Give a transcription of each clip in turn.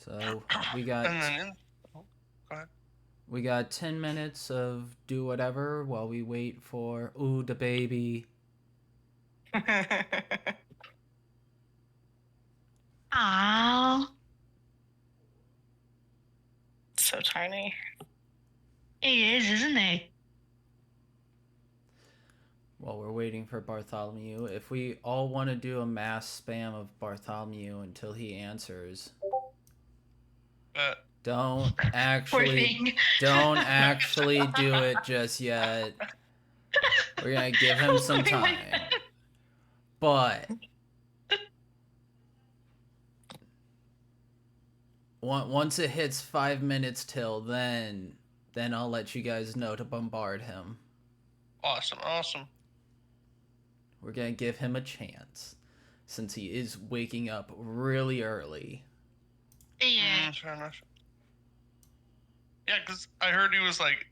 So we got And then oh, go ahead. we got 10 minutes of do whatever while we wait for ooh the baby. Aww. So tiny. It is, isn't it? While we're waiting for Bartholomew, if we all want to do a mass spam of Bartholomew until he answers, don't Poor actually thing. don't actually do it just yet. We're gonna give him some time. But once it hits 5 minutes till, then I'll let you guys know to bombard him. Awesome. We're gonna give him a chance, since he is waking up really early. Yeah. Fair enough. Yeah, because I heard he was like,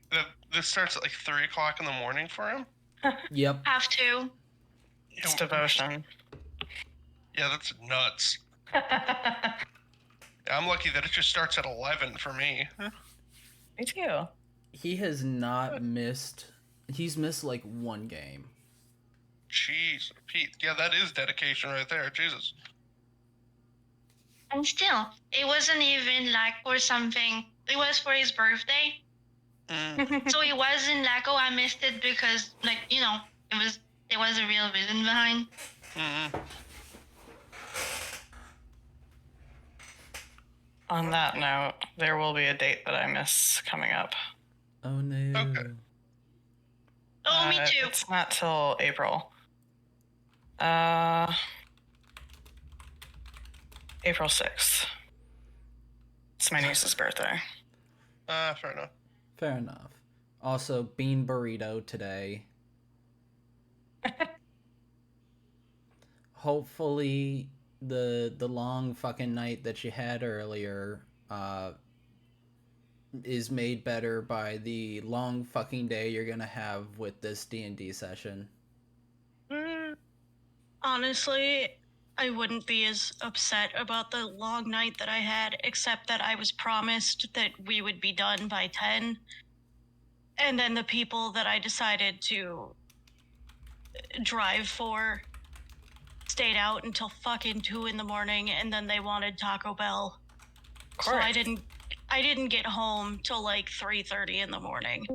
this starts at like 3 o'clock in the morning for him. Yep. Have to. It's devotion. Yeah, that's nuts. I'm lucky that it just starts at 11 for me. Me too. He has not missed. He's missed like one game. Jeez, Pete. Yeah, that is dedication right there. Jesus. And still, it wasn't even like for something. It was for his birthday. So it wasn't like, oh, I missed it because, like, you know, there was a real reason behind. On that note, there will be a date that I miss coming up. Oh no. Okay. Oh, me too. It's not till April. April 6th. It's my niece's birthday. Fair enough. Fair enough. Also, bean burrito today. Hopefully, the long fucking night that you had earlier is made better by the long fucking day you're gonna have with this D&D session. Honestly, I wouldn't be as upset about the long night that I had, except that I was promised that we would be done by 10. And then the people that I decided to drive for stayed out until fucking 2 in the morning, and then they wanted Taco Bell. So I didn't get home till like 3:30 in the morning.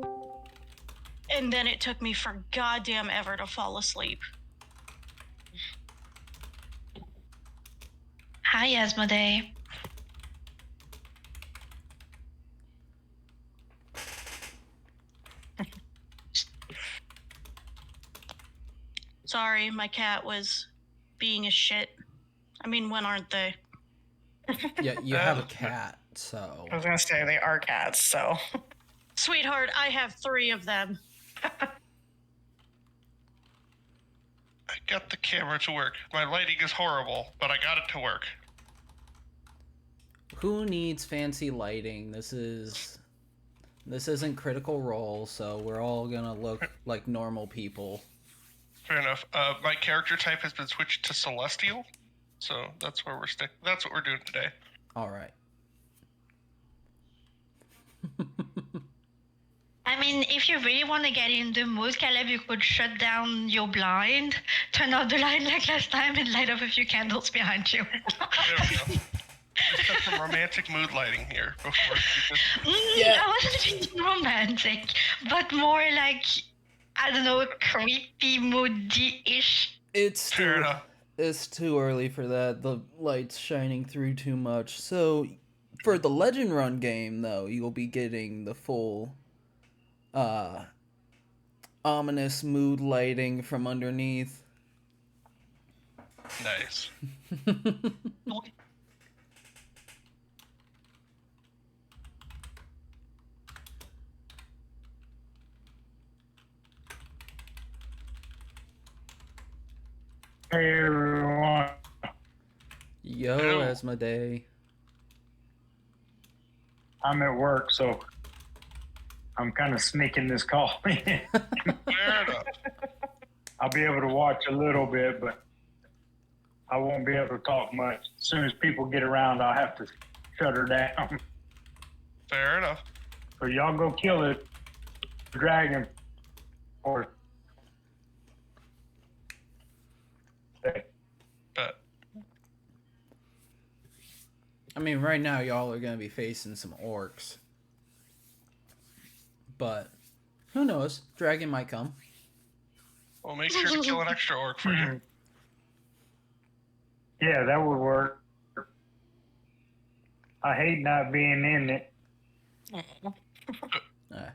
And then it took me for goddamn ever to fall asleep. Hi, Asmodee. Sorry, my cat was being a shit. I mean, when aren't they? Yeah, you have a cat, so... I was gonna say they are cats, so... Sweetheart, I have 3 of them. I got the camera to work. My lighting is horrible, but I got it to work. Who needs fancy lighting? This isn't Critical Role, so we're all gonna look like normal people. Fair enough. My character type has been switched to Celestial, so that's where that's what we're doing today. All right. I mean, if you really want to get in the mood, Caleb, you could shut down your blind, turn out the light like last time, and light up a few candles behind you. There we go. Just got some romantic mood lighting here before you just... Yeah. I wasn't being romantic, but more like, I don't know, creepy, moody-ish. It's Fair enough. It's too early for that. The light's shining through too much. So, for the Legend Run game, though, you'll be getting the full, ominous mood lighting from underneath. Nice. Hey everyone. Yo, Hello. Asmodee. I'm at work, so I'm kind of sneaking this call in. Fair enough. I'll be able to watch a little bit, but I won't be able to talk much. As soon as people get around, I'll have to shut her down. Fair enough. So y'all go kill it, dragon, or But I mean, right now y'all are gonna be facing some orcs, but who knows? Dragon might come. we'll make sure to kill an extra orc for you. yeah, that would work. I hate not being in it,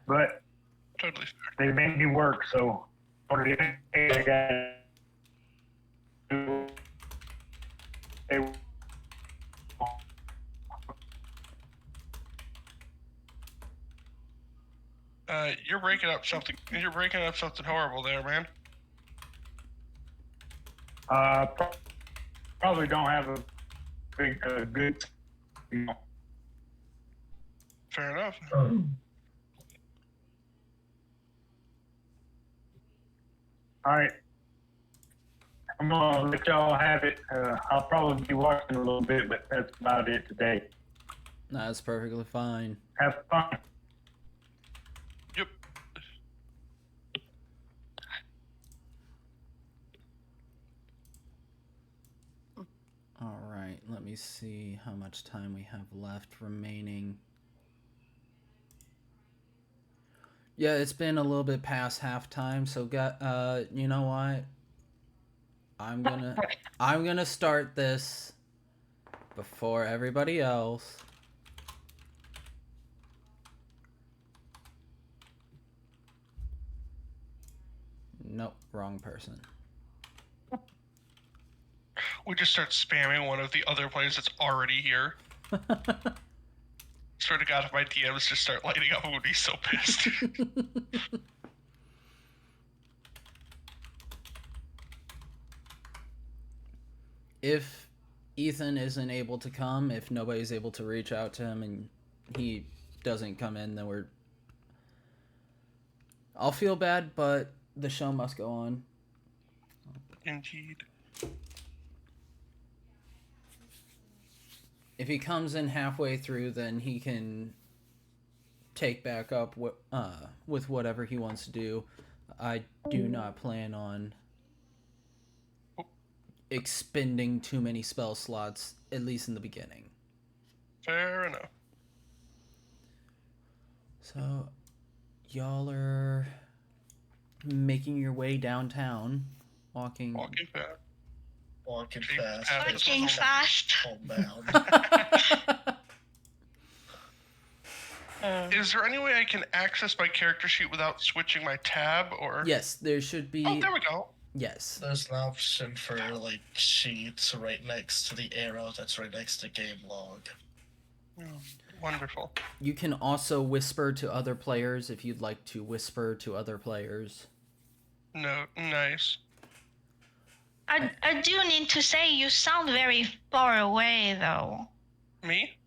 but Totally fair. they made me work, so what do you think I gotta do? They You're breaking up something. You're breaking up something horrible there, man. probably don't have a big good. You know. Fair enough. All right. I'm gonna let y'all have it. I'll probably be watching a little bit, but that's about it today. That's perfectly fine. Have fun. Yep. All right, let me see how much time we have left remaining. Yeah, it's been a little bit past halftime, so you know what? I'm gonna start this before everybody else. Nope, wrong person. We just start spamming one of the other players that's already here. Swear to God, if my DMs just start lighting up, I would be so pissed. If Ethan isn't able to come, if nobody's able to reach out to him and he doesn't come in, then I'll feel bad, but the show must go on. Indeed. If he comes in halfway through, then he can take back up with whatever he wants to do. I do not plan on expending too many spell slots, at least in the beginning. Fair enough. So, y'all are making your way downtown, walking. Walking fast. Walking Cheap fast. habits. Fucking fast. Homebound. Is there any way I can access my character sheet without switching my tab, or? Yes, there should be. Oh, there we go. Yes. There's an option for like sheets right next to the arrow that's right next to game log. Oh, wonderful. You can also whisper to other players if you'd like to whisper to other players. No, nice. I do need to say you sound very far away though. Me?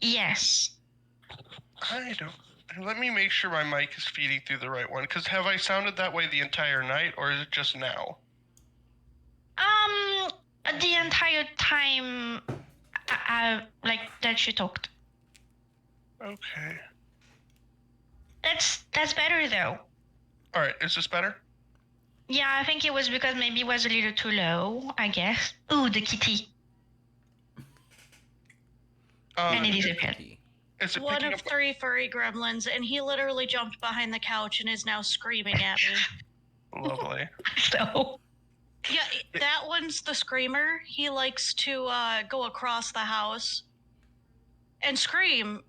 Yes. I don't. Let me make sure my mic is feeding through the right one. Because have I sounded that way the entire night, or is it just now? The entire time, like that you talked. Okay. That's better though. All right. Is this better? Yeah, I think it was because maybe it was a little too low, I guess. Ooh, the kitty. And it disappeared. Is it One picking of up? 3 furry gremlins, and he literally jumped behind the couch and is now screaming at me. Lovely. So. Yeah, that one's the screamer. He likes to go across the house and scream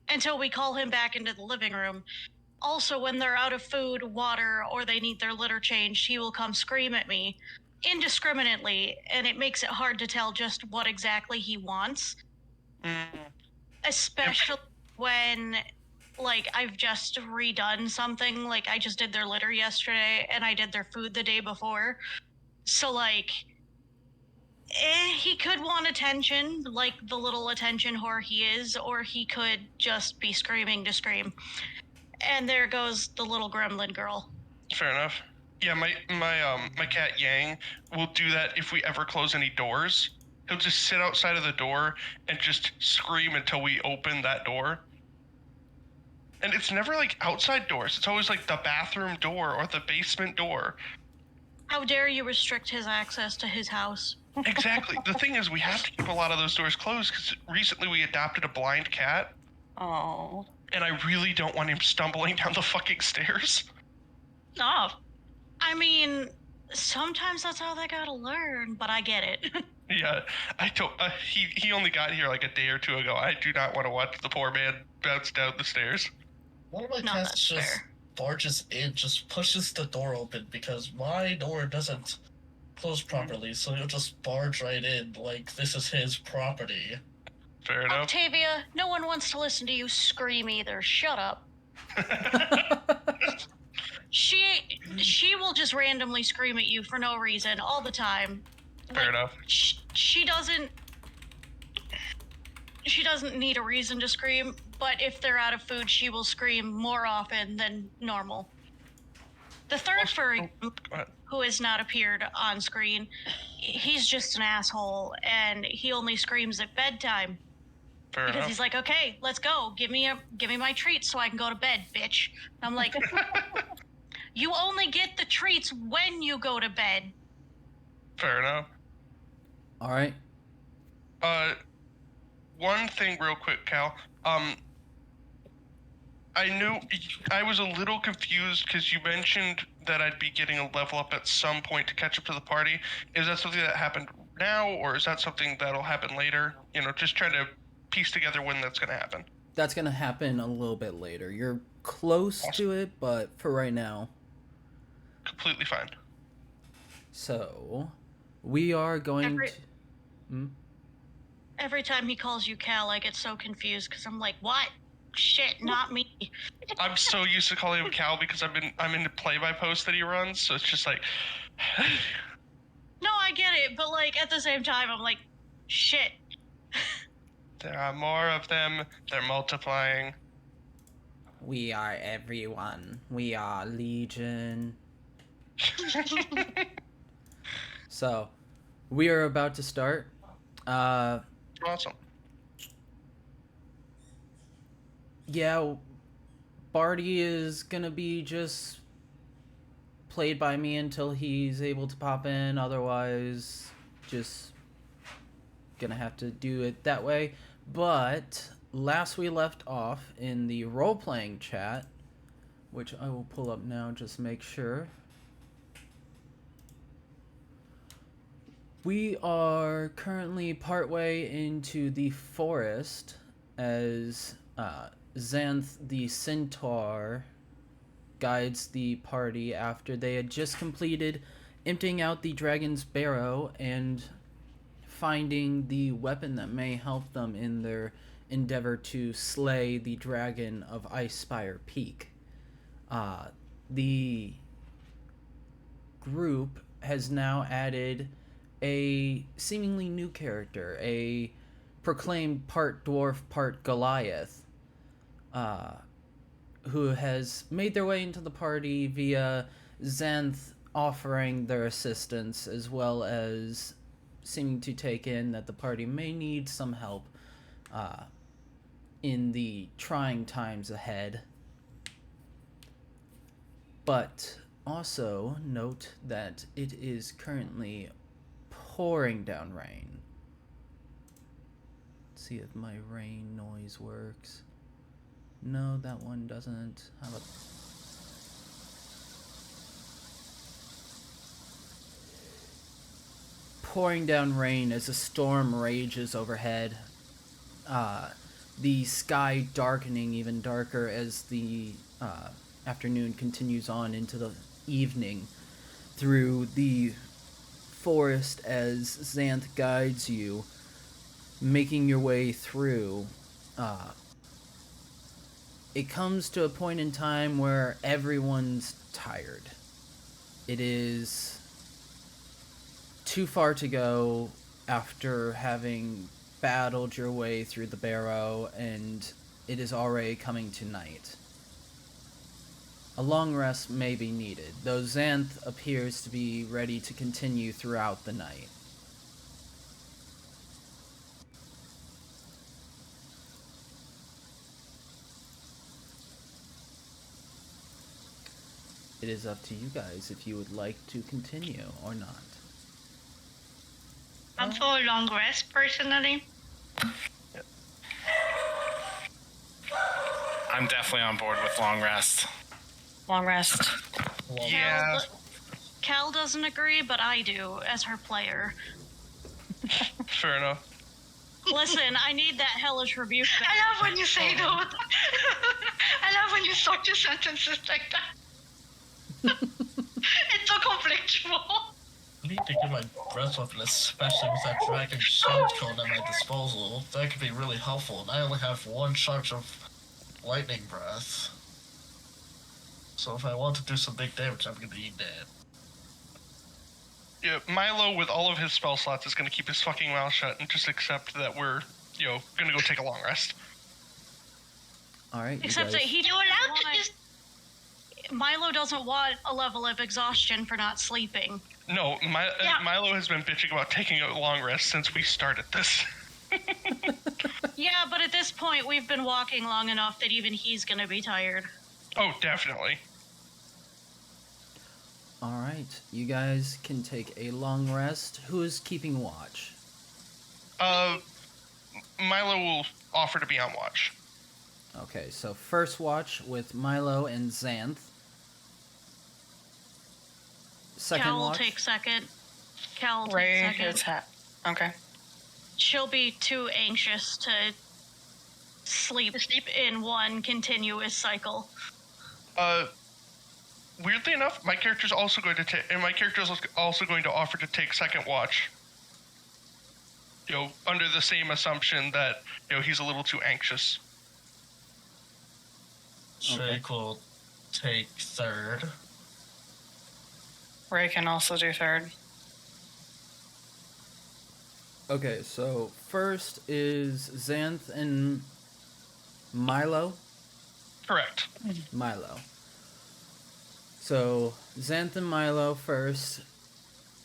until we call him back into the living room. Also, when they're out of food, water, or they need their litter changed, he will come scream at me indiscriminately, and it makes it hard to tell just what exactly he wants. Especially when, like, I've just redone something. Like, I just did their litter yesterday, and I did their food the day before. So, like, he could want attention, like the little attention whore he is, or he could just be screaming to scream. And there goes the little gremlin girl. Fair enough. Yeah, my cat Yang will do that if we ever close any doors. he'll just sit outside of the door and just scream until we open that door. And it's never like outside doors. It's always like the bathroom door or the basement door. How dare you restrict his access to his house? Exactly. The thing is, we have to keep a lot of those doors closed because recently we adopted a blind cat, Oh. and I really don't want him stumbling down the fucking stairs. No. I mean, sometimes that's how they gotta learn, but I get it. Yeah, I don't. He only got here like a day or two ago. I do not want to watch the poor man bounce down the stairs. One of my No, cats that's just fair. barges in, just pushes the door open because my door doesn't close properly, so he'll just barge right in like this is his property. Fair enough. Octavia, no one wants to listen to you scream either. Shut up. She will just randomly scream at you for no reason all the time. Fair enough. She doesn't need a reason to scream, but if they're out of food, she will scream more often than normal. The third furry Go ahead. who has not appeared on screen, he's just an asshole, and he only screams at bedtime Fair because enough. he's like, "Okay, let's go. Give me my treats so I can go to bed, bitch." And I'm like, "You only get the treats when you go to bed." Fair enough. All right. One thing real quick, Cal. I was a little confused because you mentioned that I'd be getting a level up at some point to catch up to the party. Is that something that happened now, or is that something that'll happen later? You know, just trying to piece together when that's going to happen. That's gonna happen a little bit later. You're close to it, but for right now. Completely fine. So, we are going Every- to... Hmm? Every time he calls you Cal, I get so confused because I'm like, "What? Shit, not me." I'm so used to calling him Cal because I'm in the play-by-post that he runs, so it's just like... No, I get it, but like at the same time, I'm like, "Shit." There are more of them. They're multiplying. We are everyone. We are Legion. So, we are about to start. Awesome. Yeah, Barty is gonna be just played by me until he's able to pop in. Otherwise, just gonna have to do it that way. But last we left off in the role-playing chat, which I will pull up now just to make sure. We are currently partway into the forest as Xanth the Centaur guides the party after they had just completed emptying out the dragon's barrow and finding the weapon that may help them in their endeavor to slay the dragon of Icespire Peak. The group has now added a seemingly new character, a proclaimed part dwarf, part Goliath, who has made their way into the party via Xanth offering their assistance, as well as seeming to take in that the party may need some help in the trying times ahead. But also note that it is currently pouring down rain. Let's see if my rain noise works. No, that one doesn't. How about... Pouring down rain as a storm rages overhead. The sky darkening even darker as the afternoon continues on into the evening through the forest as Xanth guides you, making your way through. It comes to a point in time where everyone's tired. It is too far to go after having battled your way through the barrow, and it is already coming to night. A long rest may be needed, though Xanth appears to be ready to continue throughout the night. is up to you guys if you would like to continue or not. I'm for a long rest, personally. I'm definitely on board with long rest. Long rest. Well, Yeah. Cal doesn't agree, but I do, as her player. Fair enough. Listen, I need that hellish rebuke back. I love when you say those. I love when you start your sentences like that. It's so conflictual. I need to get my breath weapon, especially with that dragon shield cone at my disposal. That could be really helpful, and I only have one charge of lightning breath. So if I want to do some big damage, I'm gonna need that. Yeah, Milo, with all of his spell slots, is going to keep his fucking mouth shut and just accept that we're, going to go take a long rest. All right, you Except guys. that he You're doesn't allowed to want, just. Milo doesn't want a level of exhaustion for not sleeping. No, Yeah. Milo has been bitching about taking a long rest since we started this. Yeah, but at this point, we've been walking long enough that even he's gonna be tired. Oh, definitely. All right, you guys can take a long rest. Who is keeping watch? Milo will offer to be on watch. Okay, so first watch with Milo and Xanth. Second Cal will watch. take second. Cal will Ray take second. is okay. She'll be too anxious to sleep in one continuous cycle. Weirdly enough, my character's also going to take, and my character's also going to offer to take second watch. Under the same assumption that he's a little too anxious. Drake will take third. Ray can also do third. Okay, so first is Xanth and Milo. Correct. Milo. So Xanth and Milo first.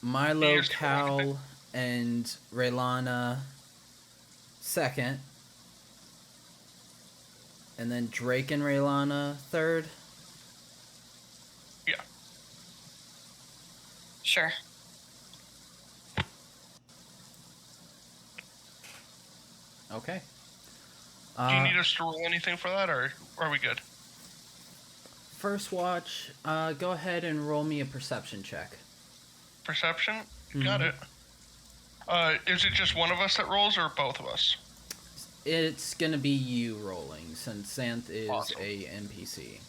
Milo, Here's Cal, and Raylana second. And then Drake and Raylana third. Yeah. Sure. Okay. Do you need us to roll anything for that, or are we good? First watch, go ahead and roll me a perception check. Perception? Got it. Is it just one of us that rolls, or both of us? It's gonna be you rolling, since Xanth is Awesome. a NPC.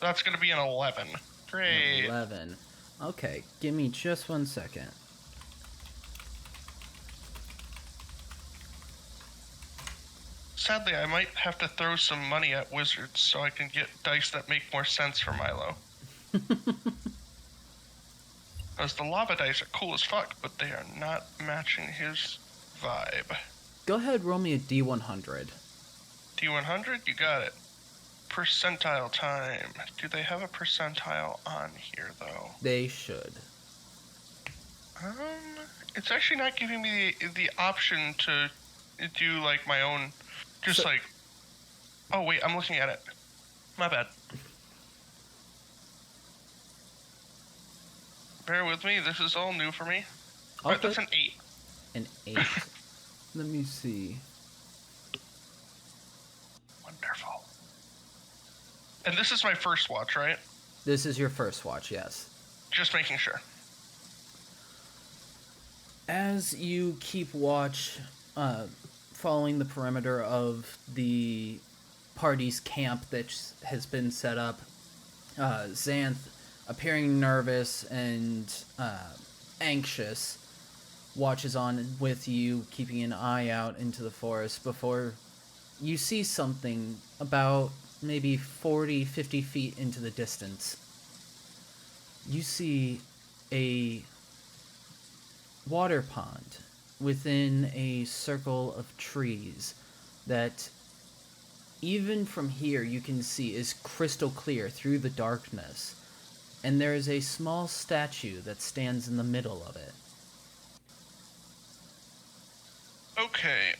That's going to be an 11. Great. 11. Okay, give me just 1 second. Sadly, I might have to throw some money at wizards so I can get dice that make more sense for Milo. Because the lava dice are cool as fuck, but they are not matching his vibe. Go ahead, roll me a D100. D100, you got it. Percentile time. Do they have a percentile on here, though? They should. It's actually not giving me the option to do, like, my own... Just, So- like... Oh, wait, I'm looking at it. My bad. Bear with me, this is all new for me. Alright, Okay. that's an 8. An 8. Let me see. Wonderful. And this is my first watch, right? This is your first watch, yes. Just making sure. As you keep watch, following the perimeter of the party's camp that has been set up, Xanth, appearing nervous and anxious, watches on with you, keeping an eye out into the forest before you see something about maybe 40, 50 feet into the distance. You see a water pond within a circle of trees that even from here you can see is crystal clear through the darkness, and there is a small statue that stands in the middle of it. Okay,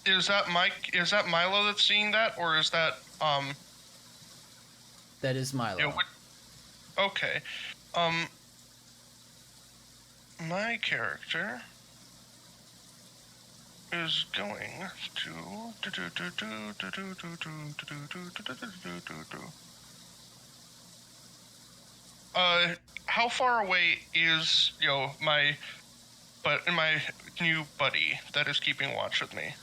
is that Milo that's seeing that, or is that, That is Milo. You know, okay. My character is going to how far away is my new buddy that is keeping watch with me?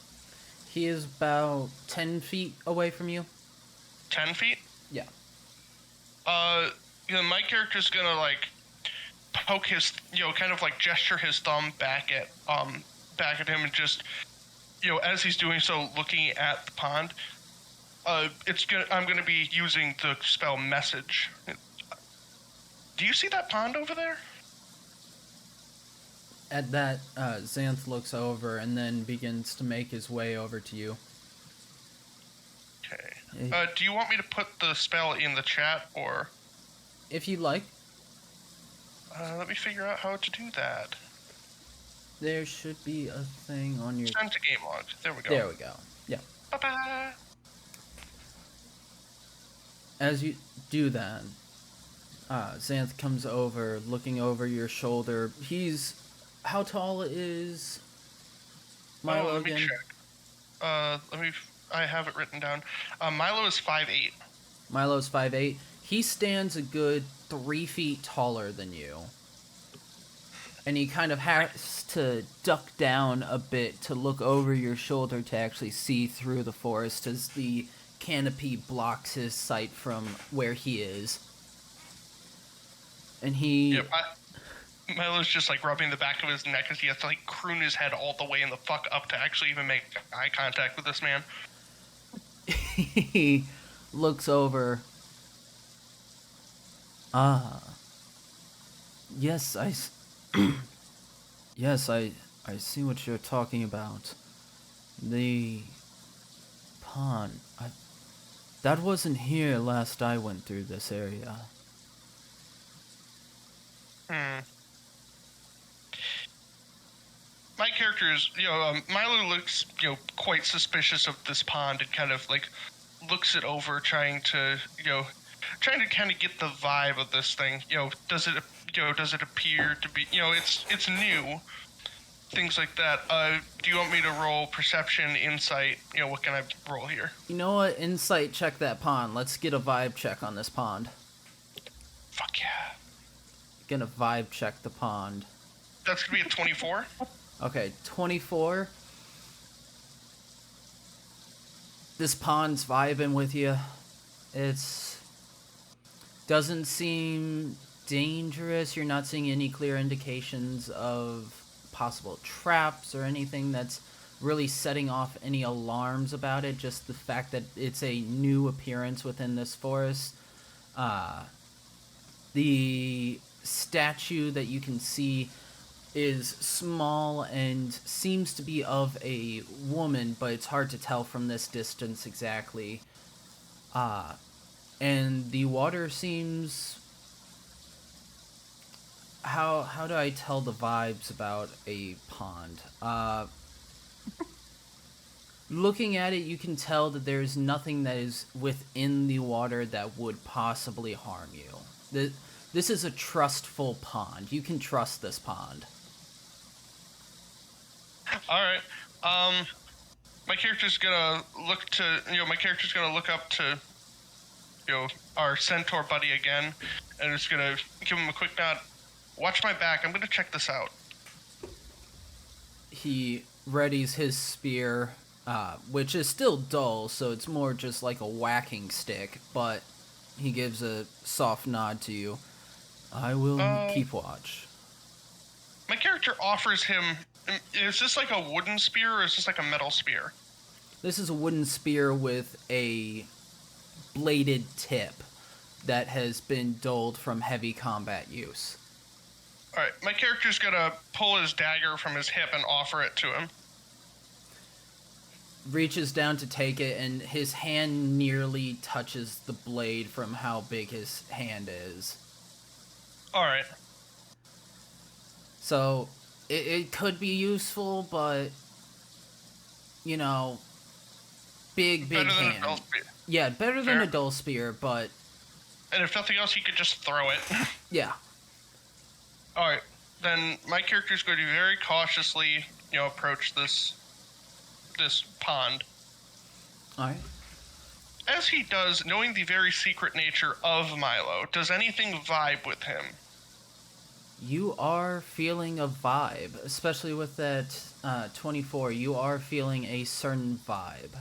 He is about 10 feet away from you. 10 feet? Yeah. My character's gonna like poke his, kind of like gesture his thumb back at him, and just, as he's doing so, looking at the pond. I'm gonna be using the spell message. Do you see that pond over there? At that, Xanth looks over and then begins to make his way over to you. Okay. Do you want me to put the spell in the chat, or? If you'd like. Let me figure out how to do that. There should be a thing on your... Send to game log. There we go. There we go. Yeah. Bye-bye. As you do that, Xanth comes over, looking over your shoulder. He's... How tall is Milo let me again? check. I have it written down. Milo is 5'8". Milo's 5'8". He stands a good 3 feet taller than you. And he kind of has to duck down a bit to look over your shoulder to actually see through the forest as the canopy blocks his sight from where he is. And he... Yep, Milo's just like rubbing the back of his neck as he has to like croon his head all the way in the fuck up to actually even make eye contact with this man. He looks over. Yes, yes, I see what you're talking about. The pond. That wasn't here last I went through this area. My character is, Milo looks, quite suspicious of this pond and kind of like looks it over, trying to kind of get the vibe of this thing. Does it appear to be, it's new, things like that. Do you want me to roll perception, insight? What can I roll here? You know what? Insight check that pond. Let's get a vibe check on this pond. Fuck yeah. Gonna vibe check the pond. That's gonna be a 24. Okay, 24. This pond's vibing with you. It's... doesn't seem dangerous. You're not seeing any clear indications of possible traps or anything that's really setting off any alarms about it. Just the fact that it's a new appearance within this forest. The statue that you can see is small and seems to be of a woman, but it's hard to tell from this distance exactly. And the water seems... How do I tell the vibes about a pond? Looking at it, you can tell that there's nothing that is within the water that would possibly harm you. This is a trustful pond. You can trust this pond. All right. My character's gonna look up to, our centaur buddy again, and it's gonna give him a quick nod. Watch my back. I'm gonna check this out. He readies his spear, which is still dull, so it's more just like a whacking stick, but he gives a soft nod to you. I will keep watch. My character offers him... Is this like a wooden spear, or is this like a metal spear? This is a wooden spear with a bladed tip that has been dulled from heavy combat use. Alright, my character's gonna pull his dagger from his hip and offer it to him. Reaches down to take it, and his hand nearly touches the blade from how big his hand is. Alright. So, it could be useful, but, big better hand. Than a dull spear. Yeah, better than Fair. a dull spear, but And if nothing else, he could just throw it. Yeah. All right. Then my character is going to very cautiously, approach this pond. All right. As he does, knowing the very secret nature of Milo, does anything vibe with him? You are feeling a vibe, especially with that 24. You are feeling a certain vibe.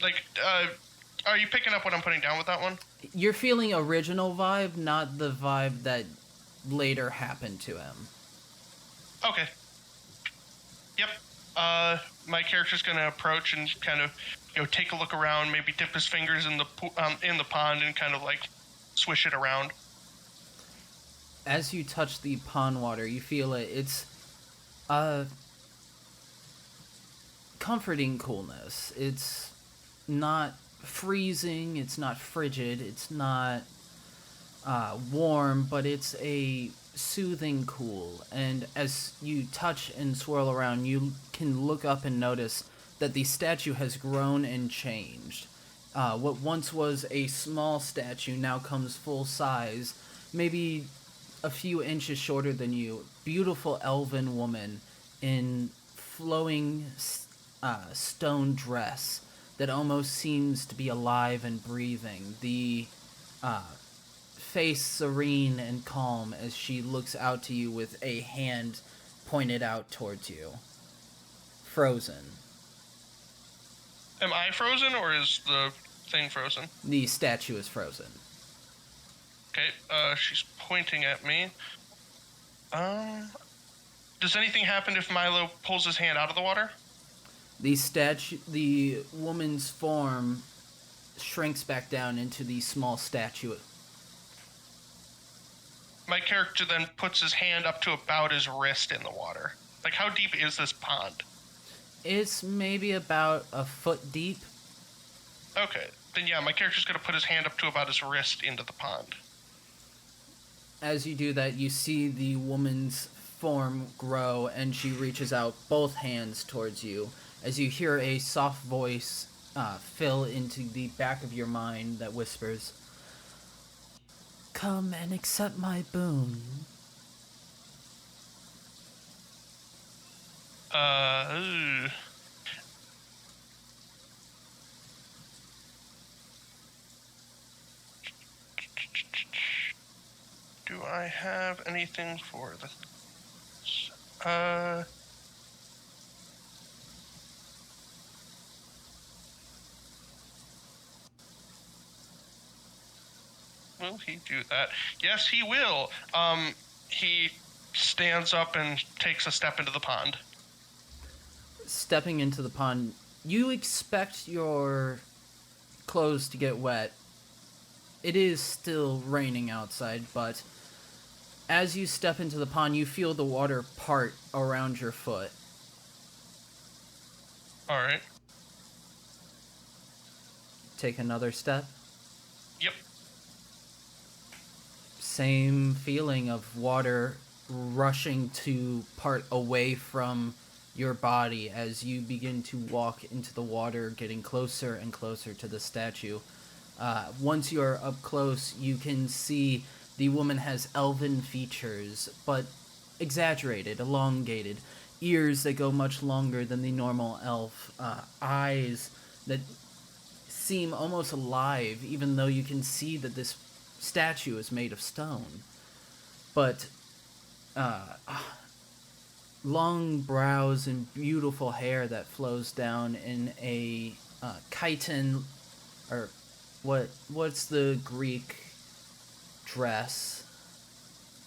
Like, are you picking up what I'm putting down with that one? You're feeling original vibe, not the vibe that later happened to him. Okay. Yep. My character's gonna approach and kind of, take a look around, maybe dip his fingers in the pond and kind of like swish it around. As you touch the pond water, you feel it. It's comforting coolness. It's not freezing. It's not frigid. It's not warm, but it's a soothing cool. And as you touch and swirl around, you can look up and notice that the statue has grown and changed. What once was a small statue now comes full size, maybe a few inches shorter than you. Beautiful elven woman in flowing stone dress that almost seems to be alive and breathing. The face serene and calm as she looks out to you with a hand pointed out towards you. Frozen. Am I frozen, or is the thing frozen? The statue is frozen. Okay, she's pointing at me. Does anything happen if Milo pulls his hand out of the water? The woman's form shrinks back down into the small statue. My character then puts his hand up to about his wrist in the water. Like, how deep is this pond? It's maybe about a foot deep. Okay, then yeah, my character's gonna put his hand up to about his wrist into the pond. As you do that, you see the woman's form grow, and she reaches out both hands towards you. As you hear a soft voice fill into the back of your mind that whispers, "Come and accept my boon." Ooh. Do I have anything for this? Will he do that? Yes, he will. He stands up and takes a step into the pond. Stepping into the pond, you expect your clothes to get wet. It is still raining outside, but as you step into the pond, you feel the water part around your foot. All right. Take another step. Yep. Same feeling of water rushing to part away from your body as you begin to walk into the water, getting closer and closer to the statue. Once you're up close, you can see the woman has elven features, but exaggerated, elongated, ears that go much longer than the normal elf, eyes that seem almost alive, even though you can see that this statue is made of stone. But long brows and beautiful hair that flows down in a chiton, or what's the Greek dress?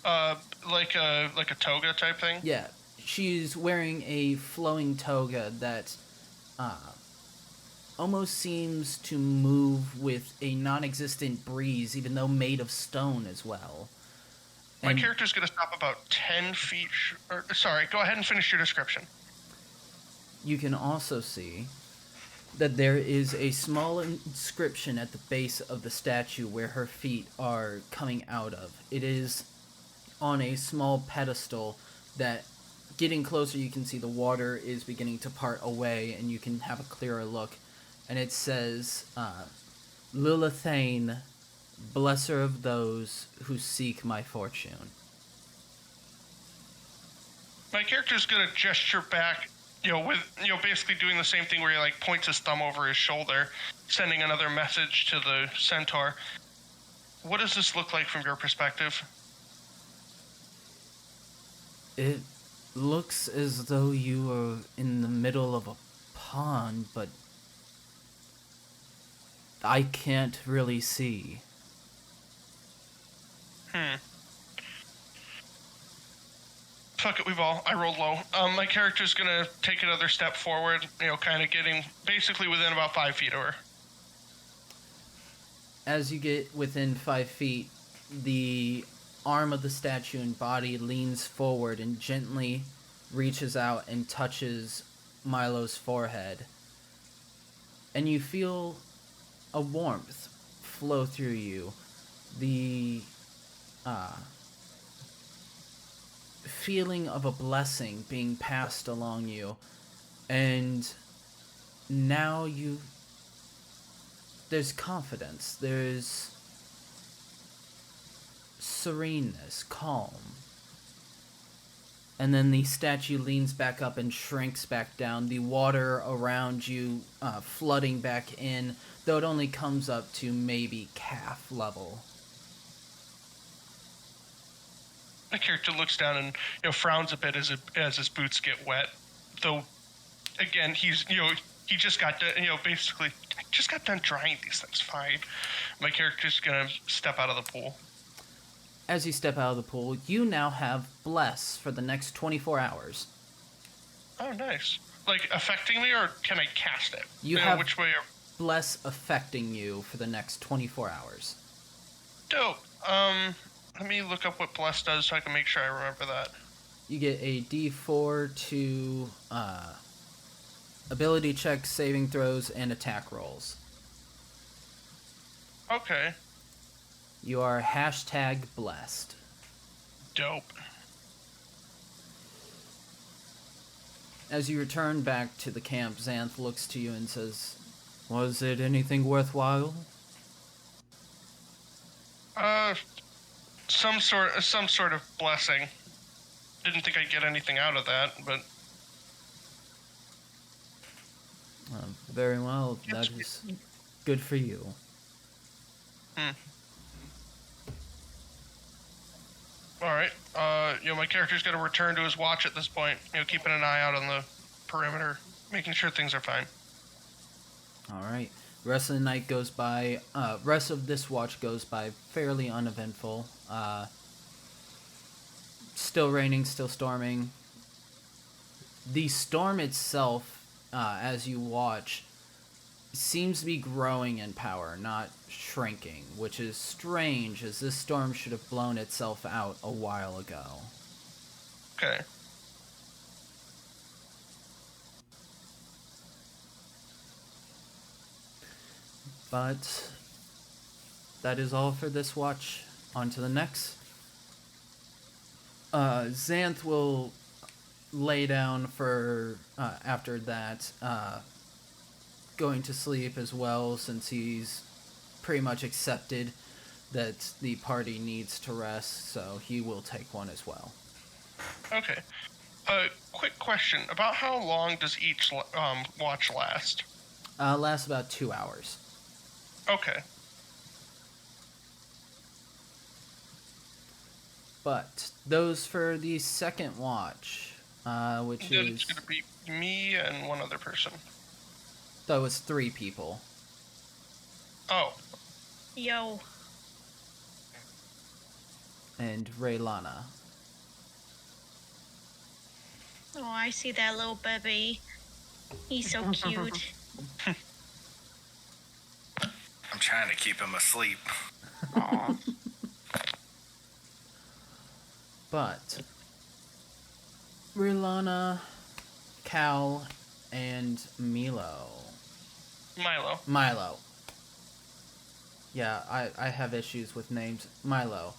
Like a toga type thing? Yeah, she's wearing a flowing toga that almost seems to move with a non-existent breeze, even though made of stone as well. My character's going to stop about 10 feet... sorry, go ahead and finish your description. You can also see that there is a small inscription at the base of the statue where her feet are coming out of. It is on a small pedestal that, getting closer, you can see the water is beginning to part away and you can have a clearer look. And it says, Lilithane, blesser of those who seek my fortune. My character's gonna gesture back, with basically doing the same thing where he like points his thumb over his shoulder, sending another message to the centaur. What does this look like from your perspective? It looks as though you are in the middle of a pond, but I can't really see. Fuck it, I rolled low. My character's gonna take another step forward, kind of getting basically within about 5 feet of her. As you get within 5 feet, the arm of the statue and body leans forward and gently reaches out and touches Milo's forehead. And you feel a warmth flow through you. The feeling of a blessing being passed along you. And now there's confidence, there's sereneness, calm. And then the statue leans back up and shrinks back down, the water around you flooding back in, though it only comes up to maybe calf level. My character looks down and frowns a bit as his boots get wet. Though, again, he's he just got done, basically just got done drying these things. Fine. My character's gonna step out of the pool. As you step out of the pool, you now have Bless for the next 24 hours. Oh, nice. Like affecting me, or can I cast it? You have which way? Bless affecting you for the next 24 hours. Dope. Let me look up what Bless does so I can make sure I remember that. You get a D4 to ability checks, saving throws, and attack rolls. Okay. You are #blessed. Dope. As you return back to the camp, Xanth looks to you and says, "Was it anything worthwhile?" Some sort of blessing. Didn't think I'd get anything out of that, but Very well. That is good for you. All right. My character's got to return to his watch at this point. Keeping an eye out on the perimeter, making sure things are fine. All right. Rest of the night goes by. Rest of this watch goes by fairly uneventful. Still raining, still storming. The storm itself, as you watch, seems to be growing in power, not shrinking, which is strange, as this storm should have blown itself out a while ago. Okay. But that is all for this watch. On to the next. Xanth will lay down for, after that, going to sleep as well, since he's pretty much accepted that the party needs to rest, so he will take one as well. Okay. Quick question. About how long does each watch last? Lasts about 2 hours. Okay. But those for the second watch, which Then is... it's going to be me and one other person. That was 3 people. Oh. Yo. And Raylana. Oh, I see that little baby. He's so cute. I'm trying to keep him asleep. Aw. But Raylana, Cal, and Milo. Milo. Yeah, I have issues with names. Milo.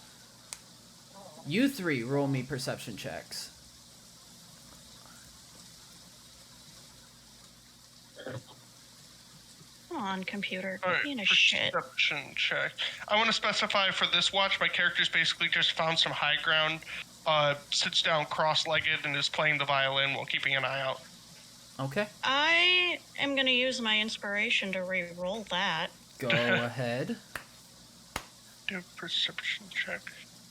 You 3 roll me perception checks. Oh, on, computer. All right, Being a shit. perception check. I want to specify for this watch, my character's basically just found some high ground, sits down cross-legged, and is playing the violin while keeping an eye out. Okay. I am gonna use my inspiration to re-roll that. Go ahead. Do a perception check.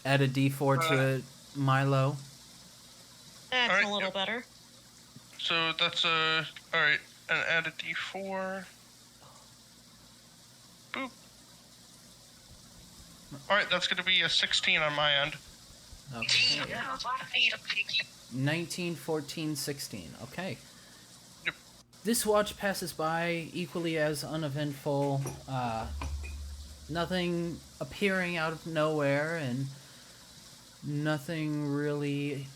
Add a D4 to it, Milo. That's Alright, a little yep. better. So that's a... Alright, and add a d4. Boop. Alright, that's going to be a 16 on my end. Okay. 19, 14, 16. Okay. Yep. This watch passes by equally as uneventful. Nothing appearing out of nowhere, and nothing really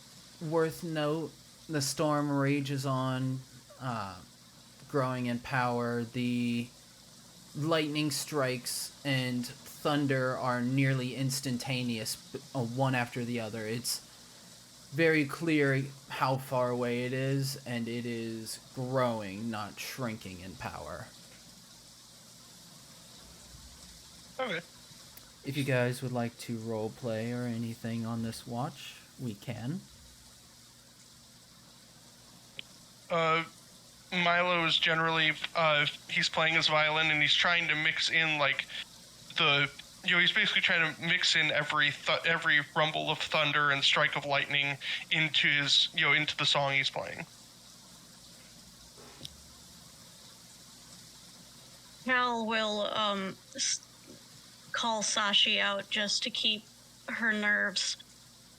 worth note. The storm rages on, growing in power. The lightning strikes and thunder are nearly instantaneous, one after the other. It's very clear how far away it is, and it is growing, not shrinking in power. Okay. If you guys would like to roleplay or anything on this watch, we can. Milo is generally, he's playing his violin and he's trying to mix in, like, he's basically trying to mix in every rumble of thunder and strike of lightning into his, into the song he's playing. Cal will call Sashi out just to keep her nerves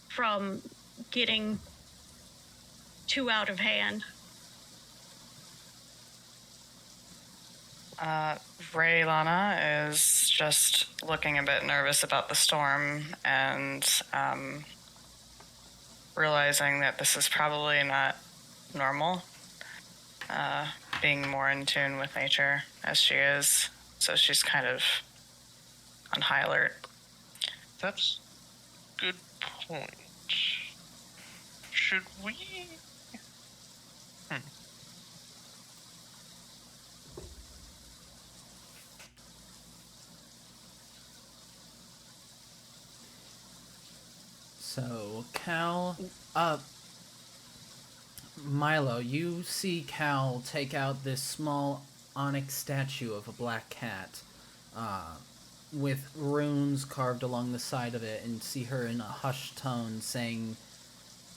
from getting too out of hand. Raylana is just looking a bit nervous about the storm and realizing that this is probably not normal, being more in tune with nature as she is. So she's kind of on high alert. That's a good point. Should we... So, Cal, Milo, you see Cal take out this small onyx statue of a black cat, with runes carved along the side of it, and see her in a hushed tone saying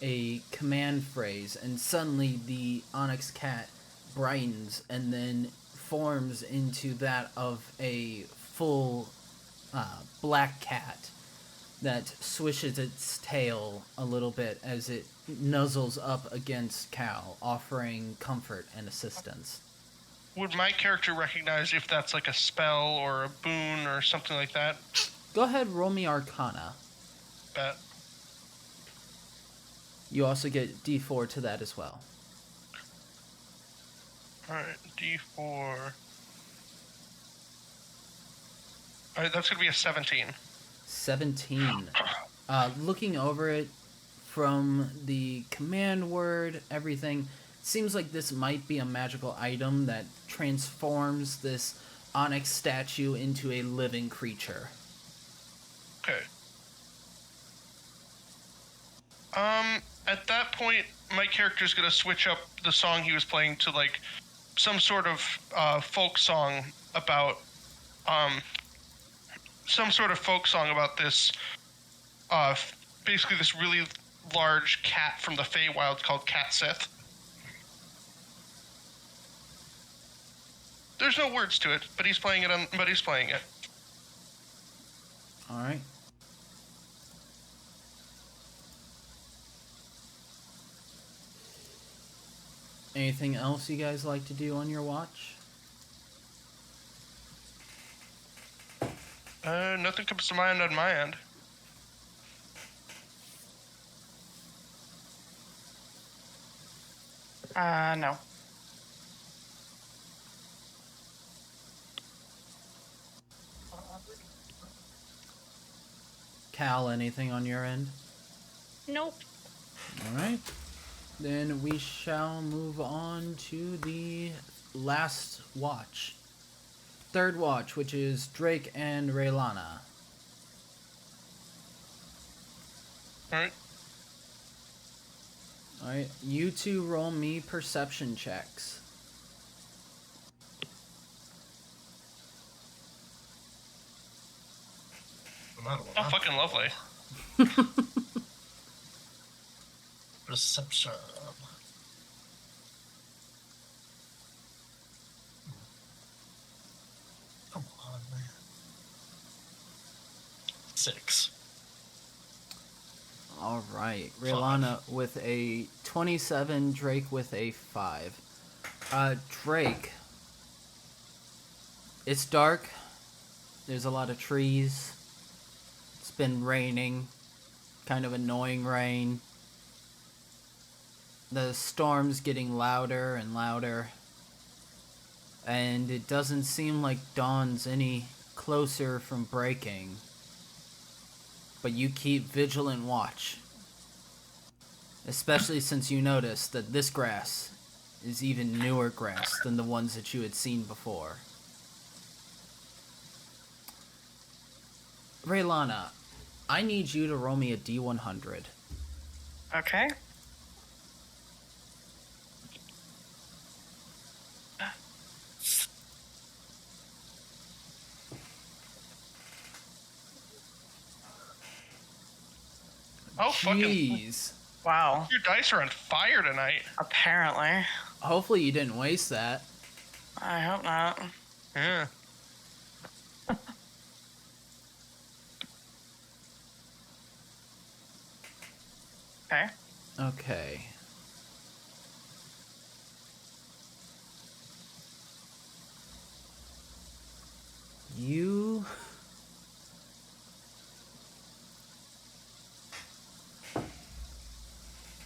a command phrase, and suddenly the onyx cat brightens and then forms into that of a full black cat that swishes its tail a little bit as it nuzzles up against Cal, offering comfort and assistance. Would my character recognize if that's like a spell or a boon or something like that? Go ahead, roll me Arcana. Bet. You also get D4 to that as well. Alright, D4. Alright, that's gonna be a 17. 17. Looking over it from the command word, everything, seems like this might be a magical item that transforms this onyx statue into a living creature. Okay. At that point, my character's gonna switch up the song he was playing to, like, some sort of, folk song about, this, basically this really large cat from the Feywild called Cat Sith. There's no words to it, but he's playing it. All right. Anything else you guys like to do on your watch? Nothing comes to mind on my end. No. Cal, anything on your end? Nope. All right. Then we shall move on to the last watch. third watch, which is Drake and Raylana. Alright. Alright, you two roll me perception checks. No matter what Oh, I'm fucking lovely. Perception. Come on, man. 6. Alright, Raylana with a 27, Drake with a 5. Drake, it's dark, there's a lot of trees, it's been raining, kind of annoying rain. The storm's getting louder and louder, and it doesn't seem like dawn's any closer from breaking. But you keep vigilant watch. Especially since you notice that this grass is even newer grass than the ones that you had seen before. Raylana, I need you to roll me a D100. Okay. Oh, fucking. Jeez. Wow. Your dice are on fire tonight. Apparently. Hopefully you didn't waste that. I hope not. Yeah. Okay. Okay. You...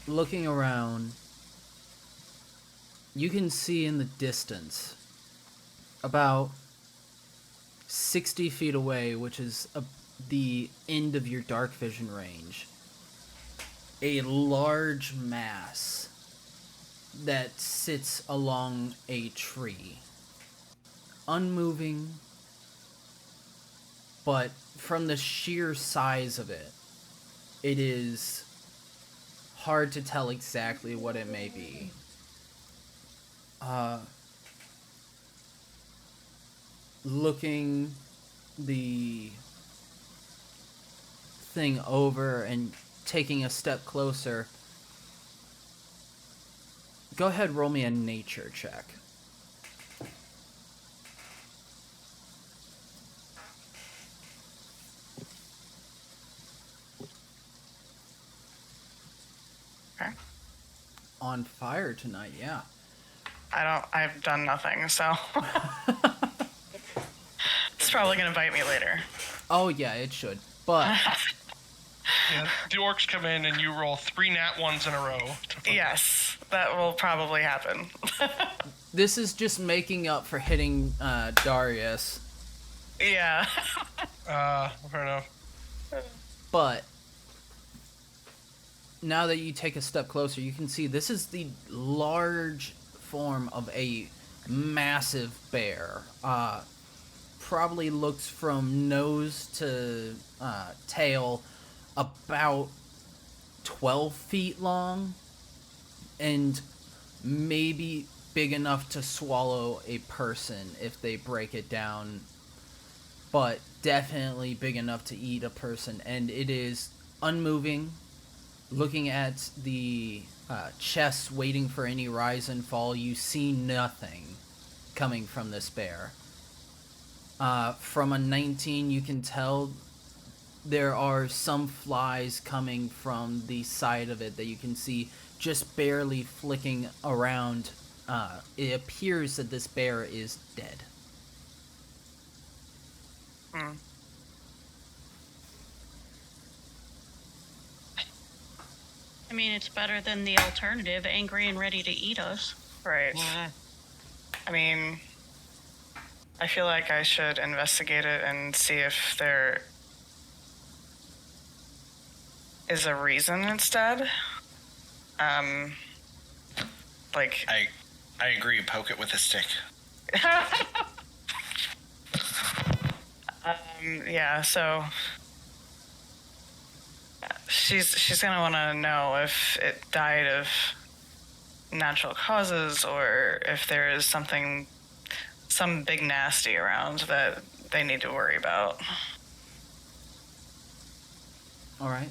Looking around, you can see in the distance, about 60 feet away, which is the end of your dark vision range, a large mass that sits along a tree. Unmoving, but from the sheer size of it, it is hard to tell exactly what it may be. Looking the thing over and taking a step closer, go ahead, roll me a nature check. Okay. On fire tonight, yeah. I've done nothing, so. It's probably gonna bite me later. Oh yeah, it should. But Yeah. The orcs come in and you roll 3 nat 1s in a row. Yes, that will probably happen. this is just making up for hitting Darius. Yeah. Fair enough. But now that you take a step closer, you can see this is the large form of a massive bear. Probably looks from nose to tail about 12 feet long and maybe big enough to swallow a person if they break it down, but definitely big enough to eat a person. And it is unmoving, looking at the chest, waiting for any rise and fall. You see nothing coming from this bear. From a 19, you can tell there are some flies coming from the side of it that you can see just barely flicking around. It appears that this bear is dead. Hmm. I mean, it's better than the alternative, angry and ready to eat us. Right. I mean, I feel like I should investigate it and see if there is a reason it's dead. Like, I agree. Poke it with a stick. Yeah, so she's gonna want to know if it died of natural causes or if there is some big nasty around that they need to worry about. All right.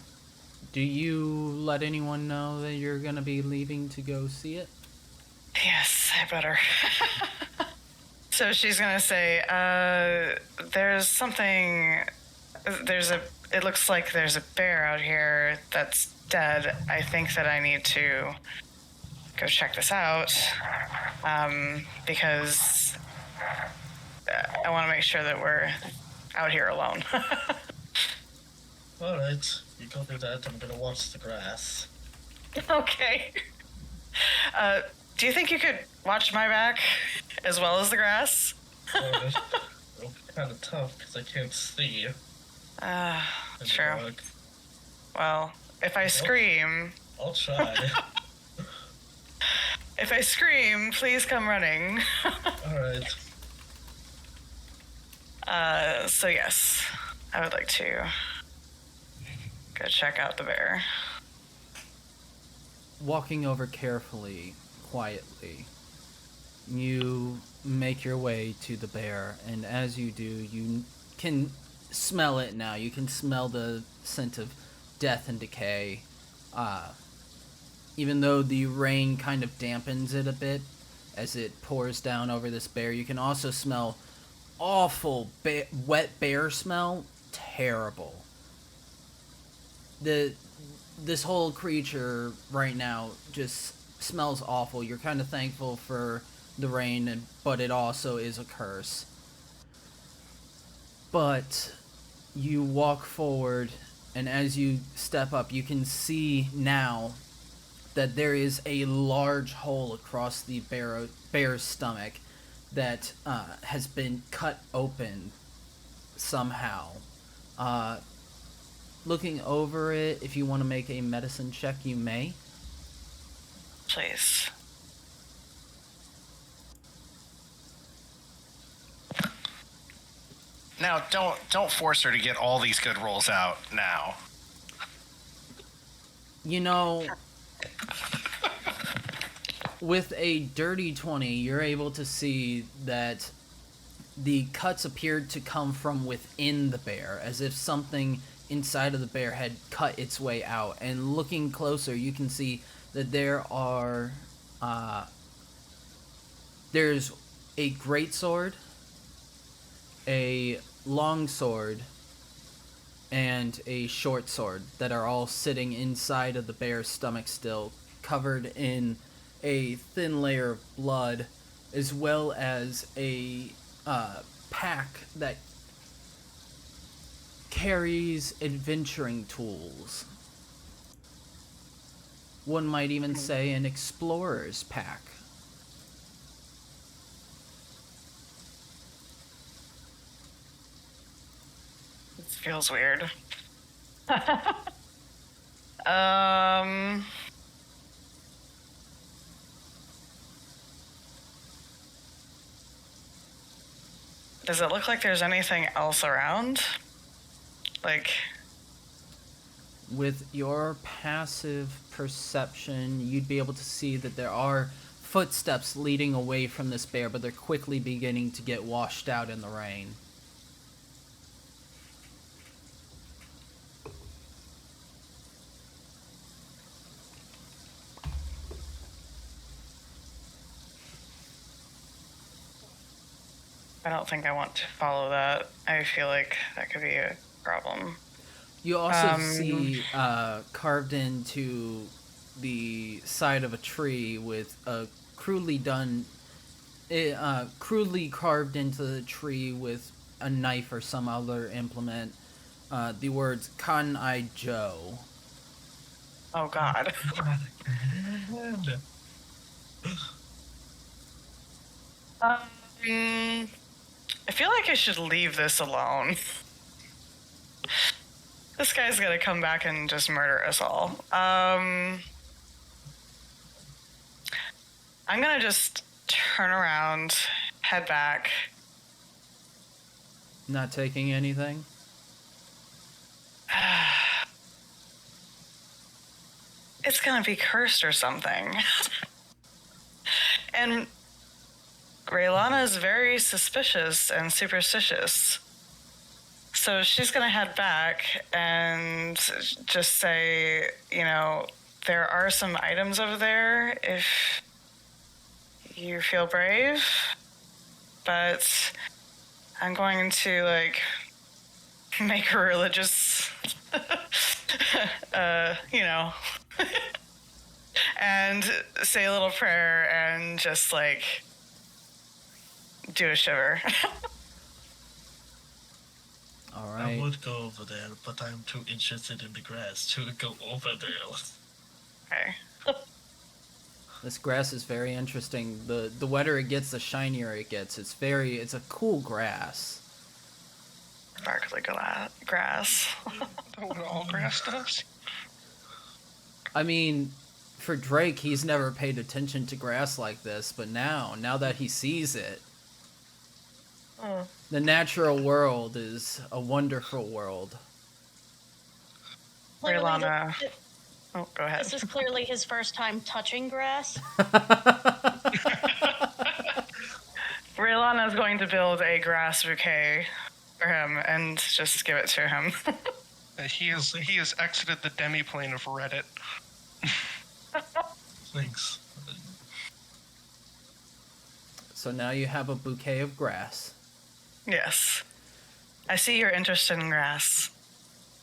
Do you let anyone know that you're gonna be leaving to go see it? Yes, I better. So she's gonna say, there's something, it looks like there's a bear out here that's dead. I think that I need to go check this out, because I want to make sure that we're out here alone. Alright, you copy that. I'm gonna watch the grass. Okay. Do you think you could watch my back as well as the grass? It'll be kind of tough because I can't see. in the True. dark. Well, if I scream, I'll try. if I scream, please come running. Alright. So yes, I would like to go check out the bear. Walking over carefully, quietly, you make your way to the bear, and as you do, you can smell it now. You can smell the scent of death and decay. Even though the rain kind of dampens it a bit as it pours down over this bear, you can also smell awful wet bear smell. Terrible. This whole creature right now just smells awful. You're kind of thankful for the rain, but it also is a curse. But you walk forward, and as you step up, you can see now that there is a large hole across the bear's stomach that has been cut open somehow. Looking over it, if you want to make a medicine check, you may. Please. Now, don't force her to get all these good rolls out now. You know, with a dirty 20, you're able to see that the cuts appeared to come from within the bear, as if something inside of the bear had cut its way out. And looking closer, you can see that there's a great sword, a long sword, and a short sword that are all sitting inside of the bear's stomach still, covered in a thin layer of blood, as well as a pack that carries adventuring tools. One might even say an explorer's pack. This feels weird. Does it look like there's anything else around? Like, With your passive perception, you'd be able to see that there are footsteps leading away from this bear, but they're quickly beginning to get washed out in the rain. I don't think I want to follow that. I feel like that could be a problem. You also see carved into the side of a tree with a crudely carved into the tree with a knife or some other implement, the words "Kan I Joe." Oh God. I feel like I should leave this alone. This guy's gonna come back and just murder us all. I'm gonna just turn around, head back. Not taking anything? It's gonna be cursed or something. And Raylana is very suspicious and superstitious. So she's gonna head back and just say, you know, there are some items over there if you feel brave, but I'm going to, like, make a religious, you know, and say a little prayer and just, like, do a shiver. All I right. would go over there, but I'm too interested in the grass to go over there. Okay. This grass is very interesting. The wetter it gets, the shinier it gets. It's a cool grass. Sparkly grass. That's what all grass does. I mean, for Drake, he's never paid attention to grass like this, but now that he sees it, Oh. the natural world is a wonderful world. Clearly, Raylana. Oh, go ahead. this is clearly his first time touching grass. Raylana is going to build a grass bouquet for him and just give it to him. He has exited the demi-plane of Reddit. Thanks. So now you have a bouquet of grass. Yes. I see you're interested in grass.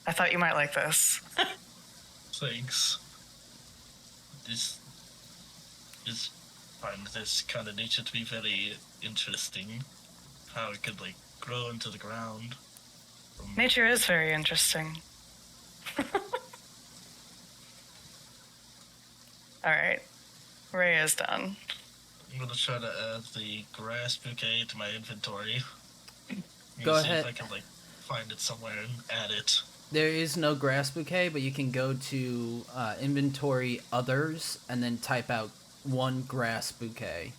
I thought you might like this. Thanks. Find this kind of nature to be very interesting. How it could, like, grow into the ground. Nature is very interesting. All right. Ray is done. I'm gonna try to add the grass bouquet to my inventory. Go See ahead. if I can, like, find it somewhere and add it. There is no grass bouquet, but you can go to inventory others and then type out one grass bouquet.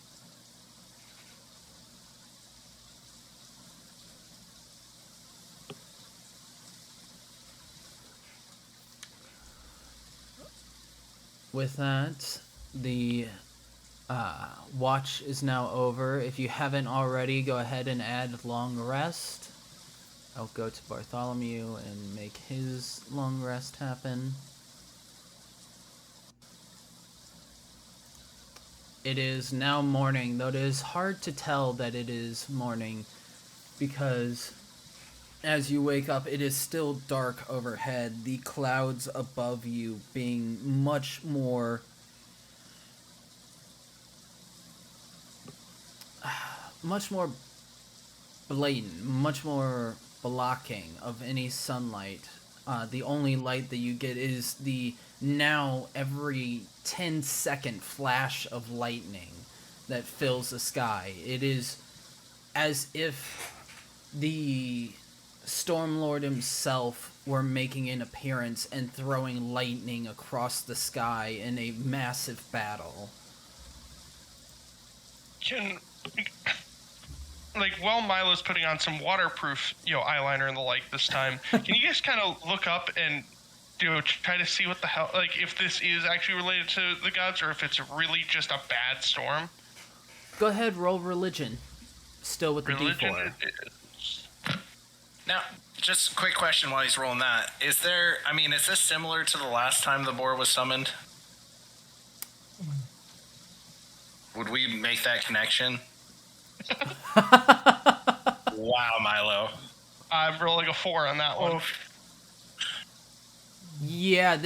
With that, the watch is now over. If you haven't already, go ahead and add long rest. I'll go to Bartholomew and make his long rest happen. It is now morning, though it is hard to tell that it is morning because as you wake up, it is still dark overhead, the clouds above you being much more blatant, much more blocking of any sunlight. The only light that you get is the now every 10-second flash of lightning that fills the sky. It is as if the Stormlord himself were making an appearance and throwing lightning across the sky in a massive battle. While Milo's putting on some waterproof, eyeliner and the like this time, can you guys kind of look up and try to see what the hell, if this is actually related to the gods or if it's really just a bad storm? Go ahead, roll religion. Still with the Religion. D4. Now, just a quick question while he's rolling that. Is this similar to the last time the boar was summoned? Would we make that connection? Wow, Milo. I'm rolling a 4 on that one. Yeah,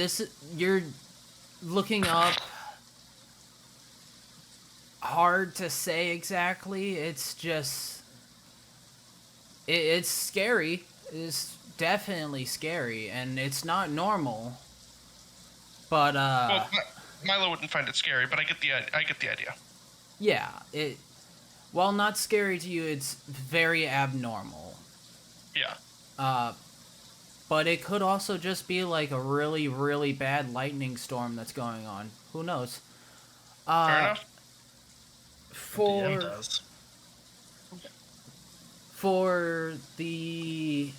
you're looking up. Hard to say exactly. It's just, it's scary. It's definitely scary, and it's not normal. But Well, Milo wouldn't find it scary, but I get the idea. yeah, while not scary to you, it's very abnormal. Yeah. But it could also just be like a really, really bad lightning storm that's going on. Who knows? Fair enough. DM does. For the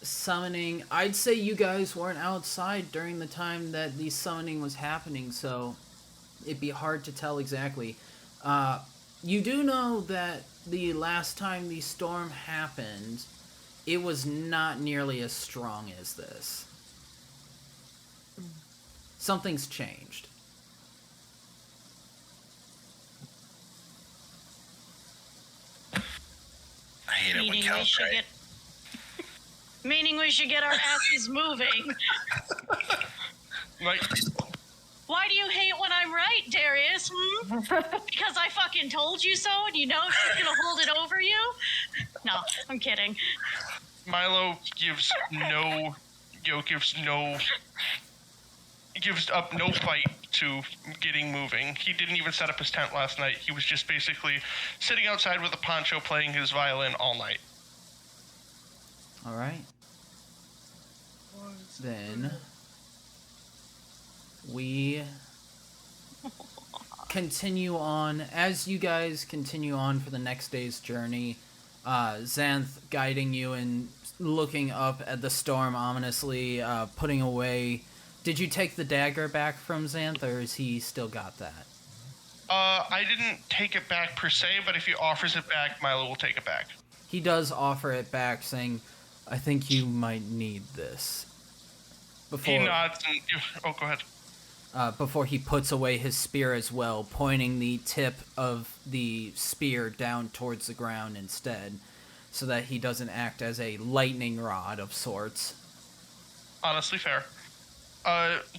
summoning, I'd say you guys weren't outside during the time that the summoning was happening, so it'd be hard to tell exactly. You do know that the last time the storm happened, it was not nearly as strong as this. Something's changed. I hate it when Meaning we Cal's should right. get. Meaning we should get our asses moving. Like, Why do you hate when I'm right, Darius? Because I fucking told you so, and you know she's gonna hold it over you? No, I'm kidding. Milo gives up no fight to getting moving. He didn't even set up his tent last night. He was just basically sitting outside with a poncho playing his violin all night. All right. Then we continue on. As you guys continue on for the next day's journey, Xanth guiding you and looking up at the storm ominously, putting away. Did you take the dagger back from Xanth, or has he still got that? I didn't take it back per se, but if he offers it back, Milo will take it back. He does offer it back, saying, I think you might need this. He nods and... Oh, go ahead. Before he puts away his spear as well, pointing the tip of the spear down towards the ground instead, so that he doesn't act as a lightning rod of sorts. Honestly, fair.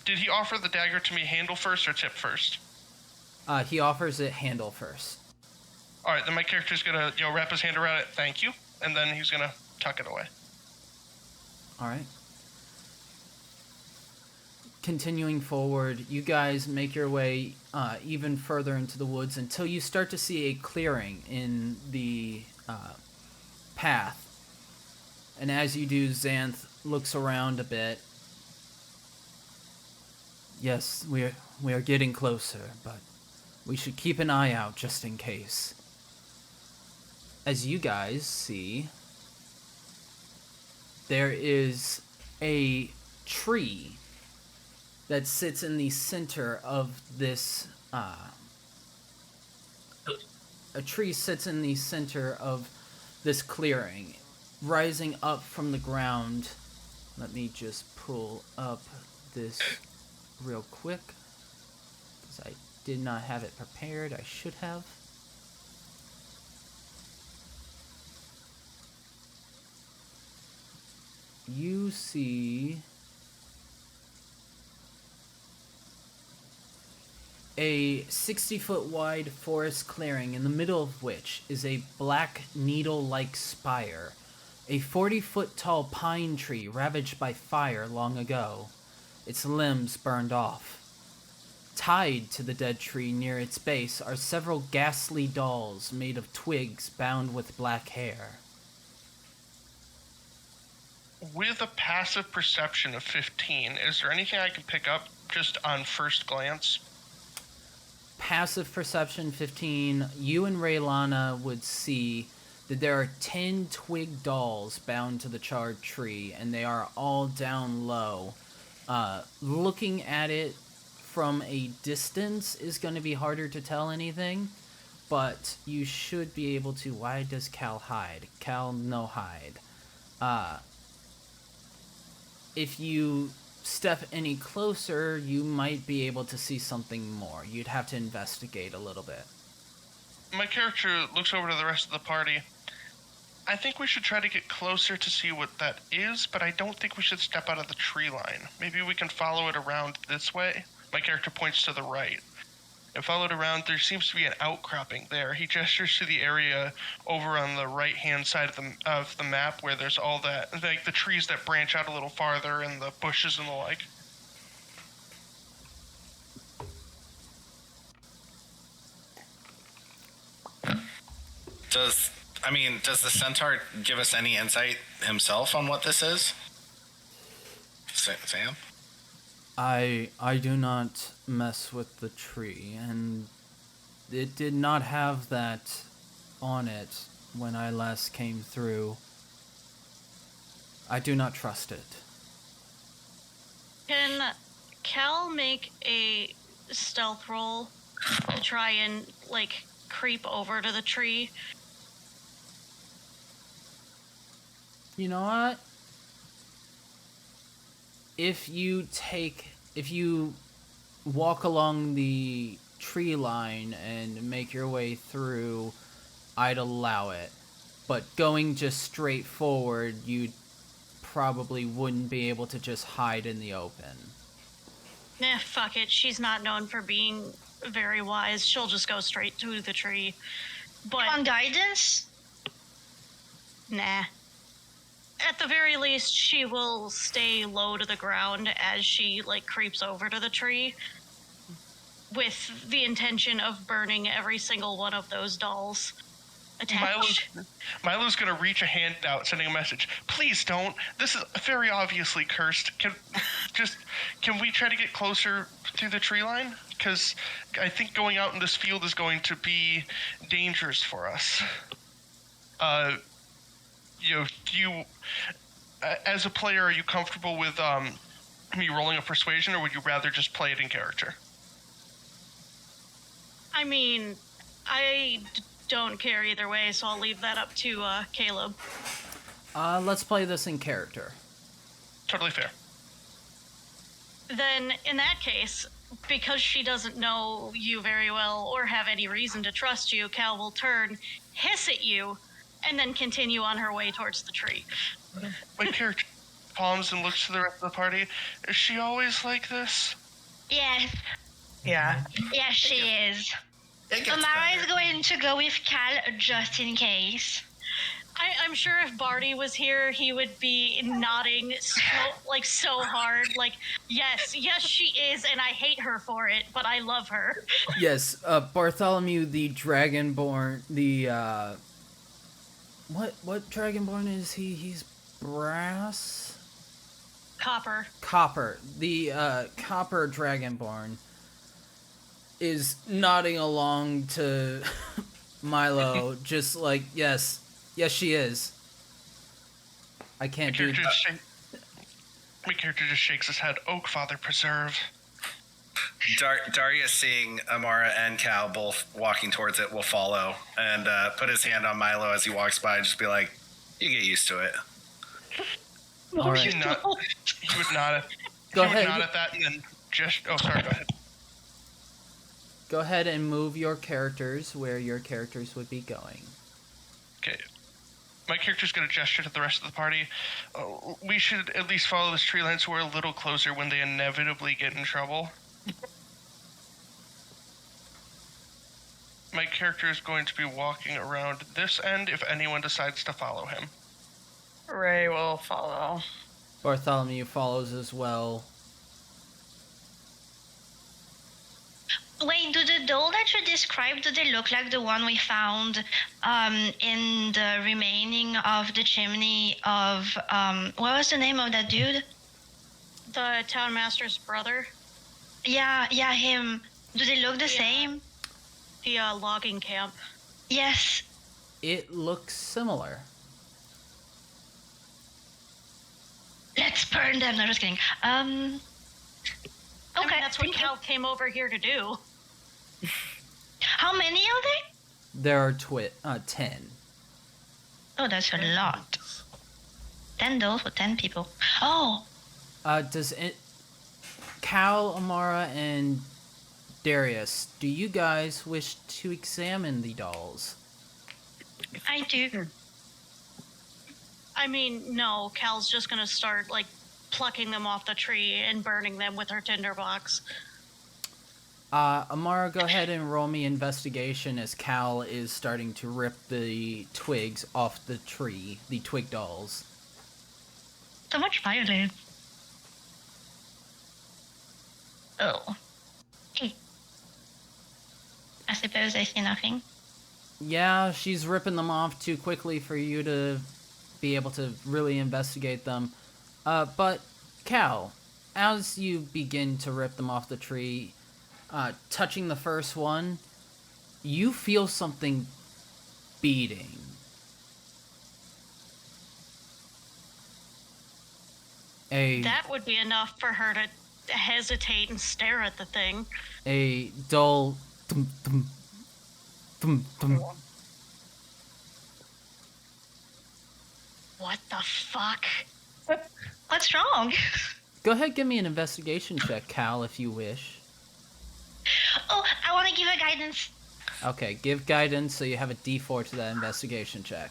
Did he offer the dagger to me handle first or tip first? He offers it handle first. Alright, then my character's gonna, wrap his hand around it, thank you, and then he's gonna tuck it away. Alright. Continuing forward, you guys make your way even further into the woods until you start to see a clearing in the path. And as you do, Xanth looks around a bit. Yes, we are getting closer, but we should keep an eye out just in case. As you guys see, there is a tree that sits in the center of this, a tree sits in the center of this clearing, rising up from the ground. Let me just pull up this real quick, because I did not have it prepared. I should have. You see a 60-foot wide forest clearing, in the middle of which is a black needle-like spire, a 40-foot tall pine tree ravaged by fire long ago, its limbs burned off. Tied to the dead tree near its base are several ghastly dolls made of twigs bound with black hair. With a passive perception of 15, is there anything I can pick up just on first glance? Passive perception 15, you and Raylana would see that there are 10 twig dolls bound to the charred tree, and they are all down low. Looking at it from a distance is going to be harder to tell anything, but you should be able to. Why does Cal hide? Cal no hide. If you step any closer, you might be able to see something more. You'd have to investigate a little bit. My character looks over to the rest of the party. I think we should try to get closer to see what that is, but I don't think we should step out of the tree line. Maybe we can follow it around this way. My character points to the right. And follow it around, there seems to be an outcropping there. He gestures to the area over on the right-hand side of the map where there's all that, like the trees that branch out a little farther and the bushes and the like. Does the centaur give us any insight himself on what this is? Sam? I do not mess with the tree, and it did not have that on it when I last came through. I do not trust it. Can Cal make a stealth roll to try and, like, creep over to the tree? You know what? If you walk along the tree line and make your way through, I'd allow it. But going just straight forward, you probably wouldn't be able to just hide in the open. Nah, fuck it. She's not known for being very wise. She'll just go straight to the tree. But On guidance? nah. At the very least, she will stay low to the ground as she, like, creeps over to the tree with the intention of burning every single one of those dolls attached. Milo's gonna reach a hand out, sending a message. Please don't. This is very obviously cursed. Can we try to get closer to the tree line? Because I think going out in this field is going to be dangerous for us. As a player, are you comfortable with me rolling a persuasion, or would you rather just play it in character? I mean, I don't care either way, so I'll leave that up to Caleb. Let's play this in character. Totally fair. Then, in that case, because she doesn't know you very well or have any reason to trust you, Cal will turn, hiss at you, and then continue on her way towards the tree. My character palms and looks to the rest of the party. Is she always like this? Yes. Yeah. Yes, she is. It gets Amara is better. going to go with Cal just in case. I'm sure if Barty was here, he would be nodding so hard, like, yes, she is, and I hate her for it, but I love her. Yes, Bartholomew the Dragonborn, what Dragonborn is he? He's brass? Copper. Copper. The, Copper Dragonborn is nodding along to Milo, just like, yes, she is. I can't do My character just shakes his head. Oak Father preserve. Daria, seeing Amara and Cal both walking towards it, will follow and put his hand on Milo as he walks by and just be like, "You get used to it." All He right. would nod at, Go he would ahead. nod at that and then just... Oh, sorry, go ahead. Go ahead and move your characters where your characters would be going. Okay. My character's going to gesture to the rest of the party. We should at least follow this tree line so we're a little closer when they inevitably get in trouble. My character is going to be walking around this end if anyone decides to follow him. Ray will follow. Bartholomew follows as well. Wait, do the doll that you described, do they look like the one we found in the remaining of the chimney of, what was the name of that dude? The town master's brother, Yeah, him. Do they look the same? the logging camp. Yes. It looks similar. Let's burn them. No, just kidding. Okay. I mean, that's what thank you. Cal came over here to do. How many are there? There are 10. Oh, that's a lot. 10 dolls for 10 people. Oh, Does it... Cal, Amara, and Darius, do you guys wish to examine the dolls? I do. I mean, no, Cal's just gonna start, like, plucking them off the tree and burning them with her tinderbox. Amara, go ahead and roll me investigation as Cal is starting to rip the twigs off the tree, the twig dolls. So much violence. Oh. Hey. I suppose I see nothing. Yeah, she's ripping them off too quickly for you to be able to really investigate them. But, Cal, as you begin to rip them off the tree, touching the first one, you feel something beating. That would be enough for her to hesitate and stare at the thing. A dull thum, thum, thum, thum. What the fuck? What's wrong? Go ahead, give me an investigation check, Cal, if you wish. Oh, I want to give a guidance. Okay, give guidance so you have a D4 to that investigation check.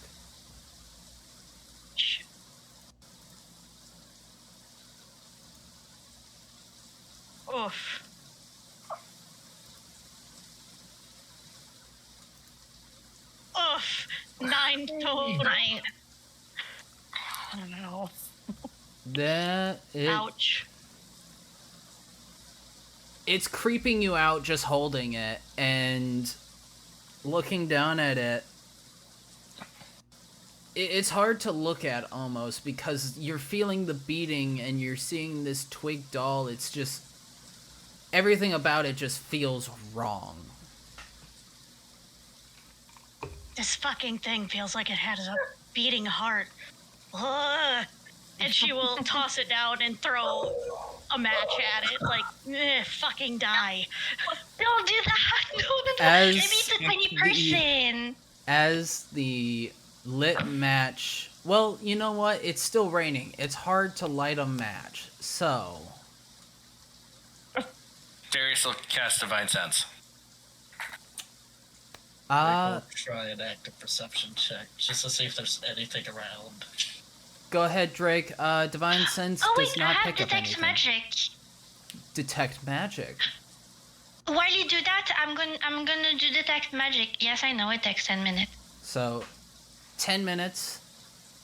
Oof. Oof. 9 total. 9. I don't know. Ouch. It's creeping you out just holding it, and looking down at it, it's hard to look at almost, because you're feeling the beating and you're seeing this twig doll. It's just, everything about it just feels wrong. This fucking thing feels like it has a beating heart. Ugh. And she will toss it down and throw a match at it, like, fucking die. Don't do that. No. As Maybe it's a tiny person. As the lit match, well, you know what? It's still raining. It's hard to light a match, so Darius will cast Divine Sense. We'll try an active perception check just to see if there's anything around. Go ahead, Drake. Divine Sense Oh does wait, I not have pick up detect anything. magic. Detect magic. While you do that, I'm gonna do detect magic. Yes, I know it takes 10 minutes. So, 10 minutes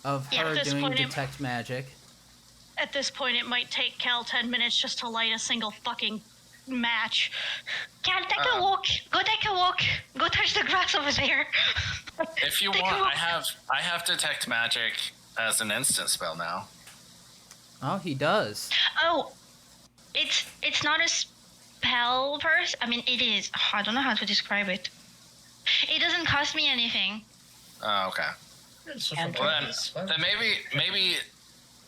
of Yeah, her at this doing point, detect magic. At this point, it might take Cal 10 minutes just to light a single fucking match. Cal, take a walk. Go take a walk. Go touch the grass over there. If you Take a want, walk. I have Detect Magic as an instant spell now. Oh, he does. Oh, it's not a spell verse. I mean, it is. I don't know how to describe it. It doesn't cost me anything. Oh, okay. So And Well, then maybe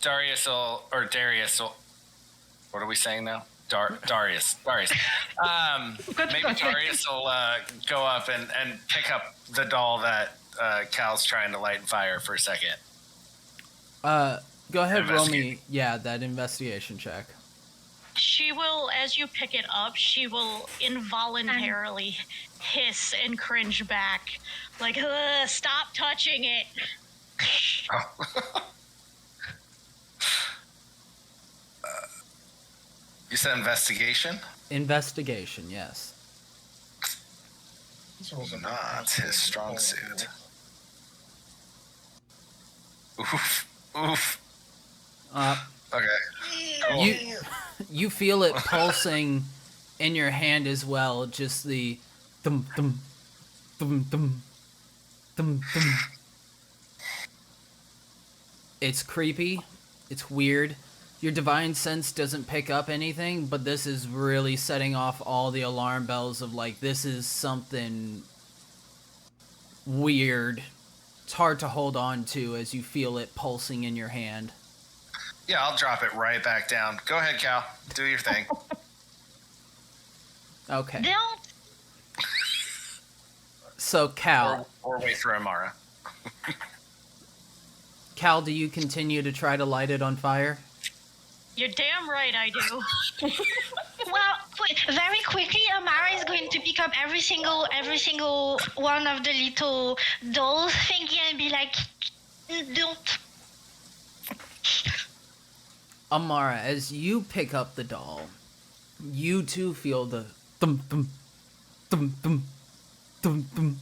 Darius will. What are we saying now? Darius. Maybe Darius will go up and pick up the doll that Cal's trying to light and fire for a second. Go ahead, roll me. Investigate. Yeah, that investigation check. She will, as you pick it up, she will involuntarily hiss and cringe back. Like, ugh, stop touching it. You said investigation? Investigation, yes. Not his strong suit. Oof. Okay. You feel it pulsing in your hand as well. Just the thum thum thum thum thum thum. It's creepy. It's weird. Your divine sense doesn't pick up anything, but this is really setting off all the alarm bells of like, this is something weird. It's hard to hold on to as you feel it pulsing in your hand. Yeah, I'll drop it right back down. Go ahead, Cal. Do your thing. Okay. Don't. So Cal, or wait for Amara. Cal, do you continue to try to light it on fire? You're damn right I do. Well, very quickly, Amara is going to pick up every single one of the little dolls thingy and be like, don't. Amara, as you pick up the doll, you too feel the thum thum thum thum thum thum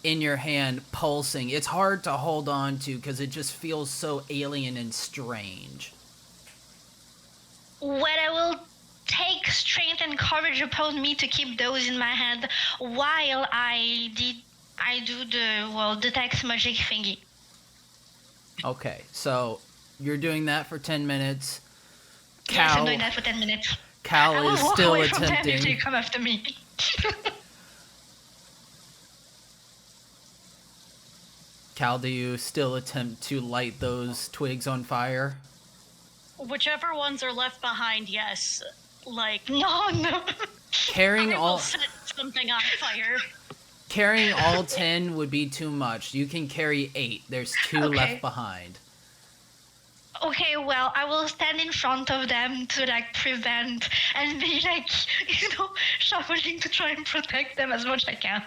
in your hand pulsing. It's hard to hold on to because it just feels so alien and strange. What I will take strength and courage upon me to keep those in my hand while I do the detect magic thingy. Okay, so you're doing that for 10 minutes. Yes, I'm Cal, doing that for 10 minutes. Cal I will is walk still away from them if they attempting. come after me. Cal, do you still attempt to light those twigs on fire? whichever ones are left behind, yes. Like, No. Carrying I will all set something on fire. carrying all 10 would be too much. You can carry 8. There's 2 Okay. left behind. Okay, well, I will stand in front of them to like prevent and be like, shuffling to try and protect them as much as I can.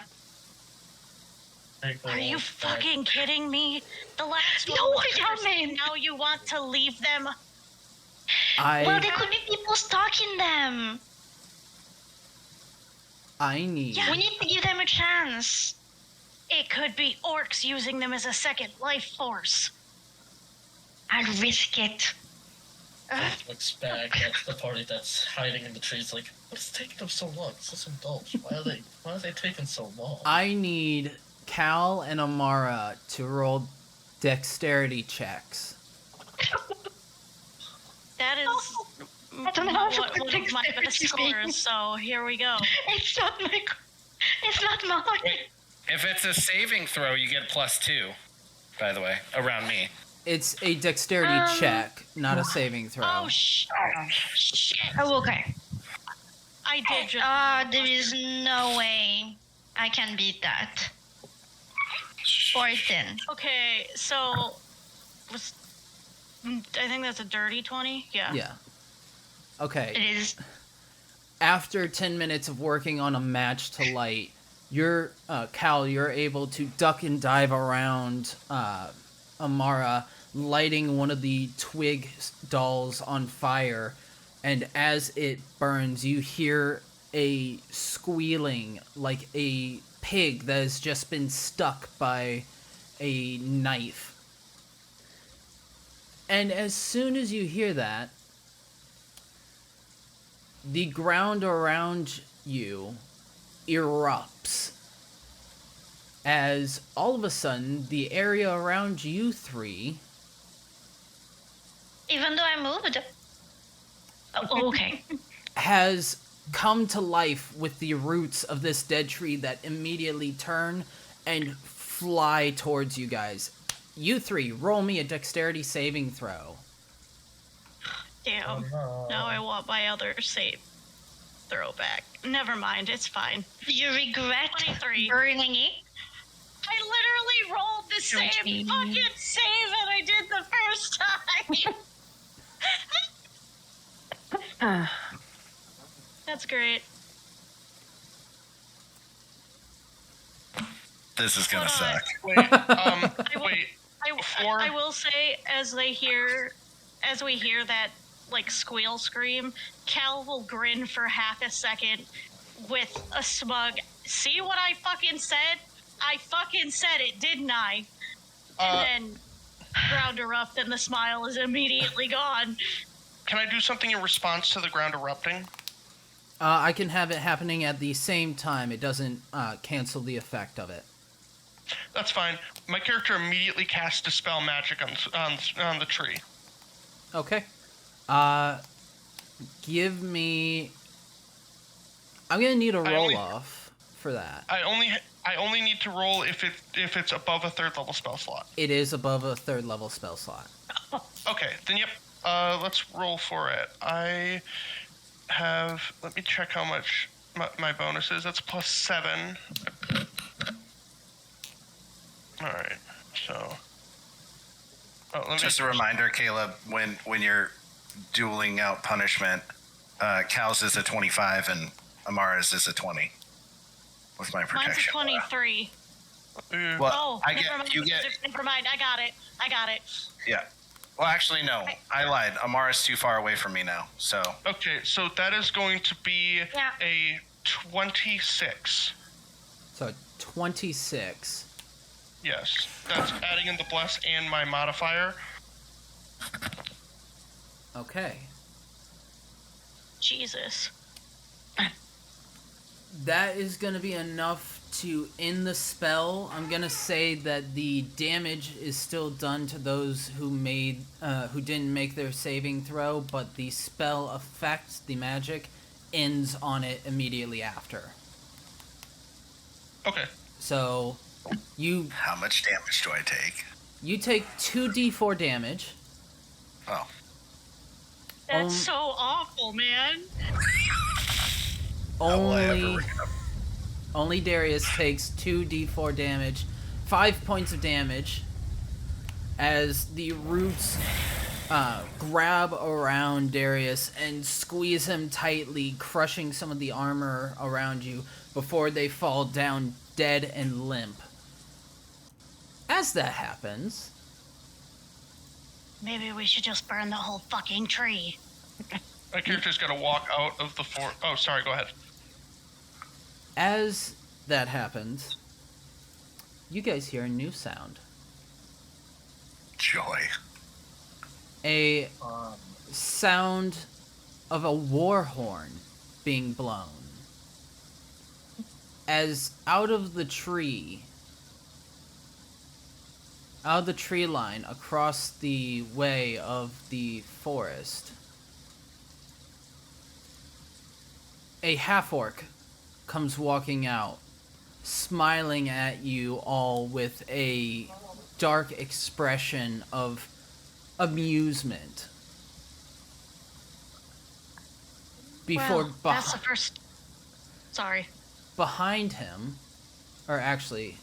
Are you fucking kidding me? The last one No, was I yours, haven't. and now you want to leave them? Well, there could be people stuck in them. I need We need to give them a chance. It could be orcs using them as a second life force. I'd risk it. Looks back at the party that's hiding in the trees. Like, what's taking them so long? It's just indulge. Why are they taking so long? I need Cal and Amara to roll dexterity checks. That is I don't not have one of my best dexterity. scores, so here we go. It's not mine. Wait, if it's a saving throw, you get +2. By the way, around me. It's a dexterity check, not a saving throw. Oh, shit. Oh, okay. I did just... There is no way I can beat that. 14. Okay, so... I think that's a dirty 20? Yeah. Yeah. Okay. It is. After 10 minutes of working on a match to light, Cal, you're able to duck and dive around Amara, lighting one of the twig dolls on fire, and as it burns, you hear a squealing like a pig that has just been stuck by a knife. And as soon as you hear that, the ground around you erupts as all of a sudden the area around you three Even though I moved. Oh, okay. has come to life with the roots of this dead tree that immediately turn and fly towards you guys. You three, roll me a dexterity saving throw. Damn. no. Now I want my other save throw back. Never mind, it's fine. Do you regret 23. burning it? I literally rolled the same Guilty. fucking save that I did the first time. That's great. This is gonna Hold on. suck. Wait, wait. Before- I will say, as we hear that like squeal scream, Cal will grin for half a second with a smug, see what I fucking said? I fucking said it, didn't I? And then ground erupt and the smile is immediately gone. Can I do something in response to the ground erupting? I can have it happening at the same time. It doesn't cancel the effect of it. That's fine. My character immediately casts Dispel Magic on the tree. Okay. Give me... I'm gonna need a I roll only- off for that. I only need to roll if it's above a 3rd level spell slot. It is above a 3rd level spell slot. Okay, then yep. Let's roll for it. I have. Let me check how much my bonus is. That's +7. All right. So. Oh, let me Just a reminder, Caleb, when you're dueling out punishment, Cal's is a 25 and Amara's is a 20. With my Mine's a protection. 23. Well, Oh, I never get mind. you get Never mind. I got it. yeah. Well, actually, no, I lied. Amara's too far away from me now, so Okay, so that is going to be Yeah. a 26. So 26. Yes, that's adding in the bless and my modifier. Okay. Jesus. That is going to be enough to end the spell. I'm going to say that the damage is still done to those who didn't make their saving throw, but the spell effect, the magic, ends on it immediately after. Okay. So you how much damage do I take? take 2d4 damage. Oh, That's so awful, man. Only Darius takes 2d4 damage, 5 points of damage, as the roots grab around Darius and squeeze him tightly, crushing some of the armor around you before they fall down dead and limp. As that happens... Maybe we should just burn the whole fucking tree. My character's gonna walk out of the fort. Oh, sorry, go ahead. As that happens, you guys hear a new sound. Joy. A sound of a war horn being blown. As out of the tree line across the way of the forest, a half-orc comes walking out, smiling at you all with a dark expression of amusement. Before that's the first... Sorry. Behind him, or actually,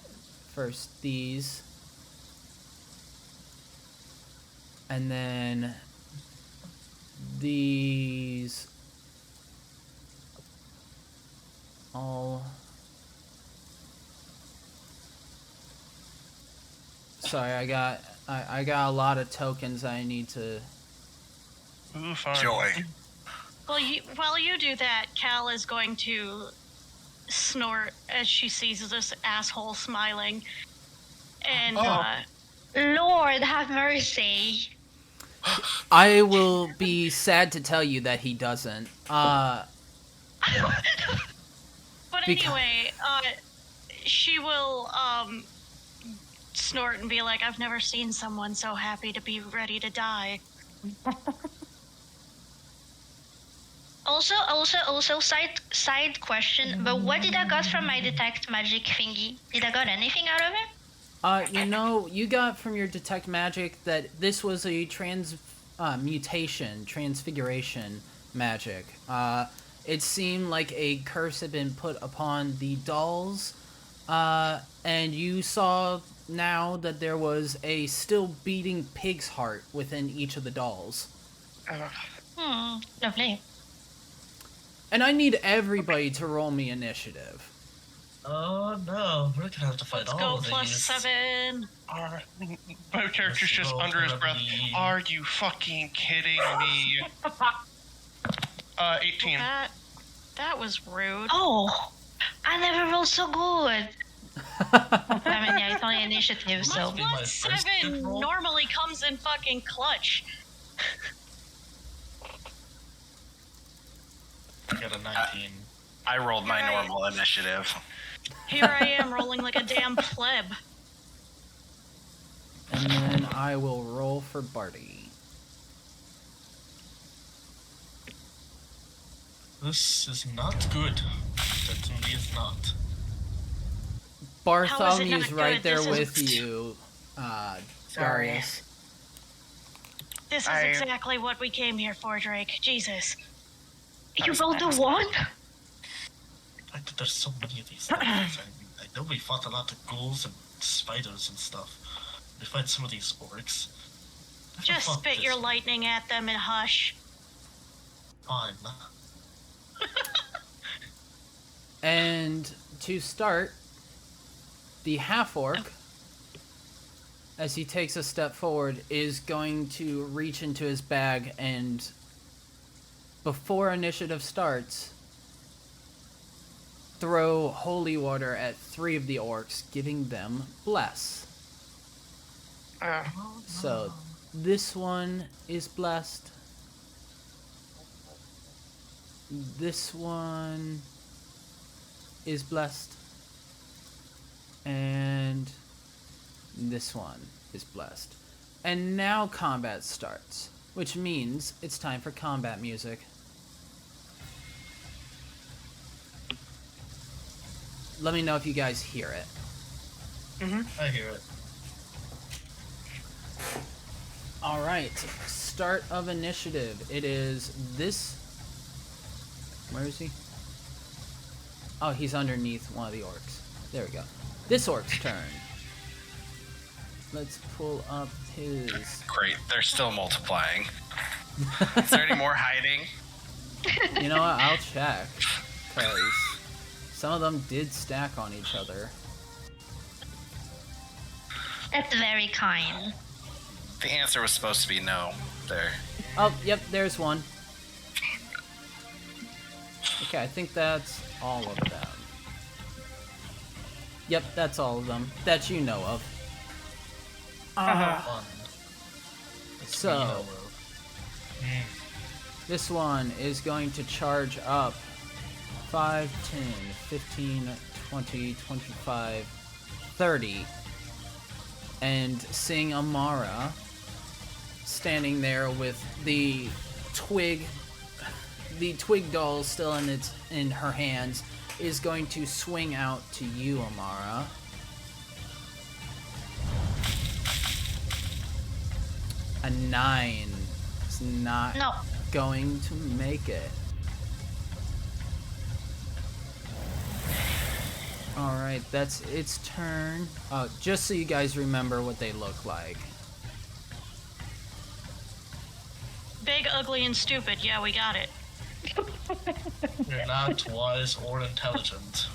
first these, and then these all... Sorry, I got a lot of tokens I need to... Ooh, fine. Joy. Well, while you do that, Cal is going to snort as she sees this asshole smiling. And, Lord, have mercy. I will be sad to tell you that he doesn't. But Beca- anyway, she will, snort and be like, I've never seen someone so happy to be ready to die. Also, side question, but what did I got from my detect magic thingy? Did I got anything out of it? You got from your detect magic that this was a transfiguration magic. It seemed like a curse had been put upon the dolls, and you saw now that there was a still beating pig's heart within each of the dolls. Lovely. And I need everybody to roll me initiative. Oh no, we're gonna have to fight Let's all go of plus these. 7. My character's just under his breath. Are you fucking kidding me? 18. That was rude. Oh, I never rolled so good. I mean, yeah, it's only initiative, so. Must be my Plus first 7 good roll. normally comes in fucking clutch. I got a 19. I rolled my Right. normal initiative. Here I am rolling like a damn pleb. And then I will roll for Barty. This is not good. Certainly is not. Bartholomew's not right good? there This with is- you, Sorry. Darius. This is I- exactly what we came here for, Drake. Jesus. You rolled a 1? The fact that there's so many of these things. I know we fought a lot of ghouls and spiders and stuff. We fight some of these orcs. Never Just fought spit this. your lightning at them and hush. Fine. And to start, the half-orc, as he takes a step forward, is going to reach into his bag and, before initiative starts, throw holy water at 3 of the orcs, giving them bless. So, this one is blessed. This one is blessed. And this one is blessed. And now combat starts, which means it's time for combat music. Let me know if you guys hear it. I hear it. All right, start of initiative. It is this. Where is he? Oh, he's underneath one of the orcs. There we go. This orc's turn. Let's pull up his. Great, they're still multiplying. Is there any more hiding? You know what? I'll check. Because some of them did stack on each other. That's very kind. The answer was supposed to be no. There. Oh, yep, there's one. Okay, I think that's all of them. Yep, that's all of them that you know of. Fun. So, this one is going to charge up 5, 10, 15, 20, 25, 30. And seeing Amara standing there with the twig doll still in her hands, is going to swing out to you, Amara. A 9. It's not going to make it. Alright, that's its turn. Just so you guys remember what they look like. Big, ugly, and stupid. Yeah, we got it. You're not wise or intelligent.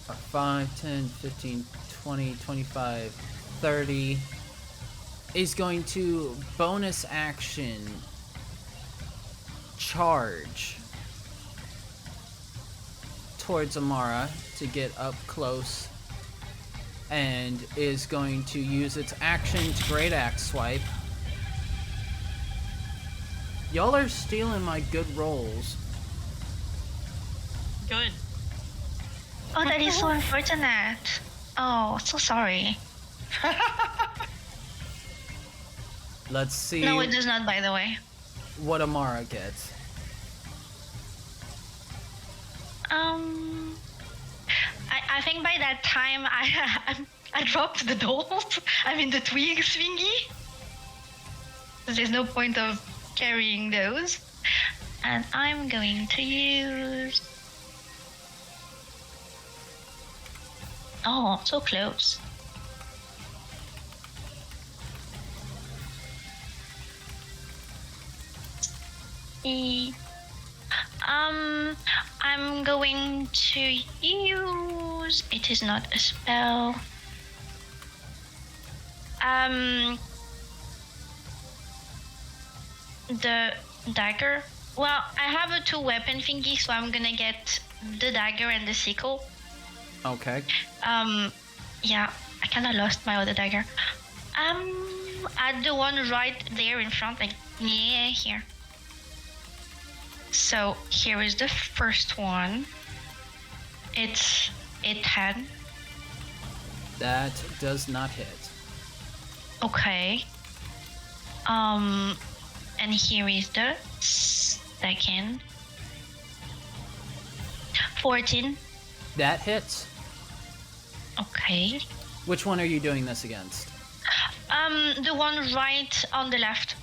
5, 10, 15, 20, 25, 30. Is going to bonus action charge towards Amara to get up close, and is going to use its action to Great Axe swipe. Y'all are stealing my good rolls. Good. Oh, that is so unfortunate. Oh, so sorry. Let's see No, it does not, by the way. what Amara gets. I think by that time I dropped the dolls. I mean the twigs thingy. There's no point of carrying those. And I'm going to use... Oh, so close. I'm going to use... It is not a spell. The dagger. Well, I have a 2-weapon thingy, so I'm gonna get the dagger and the sickle. Okay. Yeah, I kinda lost my other dagger. Add the one right there in front, like, yeah, here. So, here is the first one. It's a 10. That does not hit. Okay. And here is the second. 14. That hits. Okay. Which one are you doing this against? The one right on the left.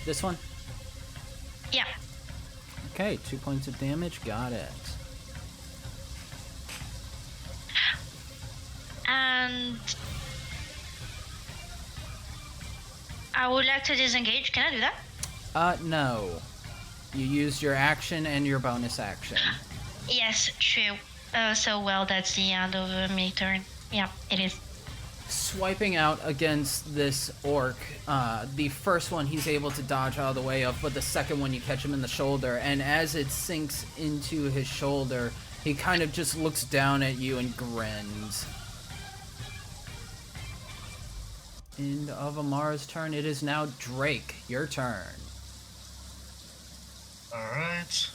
This one? Yeah. Okay, 2 points of damage. Got it. And I would like to disengage. Can I do that? No. You used your action and your bonus action. Yes, true. Well, that's the end of my turn. Yeah, it is. Swiping out against this orc, the first one he's able to dodge out of the way of, but the second one you catch him in the shoulder, and as it sinks into his shoulder, he kind of just looks down at you and grins. End of Amara's turn. It is now Drake. Your turn. Alright.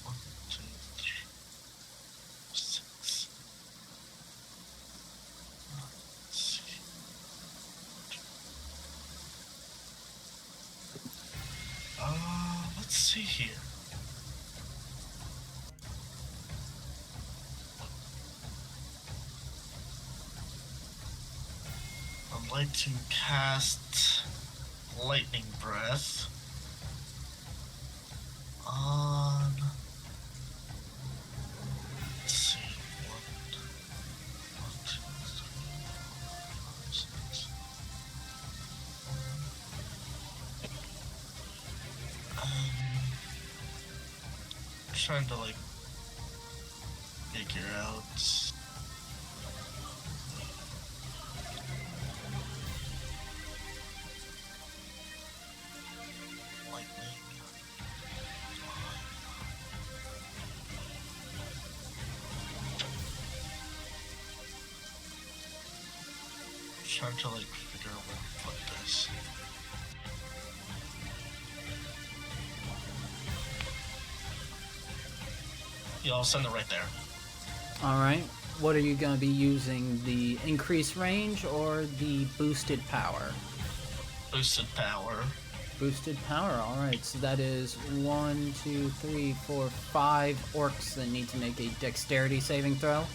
1, 2, 3, 4, 6. Let's see. Let's see here. like to cast Lightning Breath on. Let's see. 1, 2, 3, 4, 5, 6. I'm trying to like figure out. Trying to like figure out where to put this. Yeah, I'll send it right there. Alright. What are you going to be using? The increased range or the boosted power? Boosted power. Boosted power, alright. So that is 1, 2, 3, 4, 5 orcs that need to make a dexterity saving throw.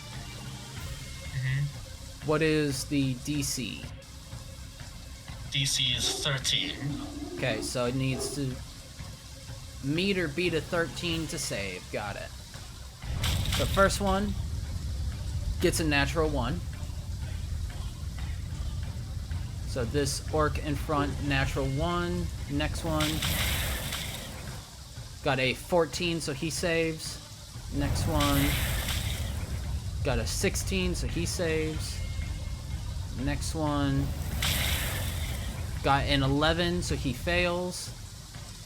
What is the DC? DC is 13. Okay, so it needs to meet or beat a 13 to save. Got it. The first one gets a natural 1. So this orc in front, natural 1. Next one got a 14, so he saves. Next one got a 16, so he saves. Next one got an 11, so he fails.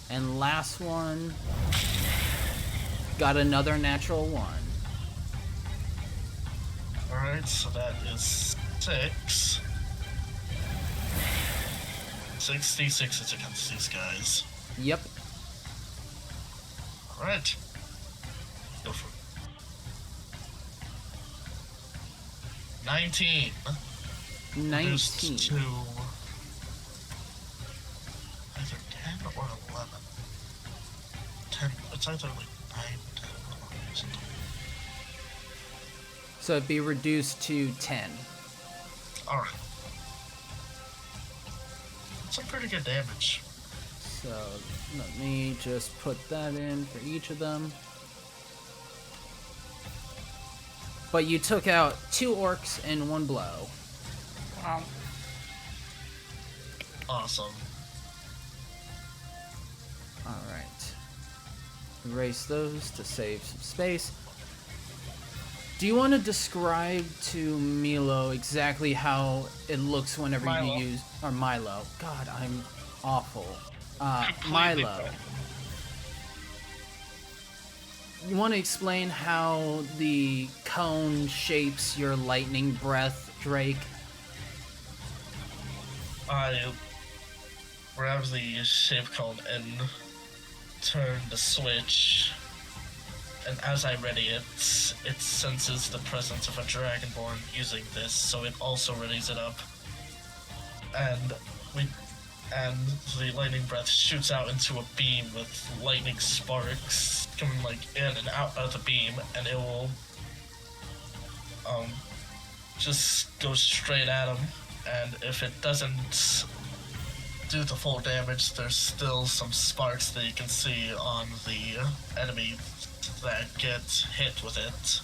And last one got another natural 1. Alright, so that is 6. 66 is against these guys. Yep. Alright. Go for it. 19. 19. Reduced to either 10 or 11. 10. It's either like 9, 10, 11, something. So it'd be reduced to 10. Alright. That's some pretty good damage. So let me just put that in for each of them. But you took out 2 orcs in 1 blow. Wow. Awesome. Alright. Erase those to save some space. Do you want to describe to Milo exactly how it looks whenever Milo. you use... Or Milo. God, I'm awful. Completely Milo. fine. You want to explain how the cone shapes your lightning breath, Drake? I grab the shape cone and turn the switch, and as I ready it, it senses the presence of a dragonborn using this, so it also readies it up. And the lightning breath shoots out into a beam with lightning sparks coming like in and out of the beam, and it will just go straight at him. And if it doesn't do the full damage, there's still some sparks that you can see on the enemy that get hit with it.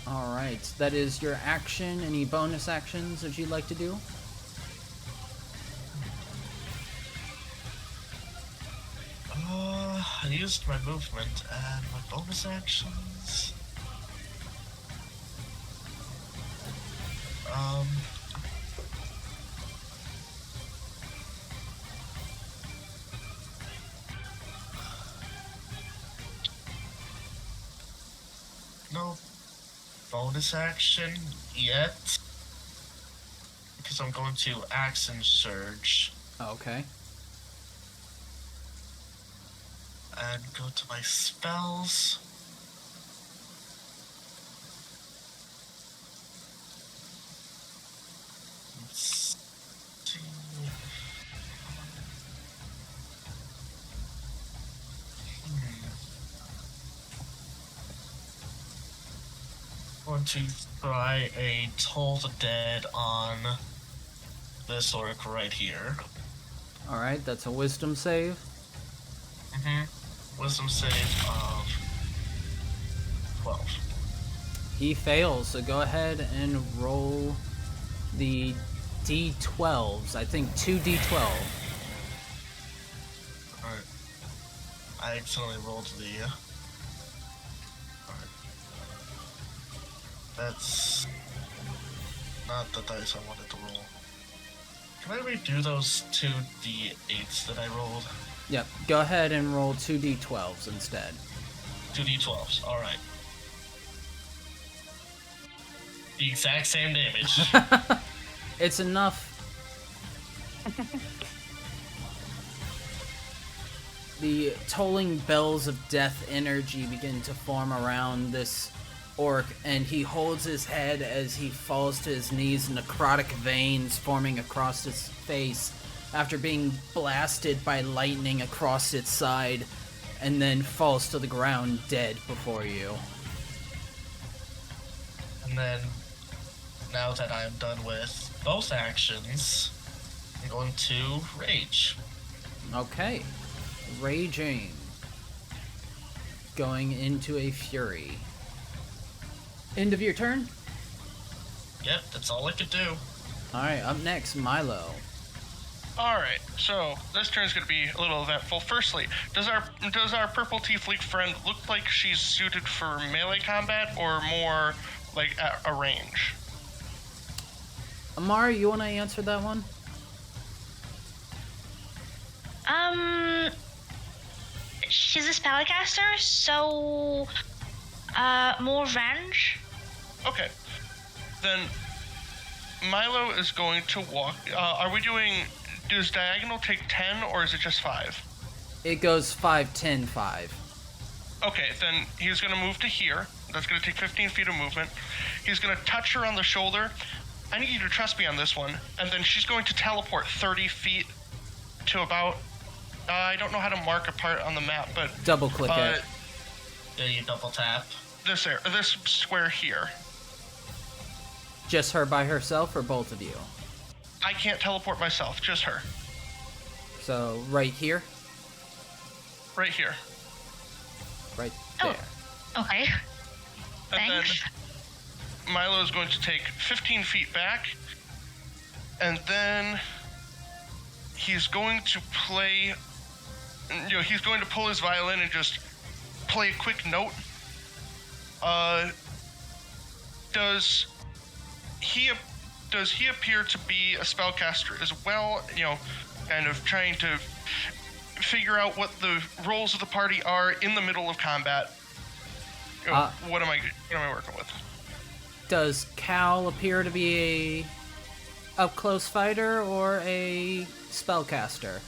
Alright, that is your action. Any bonus actions that you'd like to do? I used my movement and my bonus actions. No bonus action yet, because I'm going to Action Surge Okay. and go to my spells. Let's see. going to try a Toll the Dead on this orc right here. Alright, that's a wisdom save. Wisdom save of 12. He fails, so go ahead and roll the d12s. I think 2 d12. Alright. I accidentally rolled the... Alright. That's not the dice I wanted to roll. Can I redo those 2 d8s that I rolled? Yep, go ahead and roll 2 d12s instead. 2 d12s, alright. The exact same damage. It's enough. The tolling bells of death energy begin to form around this orc, and he holds his head as he falls to his knees, necrotic veins forming across his face after being blasted by lightning across its side, and then falls to the ground dead before you. And then, now that I am done with both actions, I'm going to rage. Okay. Raging. Going into a fury. End of your turn? Yep, that's all I could do. Alright, up next, Milo. Alright, so this turn is going to be a little eventful. Firstly, does our purple tiefling friend look like she's suited for melee combat or more like at a range? Amara, you want to answer that one? She's a spellcaster, so more range. Okay, then Milo is going to walk. Does diagonal take 10 or is it just 5? It goes 5, 10, 5. Okay, then he's going to move to here. That's going to take 15 feet of movement. He's going to touch her on the shoulder. I need you to trust me on this one. And then she's going to teleport 30 feet to about... I don't know how to mark a part on the map, but... Double click it. Yeah, you double tap. This square here. Just her by herself or both of you? I can't teleport myself, just her. So, right here? Right here. Right Oh. there. Okay. And Thanks. then Milo is going to take 15 feet back, and then he's going to play... he's going to pull his violin and just play a quick note. Does he appear to be a spellcaster as well? Kind of trying to figure out what the roles of the party are in the middle of combat. What am I working with? Does Cal appear to be a up-close fighter or a spellcaster?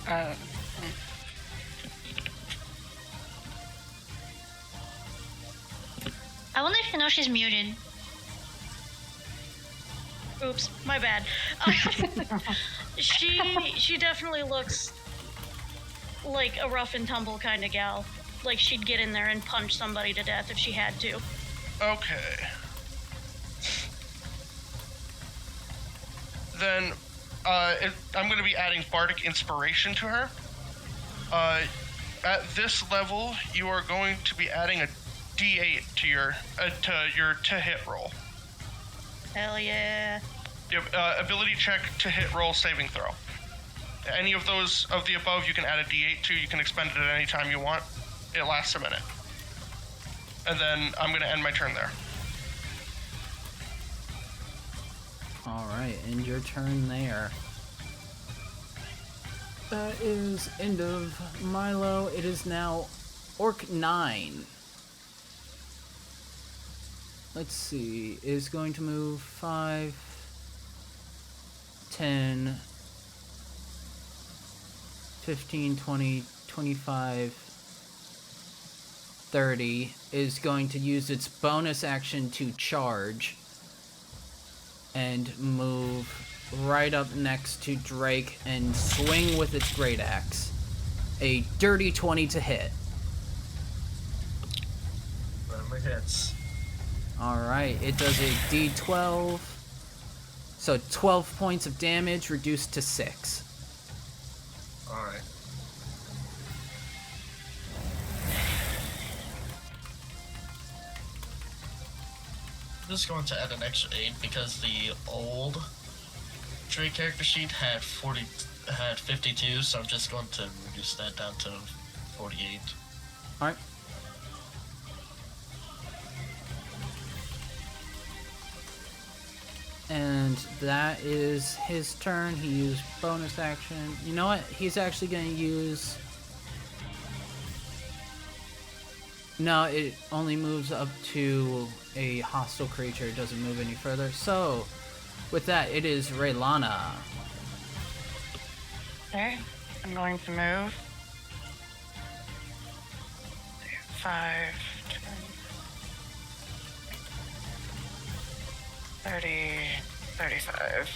I wonder if you know she's muted. Oops, my bad. She definitely looks like a rough and tumble kind of gal. Like she'd get in there and punch somebody to death if she had to. Okay. Then I'm going to be adding Bardic Inspiration to her. At this level, you are going to be adding a D8 to your to-hit roll. Hell yeah. Yep, ability check, to-hit roll, saving throw. Any of those of the above, you can add a D8 to. You can expend it at any time you want. It lasts a minute. And then I'm going to end my turn there. Alright, end your turn there. That is end of Milo. It is now Orc 9. Let's see, is going to move 5, 10, 15, 20, 25, 30, is going to use its bonus action to charge and move right up next to Drake and swing with its great axe. A dirty 20 to hit. definitely hits. All right, it does a D12. So 12 points of damage reduced to 6. Alright. I'm just going to add an extra 8 because the old Drake character sheet had 52, so I'm just going to reduce that down to 48. All right. And that is his turn. He used bonus action. You know what? He's actually going to use... No, it only moves up to a hostile creature. It doesn't move any further. So, with that, it is Raylana. Okay, I'm going to move. 5, 10, 30, 35.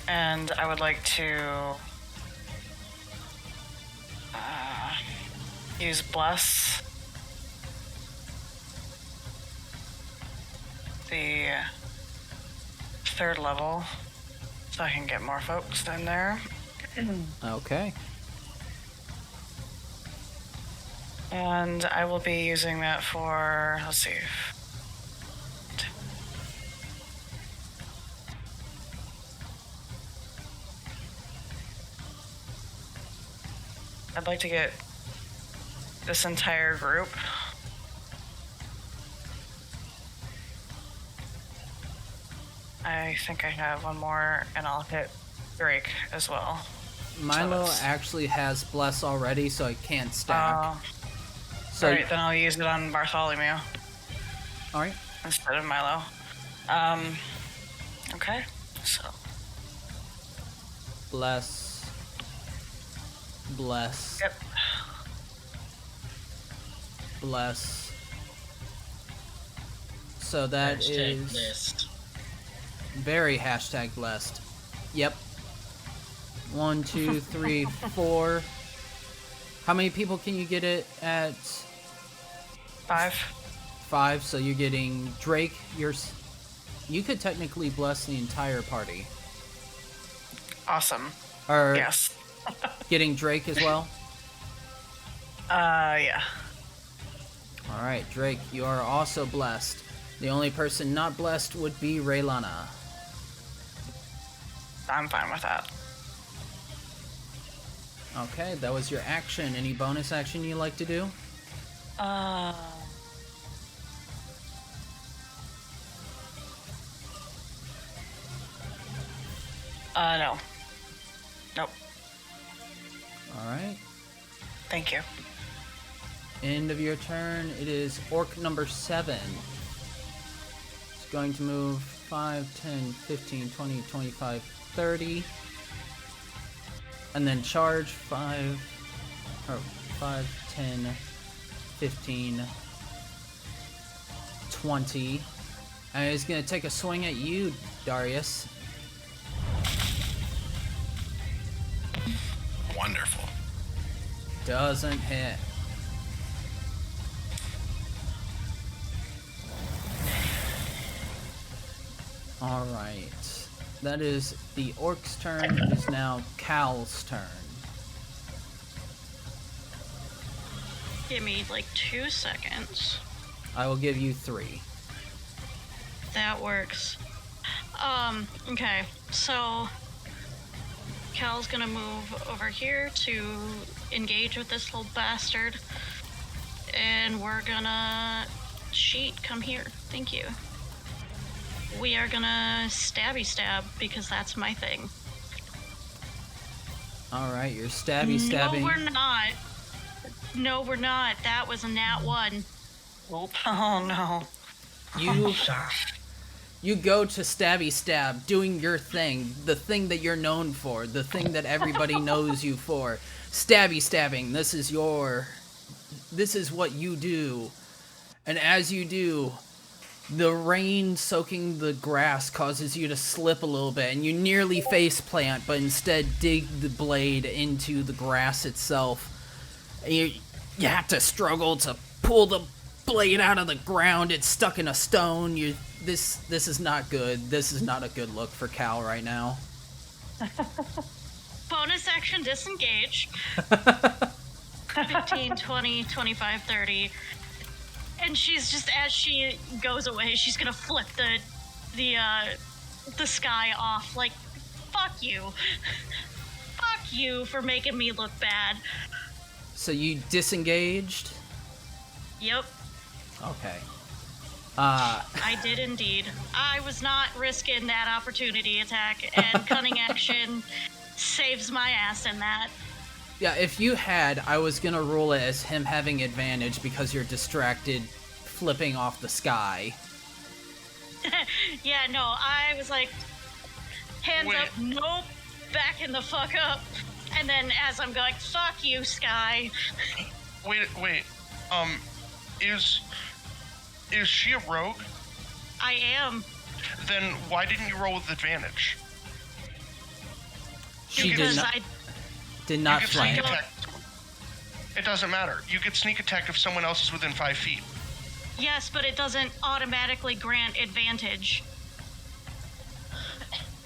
And I would like to use Bless. The 3rd level, so I can get more folks in there. Okay. And I will be using that for, let's see. I'd like to get this entire group. I think I have one more, and I'll hit Drake as well. Milo that's- actually has Bless already, so it can't stack. So, Alright, then I'll use it on Bartholomew alright. instead of Milo. Okay, so Bless. Bless. yep. Bless. So that Hashtag is blessed. very hashtag blessed. Yep. 1, 2, 3, 4. How many people can you get it at? 5. 5. So you're getting Drake. You could technically bless the entire party. Awesome. Or Yes. getting Drake as well. Yeah. All right, Drake, you are also blessed. The only person not blessed would be Raylana. I'm fine with that. Okay, that was your action. Any bonus action you like to do? No. Nope. All right. Thank you. End of your turn. It is orc number 7. It's going to move 5, 10, 15, 20, 25, 30. And then charge 5, 10, 15, 20. And he's going to take a swing at you, Darius. Wonderful. Doesn't hit. Alright. That is the orc's turn. It is now Cal's turn. Give me like 2 seconds. I will give you 3. That works. Okay, so Cal's gonna move over here to engage with this little bastard. And we're gonna cheat. Come here. Thank you. We are gonna stabby stab because that's my thing. Alright, you're stabbing. No, we're not. No, we're not. That was a nat 1. Oh no. You go to stabby stab, doing your thing, the thing that you're known for, the thing that everybody knows you for. Stabby stabbing. This is what you do. And as you do, the rain soaking the grass causes you to slip a little bit, and you nearly face plant, but instead dig the blade into the grass itself. And you have to struggle to pull the blade out of the ground. It's stuck in a stone. This is not good. This is not a good look for Cal right now. Bonus action disengage. 15, 20, 25, 30. And she's just, as she goes away, she's gonna flip the sky off, like, fuck you. Fuck you for making me look bad. So you disengaged? Yep, Okay. I did indeed. I was not risking that opportunity attack, and cunning action saves my ass in that. Yeah, if you had, I was gonna rule it as him having advantage because you're distracted flipping off the sky. Yeah, no, I was like, hands Wait. up, nope, backing the fuck up. And then as I'm going, fuck you, Sky. Wait. Is she a rogue? I am. Then why didn't you roll with advantage? She because did not You get sneak flank. attack. It doesn't matter. You get sneak attack if someone else is within 5 feet. Yes, but it doesn't automatically grant advantage.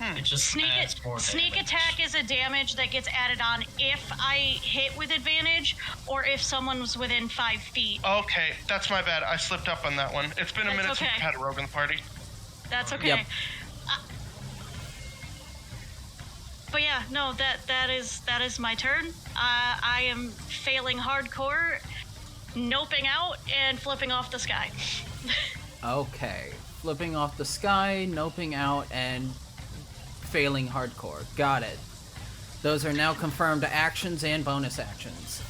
It just Sneak adds more damage. attack is a damage that gets added on if I hit with advantage or if someone was within 5 feet. Okay, that's my bad. I slipped up on that one. It's been a That's minute since okay. we've had a rogue in the party. That's okay. Yep. But yeah, no, that is my turn. I am failing hardcore, noping out, and flipping off the sky. Okay. Flipping off the sky, noping out, and failing hardcore. Got it. Those are now confirmed actions and bonus actions.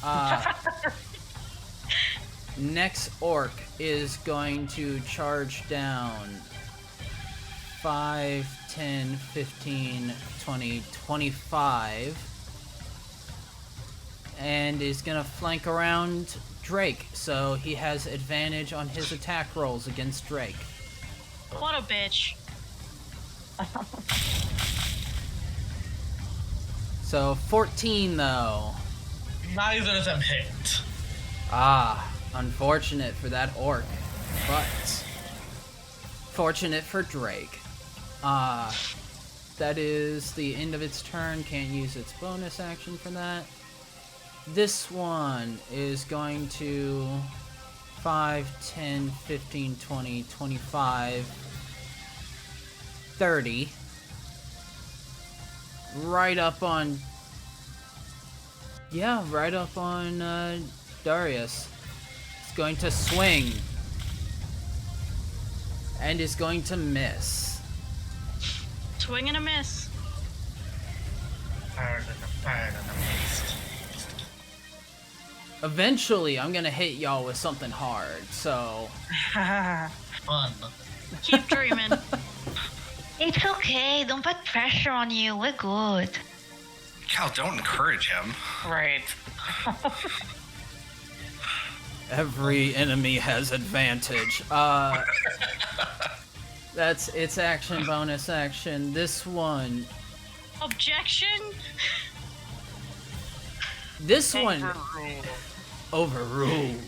Next orc is going to charge down 5, 10, 15, 20, 25. And is going to flank around Drake. So he has advantage on his attack rolls against Drake. What a bitch. So 14 though. Neither of them hit. Ah, unfortunate for that orc, but fortunate for Drake. That is the end of its turn. Can't use its bonus action for that. This one is going to 5, 10, 15, 20, 25, 30. Right up on... Yeah, right up on Darius. It's going to swing. And is going to miss. Swing and a miss. Fire than a beast. Eventually, I'm gonna hit y'all with something hard, so... Fun. Keep dreaming. It's okay. Don't put pressure on you. We're good. Cal, don't encourage him. Right. Every enemy has advantage. That's its action, bonus action. This one... Objection? This one... Overruled.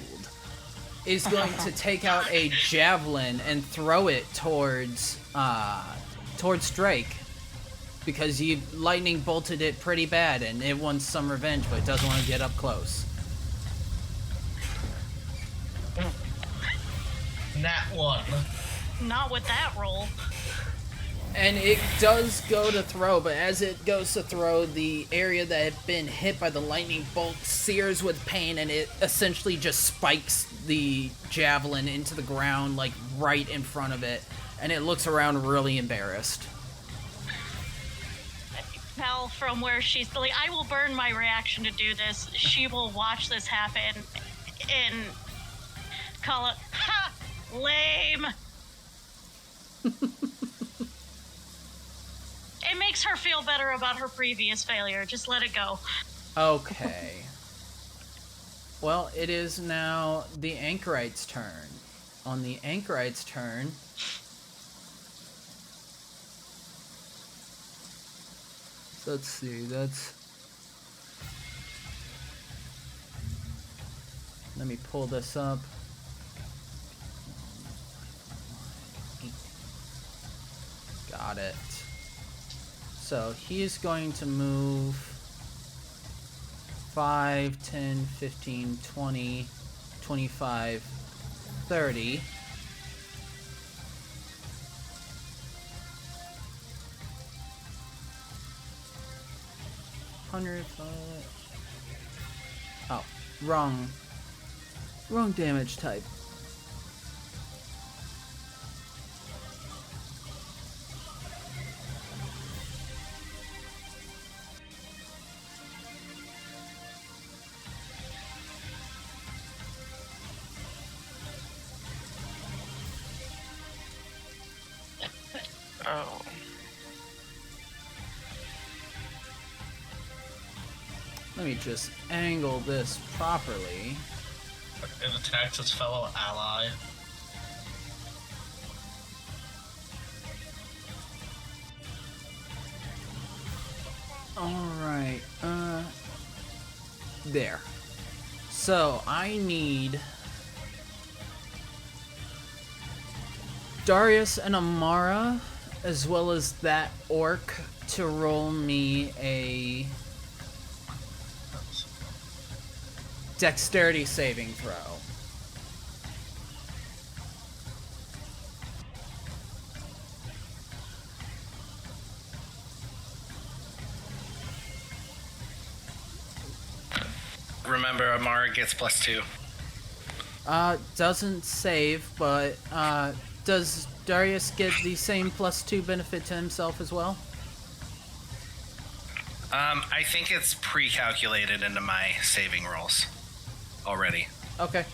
Is going to take out a javelin and throw it towards Drake. Because you lightning bolted it pretty bad and it wants some revenge, but it doesn't want to get up close. Nat 1. Not with that roll. And it does go to throw, but as it goes to throw, the area that had been hit by the lightning bolt sears with pain, and it essentially just spikes the javelin into the ground, like right in front of it, and it looks around really embarrassed. Cal, from where she's like, I will burn my reaction to do this. She will watch this happen and call it, ha! Lame! It makes her feel better about her previous failure. Just let it go. Okay. Well, it is now the Anchorite's turn. On the Anchorite's turn... So let's see, that's... Let me pull this up. got it. So he's going to move 5, 10, 15, 20, 25, 30. Oh, wrong damage type. Oh. Let me just angle this properly. It attacks its fellow ally. Alright, there. So, I need Darius and Amara, as well as that orc, to roll me a dexterity saving throw. Remember, Amara gets +2. Doesn't save, but, does Darius get the same +2 benefit to himself as well? I think it's pre-calculated into my saving rolls already. Okay.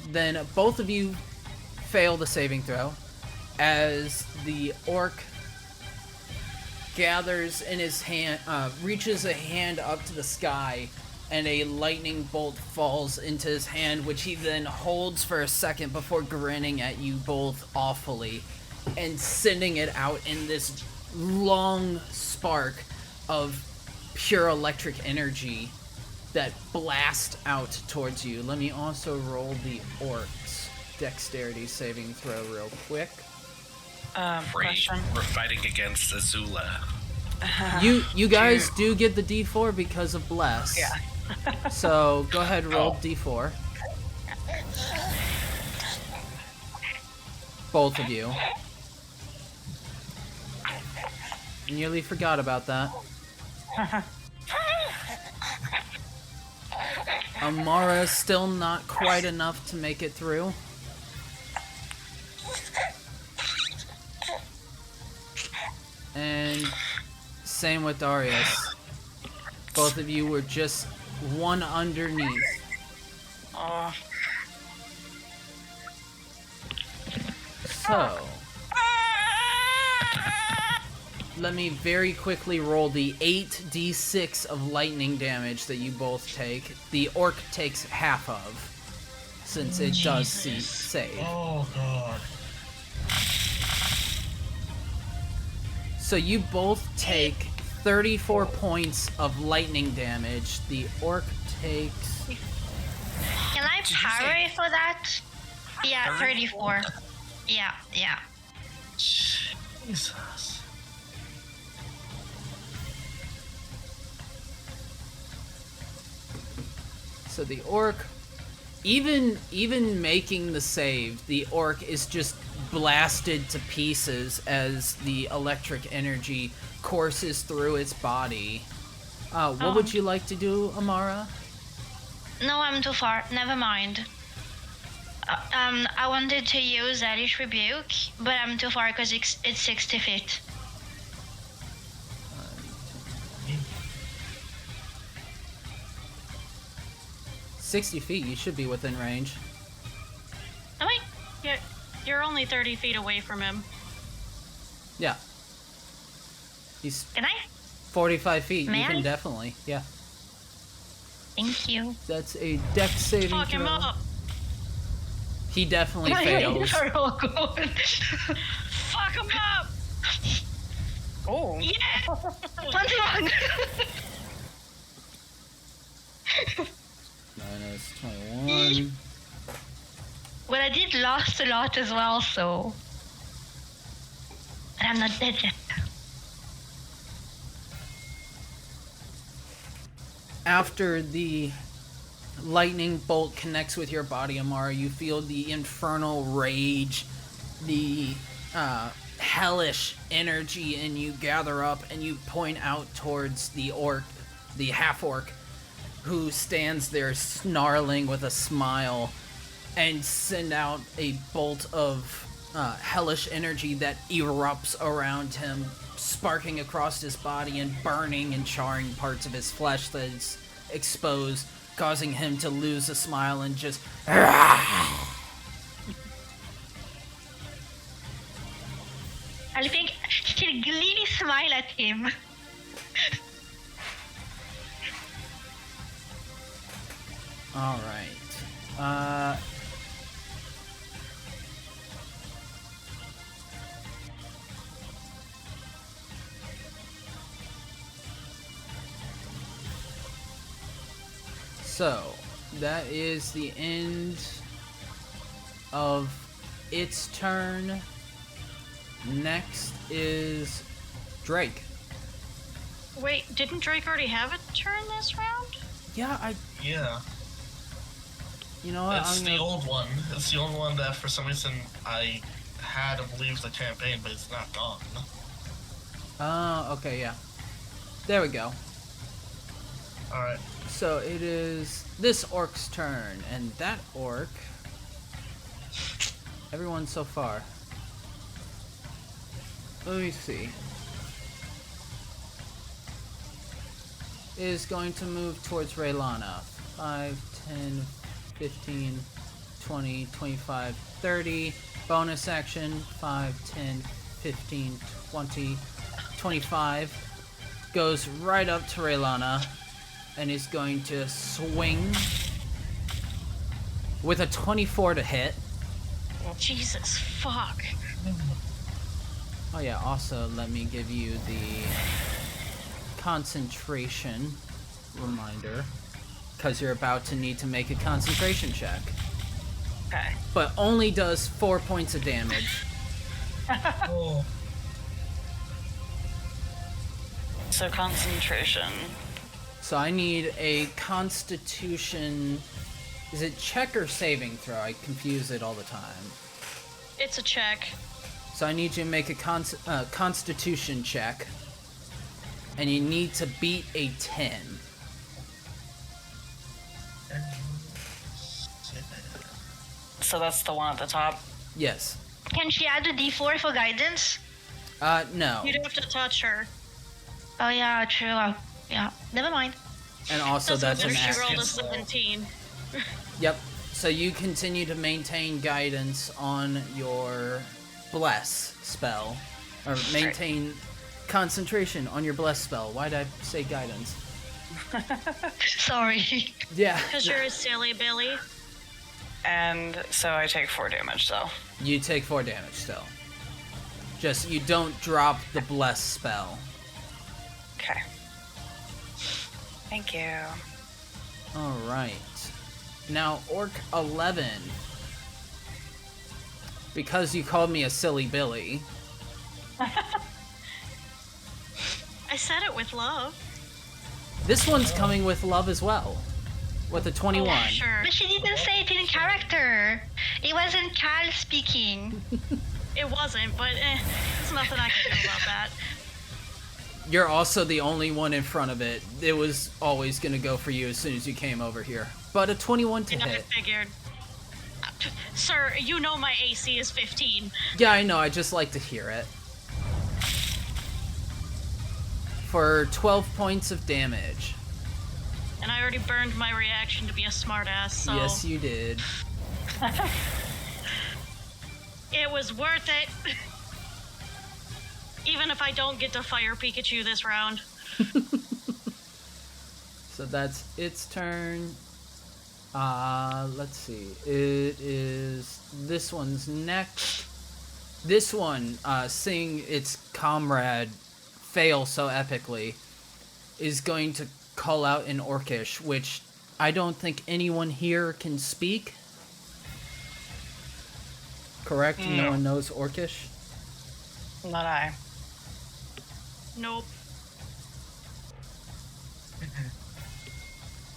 Then both of you fail the saving throw as the orc gathers in his hand, reaches a hand up to the sky, and a lightning bolt falls into his hand, which he then holds for a second before grinning at you both awfully and sending it out in this long spark of pure electric energy that blast out towards you. Let me also roll the orc's dexterity saving throw real quick. Question. We're fighting against Azula. You guys do get the D4 because of Bless. Yeah. So go ahead, roll D4. Both of you. Nearly forgot about that. Amara still not quite enough to make it through. And same with Darius. Both of you were just one underneath. Oh. So, let me very quickly roll the 8d6 of lightning damage that you both take. The orc takes half of, since it does save. Oh god. So you both take 34 points of lightning damage. The orc takes... Can I Did you parry say- for that? Yeah, 34. Yeah. Jesus. So the orc, even making the save, the orc is just blasted to pieces as the electric energy courses through its body. What would you like to do, Amara? No, I'm too far. Never mind. I wanted to use Elish Rebuke, but I'm too far because it's 60 feet. Uh, 60 feet, you should be within range. Am I? You're only 30 feet away from him. Yeah. He's Can I? 45 feet, May you can I? definitely, yeah. Thank you. That's a dex saving Fuck him throw. up. He definitely fails. You're all good. Fuck him up. Oh. Yeah. 21. Minus 21. Well, I did lost a lot as well, so. But I'm not dead yet. After the lightning bolt connects with your body, Amara, you feel the infernal rage, the hellish energy in you gather up, and you point out towards the orc, the half-orc, who stands there snarling with a smile, and send out a bolt of hellish energy that erupts around him, sparking across his body and burning and charring parts of his flesh that's exposed, causing him to lose a smile and just... I think she'll gleefully smile at him. Alright. So, that is the end of its turn. Next is Drake. Wait, didn't Drake already have a turn this round? Yeah, Yeah. you know what? It's I'm the gonna- old one. It's the old one that for some reason I had him leave the campaign, but it's not gone. Okay, yeah. There we go. Alright. So it is this orc's turn, and that orc... Everyone so far. Let me see. Is going to move towards Raylana. 5, 10, 15, 20, 25, 30. Bonus action. 5, 10, 15, 20, 25. Goes right up to Raylana. And is going to swing with a 24 to hit. Jesus fuck. Oh yeah, also let me give you the concentration reminder, because you're about to need to make a concentration check. Okay. But only does 4 points of damage. Oh. So concentration. So I need a constitution... Is it check or saving throw? I confuse it all the time. It's a check. So I need you to make a constitution check. And you need to beat a 10. So that's the one at the top. Yes. Can she add a d4 for guidance? No. You'd have to touch her. Oh yeah, true. Yeah, never mind. And also that's an She rolled a action. 17. Yep. So you continue to maintain guidance on your bless spell, or maintain concentration on your bless spell. Why did I say guidance? Sorry. Yeah. Because you're a silly Billy. And so I take 4 damage, though. You take 4 damage still. Just you don't drop the bless spell. Okay. Thank you. All right. Now Orc 11. Because you called me a silly Billy. I said it with love. This one's coming with love as well. With a 21. Oh, sure. But she didn't say it in character. It wasn't Cal speaking. It wasn't, but there's nothing I can do about that. You're also the only one in front of it. It was always going to go for you as soon as you came over here. But a 21 to I hit. figured. Sir, you know my AC is 15. Yeah, I know. I just like to hear it. For 12 points of damage. And I already burned my reaction to be a smartass, so... Yes, you did. It was worth it. Even if I don't get to fire Pikachu this round. So that's its turn. Let's see. It is this one's next. This one, seeing its comrade fail so epically, is going to call out in Orcish, which I don't think anyone here can speak. Correct? No one knows Orcish? Not I. Nope.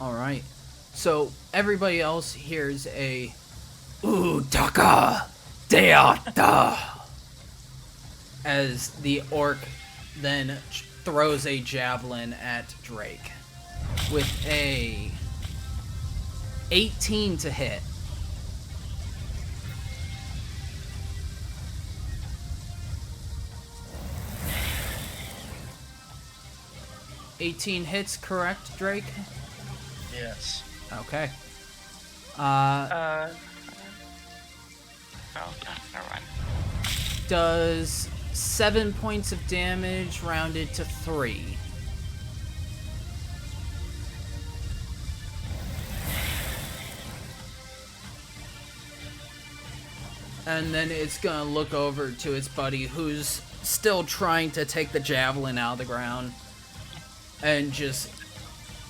All right. So everybody else hears a Utaka Deata as the orc then throws a javelin at Drake with a 18 to hit. Hits, correct, Drake? Yes. Okay. Oh, no, never mind. Does 7 points of damage rounded to 3. And then it's gonna look over to its buddy who's still trying to take the javelin out of the ground and just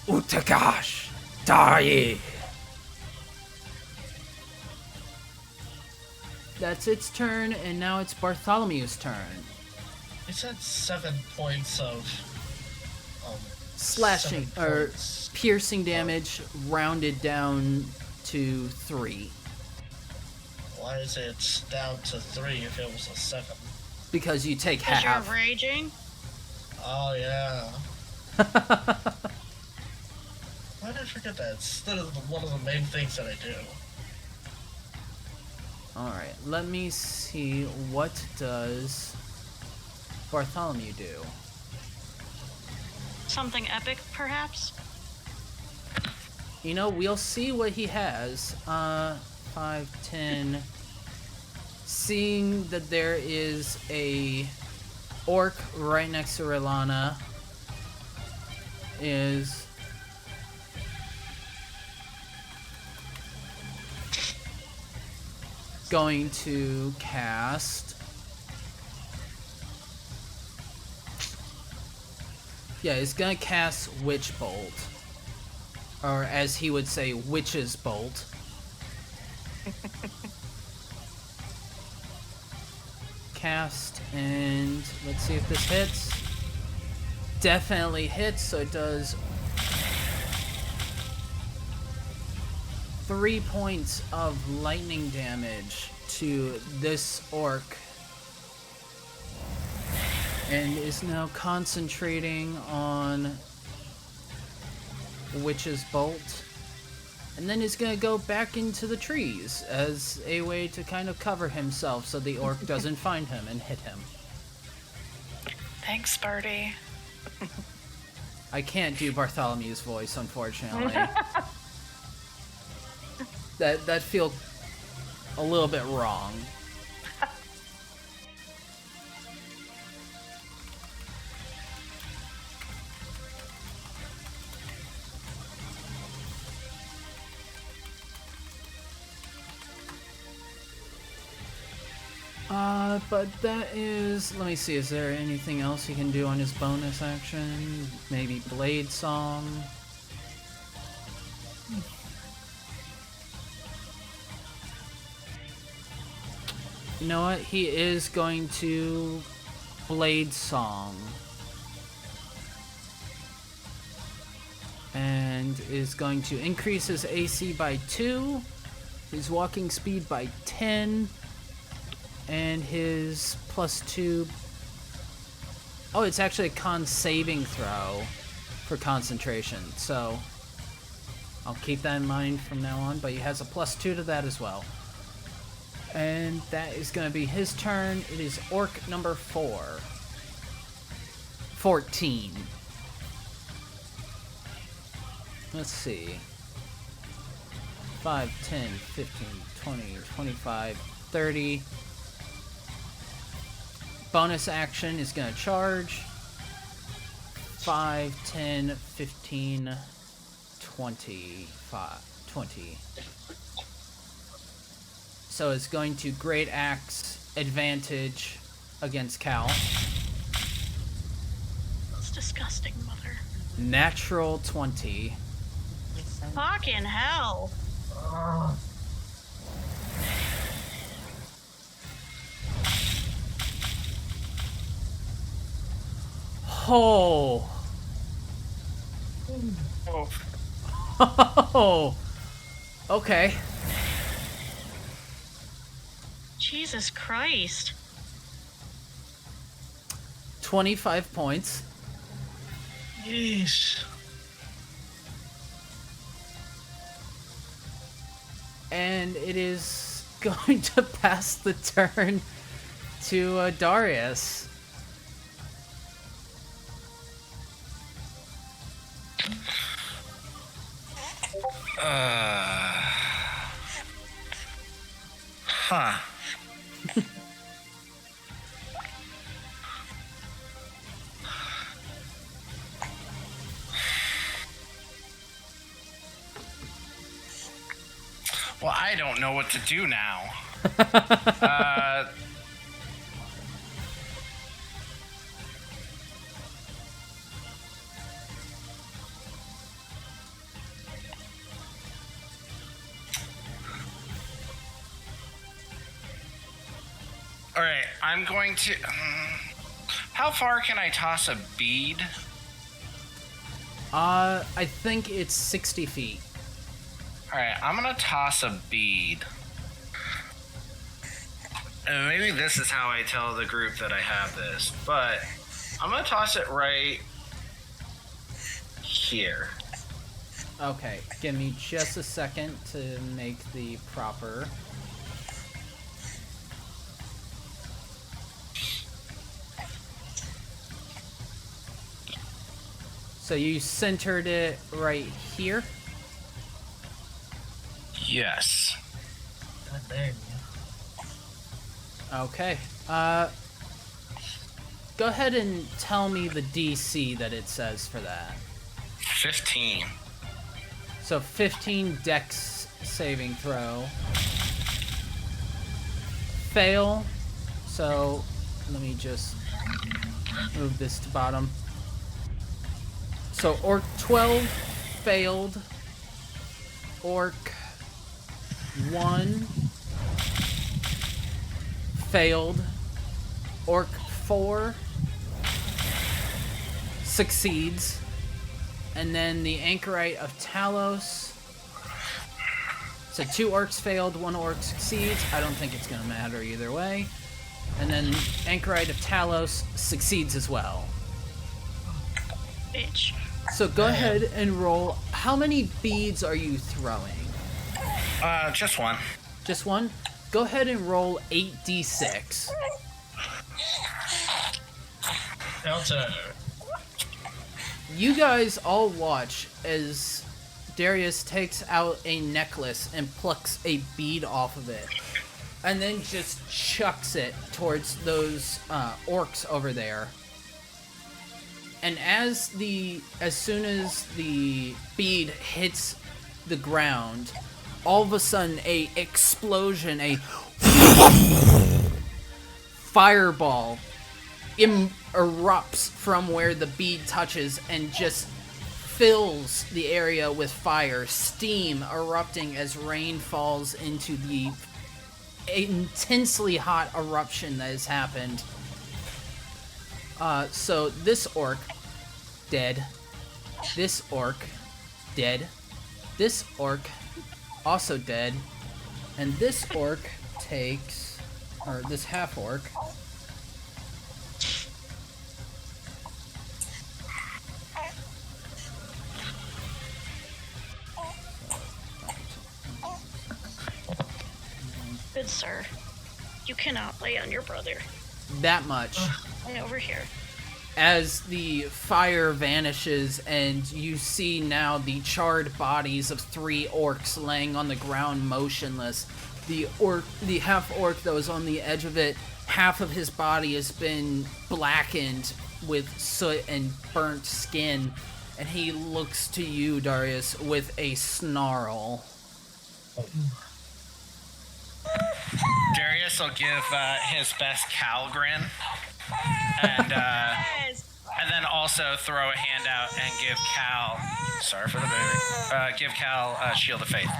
Utagash die. That's its turn, and now it's Bartholomew's turn. It said 7 points of Slashing 7 or points. piercing damage rounded down to 3 Why is it down to 3 if it was a 7? because you take Because half. you're raging? Oh yeah. Why did I forget that? It's one of the main things that I do. Alright, let me see, what does Bartholomew do? Something epic, perhaps? You know, we'll see what he has. 5, 10. Seeing that there is a orc right next to Rilana is going to cast. Yeah, he's gonna cast Witch Bolt. Or as he would say, Witch's Bolt. Cast, and let's see if this hits. Definitely hits, so it does 3 points of lightning damage to this orc. And is now concentrating on Witch's Bolt. And then he's gonna go back into the trees as a way to kind of cover himself so the orc doesn't find him and hit him. Thanks, Birdie. I can't do Bartholomew's voice, unfortunately. that feels a little bit wrong. But that is... Let me see, is there anything else he can do on his bonus action? Maybe Blade Song? You know what? He is going to Blade Song. And is going to increase his AC by 2, his walking speed by 10, and his +2. Oh, it's actually a con saving throw for concentration, so I'll keep that in mind from now on, but he has a +2 to that as well. And that is going to be his turn. It is orc number 4. 14. Let's see. 5, 10, 15, 20, 25, 30. Bonus action is going to charge. 5, 10, 15, 25, 20. So it's going to Great Axe advantage against Cal. That's disgusting, mother. Natural 20. Fucking hell. Oh. Oh. Oh. Okay. Jesus Christ. 25 points. Yeesh. And it is going to pass the turn to Darius. Huh. Well, I don't know what to do now. All right, I'm going to. How far can I toss a bead? I think it's 60 feet. All right, I'm gonna toss a bead. And maybe this is how I tell the group that I have this, but I'm gonna toss it right here. Okay, give me just a second to make the proper. So you centered it right here? Yes. God dang. Okay. Go ahead and tell me the DC that it says for that. 15. So 15 Dex saving throw. Fail. So let me just move this to bottom. So Orc 12 failed. Orc 1 failed. Orc 4 succeeds. And then the Anchorite of Talos. So 2 orcs failed, 1 orc succeeds. I don't think it's going to matter either way. And then Anchorite of Talos succeeds as well. Bitch. So go ahead and roll. How many beads are you throwing? Just one. Just one? Go ahead and roll 8d6. Counter. You guys all watch as Darius takes out a necklace and plucks a bead off of it. And then just chucks it towards those orcs over there. And as soon as the bead hits the ground, all of a sudden a explosion, a fireball erupts from where the bead touches and just fills the area with fire, steam erupting as rain falls into the intensely hot eruption that has happened. So this orc, dead. This orc, dead. This orc, also dead. And this orc takes, or this half orc, Good sir. You cannot lay on your brother. that much. And over here. As the fire vanishes and you see now the charred bodies of 3 orcs laying on the ground motionless. The half orc that was on the edge of it, half of his body has been blackened with soot and burnt skin, and he looks to you, Darius, with a snarl. Darius will give his best cow grin. And then also throw a hand out and give Cal, sorry for the baby, give Cal Shield of Faith.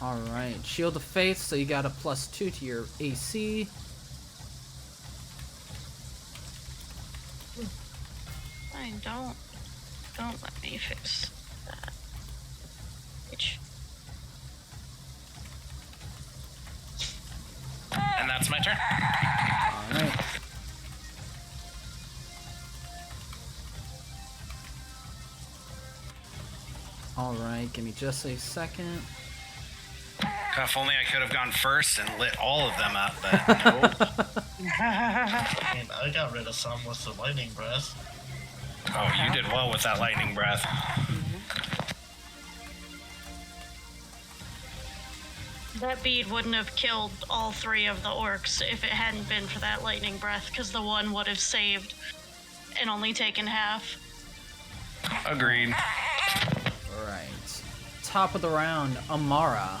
Alright, Shield of Faith, so you got a +2 to your AC. Fine, don't let me fix that. Which And that's my turn. Alright. Alright, give me just a second. If only I could have gone first and lit all of them up, but no. I mean, I got rid of some with the lightning breath. Oh, you did well with that lightning breath. that bead wouldn't have killed all 3 of the orcs if it hadn't been for that lightning breath, because the one would have saved and only taken half. Agreed. Right. Top of the round, Amara.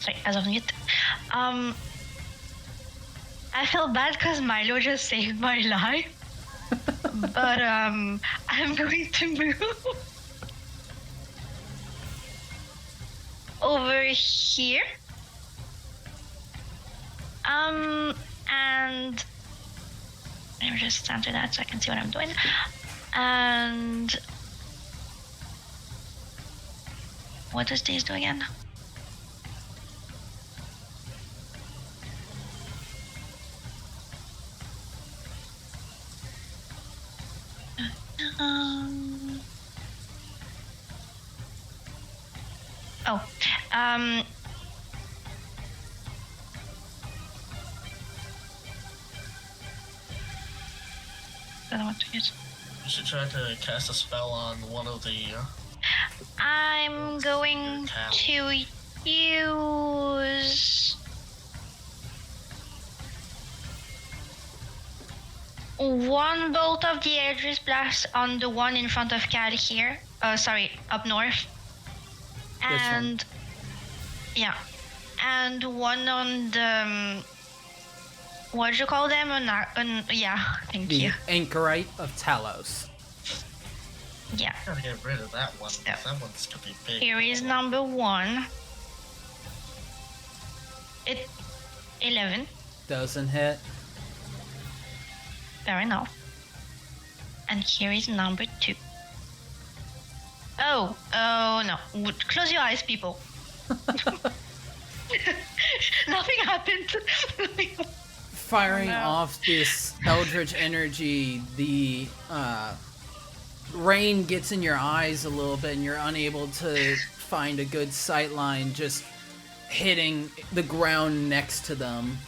Sorry, as of mute. I feel bad because Milo just saved my life. But I'm going to move over here. And let me just stand to that so I can see what I'm doing. And what does these do again? I don't want to use. You should try to cast a spell on one of the. I'm going to use one bolt of the Eldritch Blast on the one in front of Cal here. Sorry, up north. And yeah, and one on the what do you call them? Yeah, thank you. The Anchorite of Talos. Yeah. Gotta get rid of that one. Yeah. That one's gonna be big. Here is number 1. It 11. Doesn't hit. Fair enough. And here is number 2. Oh no. Close your eyes, people. Nothing happened. Firing off this Eldritch energy, the rain gets in your eyes a little bit and you're unable to find a good sight line, just hitting the ground next to them.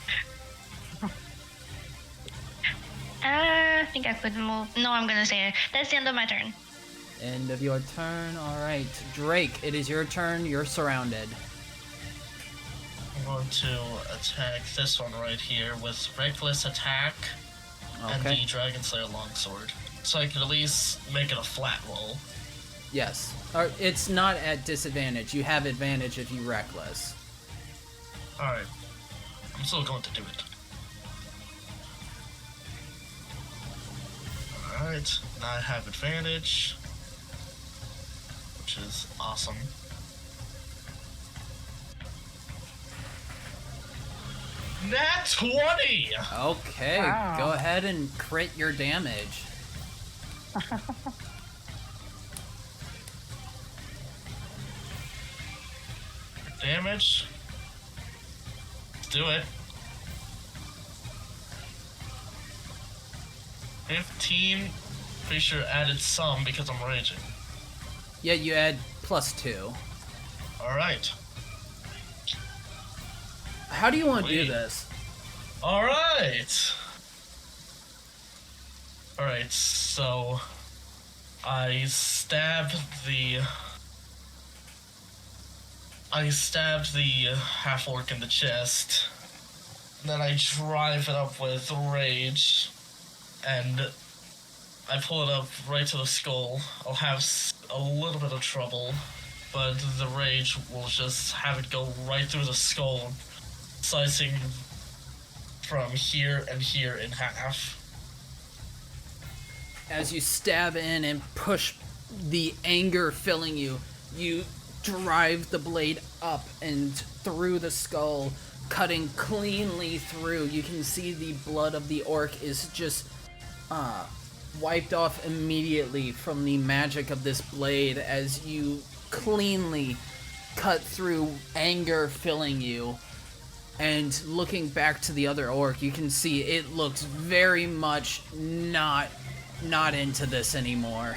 I think I could move. No, I'm gonna say it. That's the end of my turn. End of your turn. Alright. Drake, it is your turn. You're surrounded. I'm going to attack this one right here with Reckless Attack and the Okay. Dragon Slayer Longsword. So I can at least make it a flat roll. Yes. Or it's not at disadvantage. You have advantage if you reckless. Alright. I'm still going to do it. Alright. Now I have advantage, which is awesome. Nat 20! Okay. Wow. Go ahead and crit your damage. Damage. Let's do it. 15. Pretty sure added some because I'm raging. Yeah, you add +2. Alright. How do you want to do Wait. this? Alright. Alright, so I stabbed the half orc in the chest. Then I drive it up with rage, and I pull it up right to the skull. I'll have a little bit of trouble, but the rage will just have it go right through the skull, slicing from here and here in half. As you stab in and push, the anger filling you, you drive the blade up and through the skull, cutting cleanly through. You can see the blood of the orc is just wiped off immediately from the magic of this blade as you cleanly cut through, anger filling you. And looking back to the other orc, you can see it looks very much not into this anymore.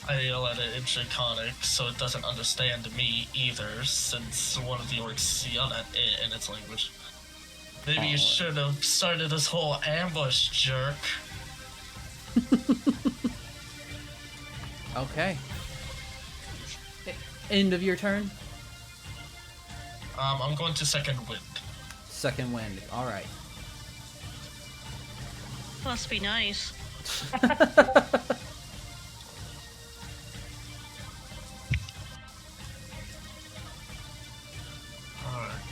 I yell at it in Draconic, so it doesn't understand me either, since one of the orcs yelled at it in its language. Maybe you should have started this whole ambush, jerk. Okay. End of your turn? I'm going to second wind. Second wind, alright. Must be nice. Alright,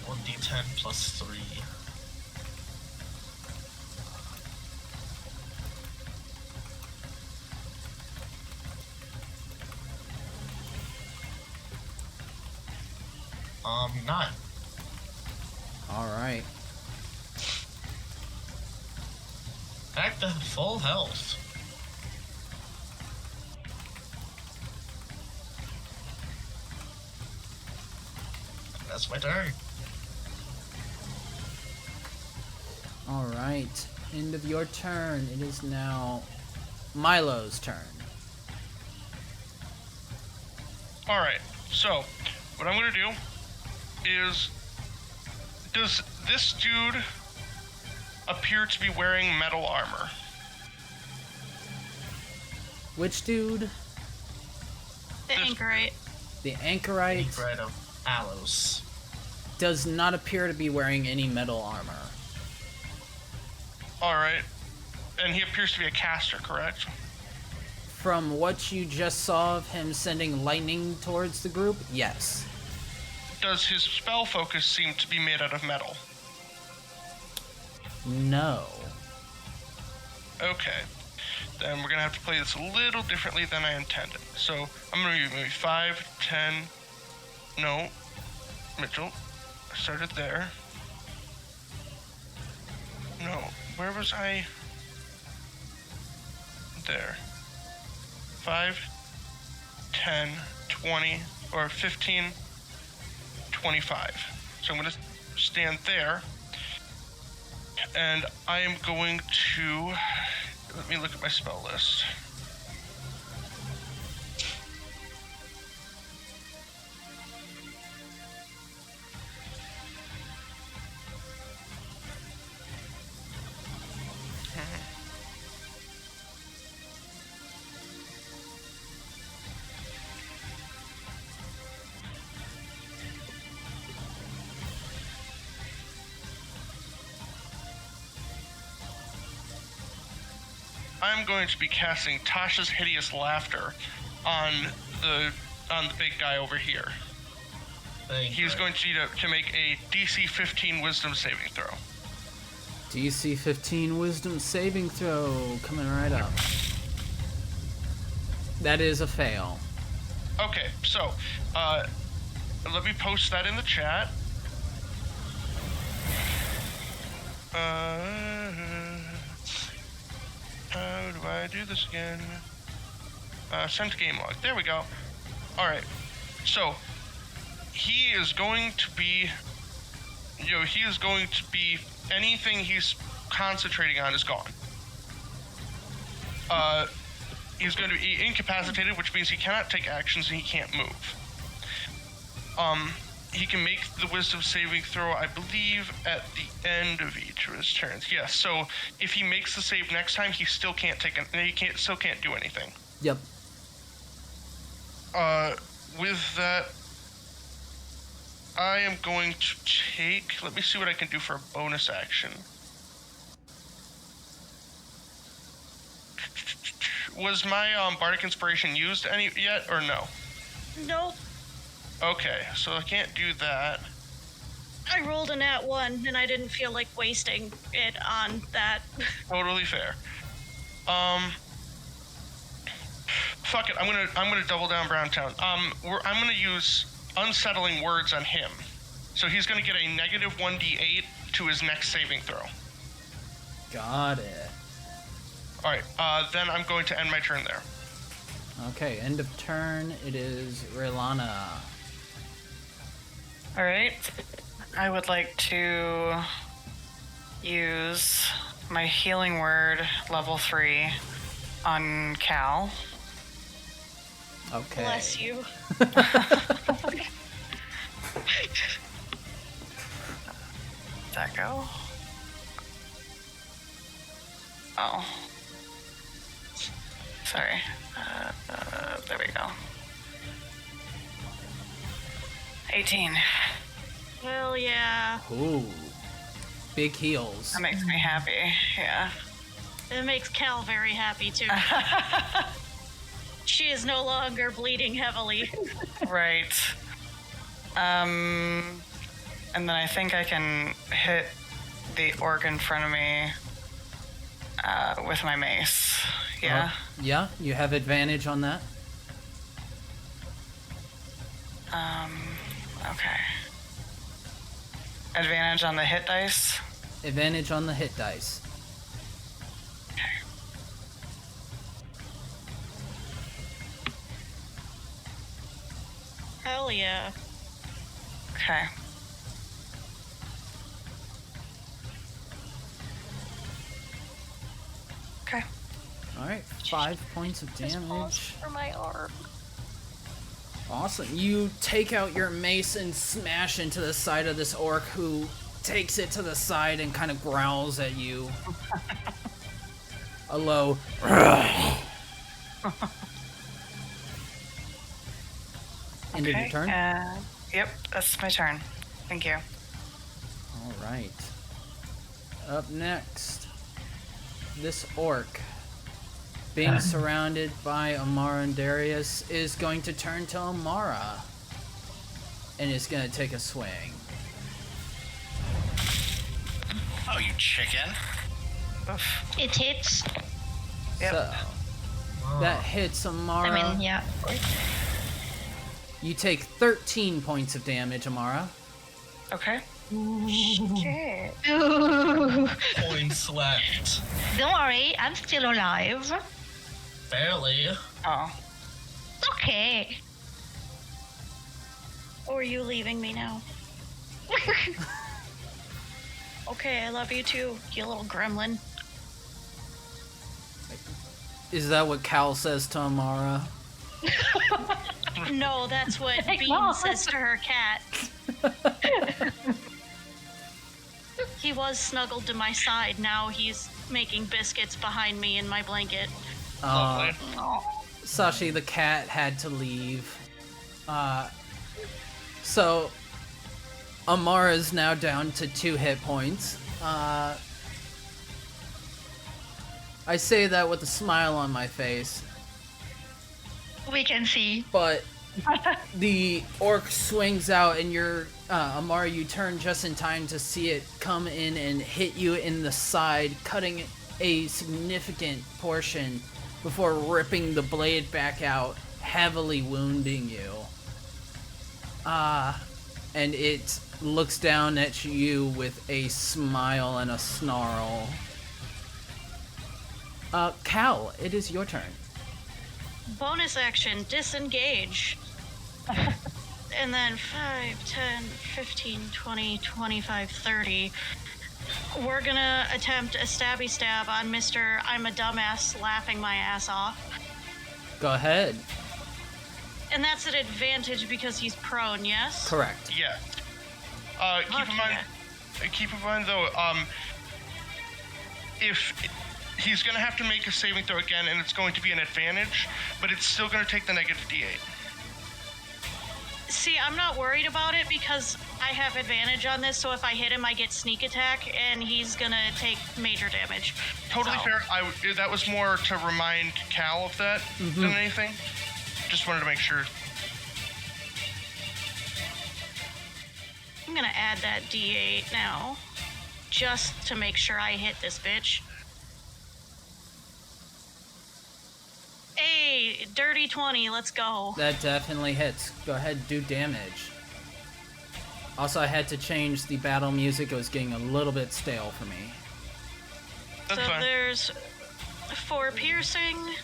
1d10 plus 3. Nine. Alright. Back to full health. That's my turn. Alright. End of your turn. It is now Milo's turn. Alright, so what I'm gonna do is, does this dude appear to be wearing metal armor? Which dude? The anchorite. The Anchorite Anchorite of Aloes. does not appear to be wearing any metal armor. Alright, and he appears to be a caster, correct? From what you just saw of him sending lightning towards the group, yes. Does his spell focus seem to be made out of metal? No. Okay. Then we're gonna have to play this a little differently than I intended. So I'm gonna do maybe 5, 10. No. Mitchell. I started there. No. Where was I? There. 5, 10, 20, or 15, 25. So I'm gonna stand there. And I am going to, let me look at my spell list. I'm going to be casting Tasha's Hideous Laughter on the big guy over here. He's going to make a DC 15 Wisdom saving throw. DC 15 Wisdom saving throw coming right up. That is a fail. Okay, so let me post that in the chat. How do I do this again? Send game log. There we go. Alright. So, he is going to be... anything he's concentrating on is gone. He's going to be incapacitated, which means he cannot take actions and he can't move. He can make the wisdom saving throw, I believe, at the end of each of his turns. Yes, so if he makes the save next time, he still can't still can't do anything. Yep. With that, I am going to take, let me see what I can do for a bonus action. was my bardic inspiration used any yet or no? Nope. Okay, so I can't do that. I rolled a nat 1 and I didn't feel like wasting it on that. Totally fair. Fuck it. I'm gonna double down Browntown. I'm gonna use unsettling words on him, so he's gonna get a negative 1d8 to his next saving throw. Got it. All right. Then I'm going to end my turn there. Okay, end of turn. It is Rilana. All right. I would like to use my healing word level 3 on Cal. Okay. Bless you. Did that go? Oh. Sorry. There we go. 18. Hell yeah. Ooh. Big heals. That makes me happy. Yeah. It makes Cal very happy too. She is no longer bleeding heavily. Right. And then I think I can hit the orc in front of me with my mace. Yeah. Yeah, you have advantage on that. Okay. Advantage on the hit dice. Advantage on the hit dice. Okay. Hell yeah. Okay. Okay. All right, 5 points of damage. For my arm. Awesome. You take out your mace and smash into the side of this orc who takes it to the side and kind of growls at you. A low. End of your turn? Yep, that's my turn. Thank you. All right. Up next, this orc, being surrounded by Amara and Darius, is going to turn to Amara and is going to take a swing. Oh, you chicken. It hits. Yep. So, that hits Amara. I mean, yeah. You take 13 points of damage, Amara. Okay. Ooh. Points left. Don't worry, I'm still alive. Barely. Oh. Okay. Or are you leaving me now? Okay, I love you too, you little gremlin. Is that what Cal says to Amara? No, that's what Thank Bean God. says to her cat. He was snuggled to my side. Now he's making biscuits behind me in my blanket. Lovely. Sashi the cat had to leave. So Amara's now down to 2 hit points. I say that with a smile on my face, We can see. but the orc swings out and you're Amara, you turn just in time to see it come in and hit you in the side, cutting a significant portion before ripping the blade back out, heavily wounding you. And it looks down at you with a smile and a snarl. Cal, it is your turn. Bonus action, disengage. And then 5, 10, 15, 20, 25, 30. We're gonna attempt a stabby stab on Mr. I'm a dumbass laughing my ass off. Go ahead. And that's an advantage because he's prone, yes? Correct. Yeah. Fuck Keep in mind though, if he's gonna have to make a saving throw again, and it's going to be an advantage, but it's still gonna take the negative d8. See, I'm not worried about it because I have advantage on this, so if I hit him, I get sneak attack, and he's gonna take major damage. Totally So- fair. That was more to remind Cal of that than anything. Just wanted to make sure. I'm gonna add that D8 now, just to make sure I hit this bitch. Hey, dirty 20, let's go. That definitely hits. Go ahead, do damage. Also, I had to change the battle music. It was getting a little bit stale for me. That's So fine. there's 4 piercing,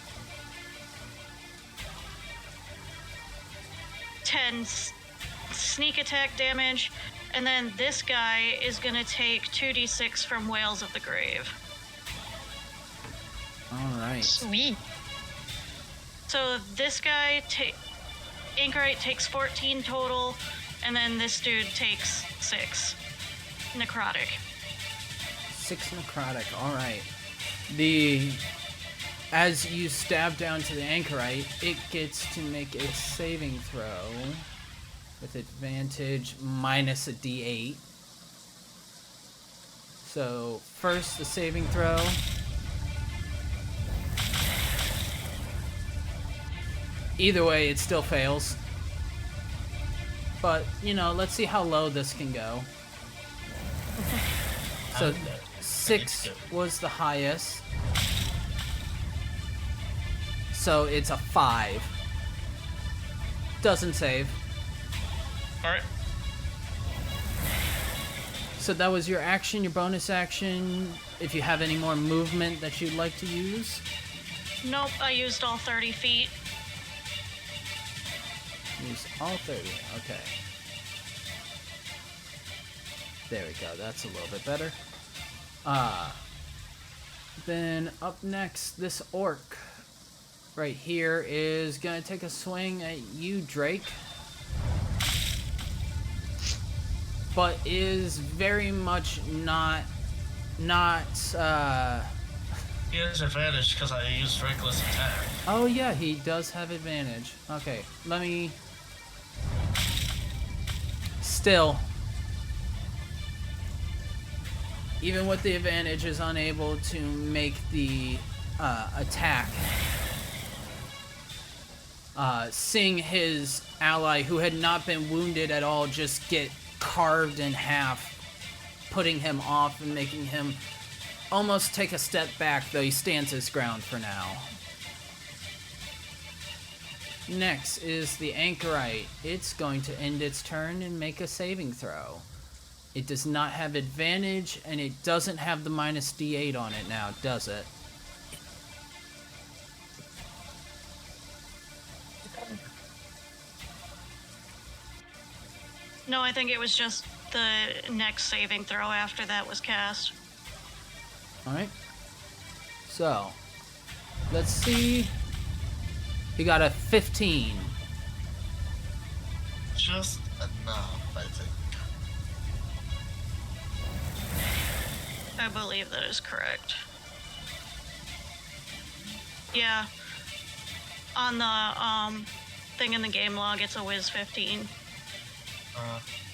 10 sneak attack damage, and then this guy is gonna take 2d6 from Whales of the Grave. Alright. Sweet. So this guy, Anchorite takes 14 total, and then this dude takes 6 necrotic. 6 necrotic, alright. As you stab down to the anchorite, it gets to make a saving throw with advantage minus a d8. So, first the saving throw. Either way, it still fails. But, let's see how low this can go. So, 6 was the highest. So it's a 5. Doesn't save. Alright. So that was your action, your bonus action. If you have any more movement that you'd like to use. Nope, I used all 30 feet. Use all 30. Okay. There we go. That's a little bit better. Then up next, this orc right here is gonna take a swing at you, Drake. But is very much not He has advantage because I used reckless attack. Oh yeah, he does have advantage. Okay, let me... Still, even with the advantage, is unable to make the attack. Seeing his ally, who had not been wounded at all, just get carved in half, putting him off and making him almost take a step back, though he stands his ground for now. Next is the Anchorite. It's going to end its turn and make a saving throw. It does not have advantage, and it doesn't have the minus D8 on it now, does it? No, I think it was just the next saving throw after that was cast. Alright. So, let's see. He got a 15. Just enough, I think. I believe that is correct. Yeah. On the thing in the game log, it's a whiz 15.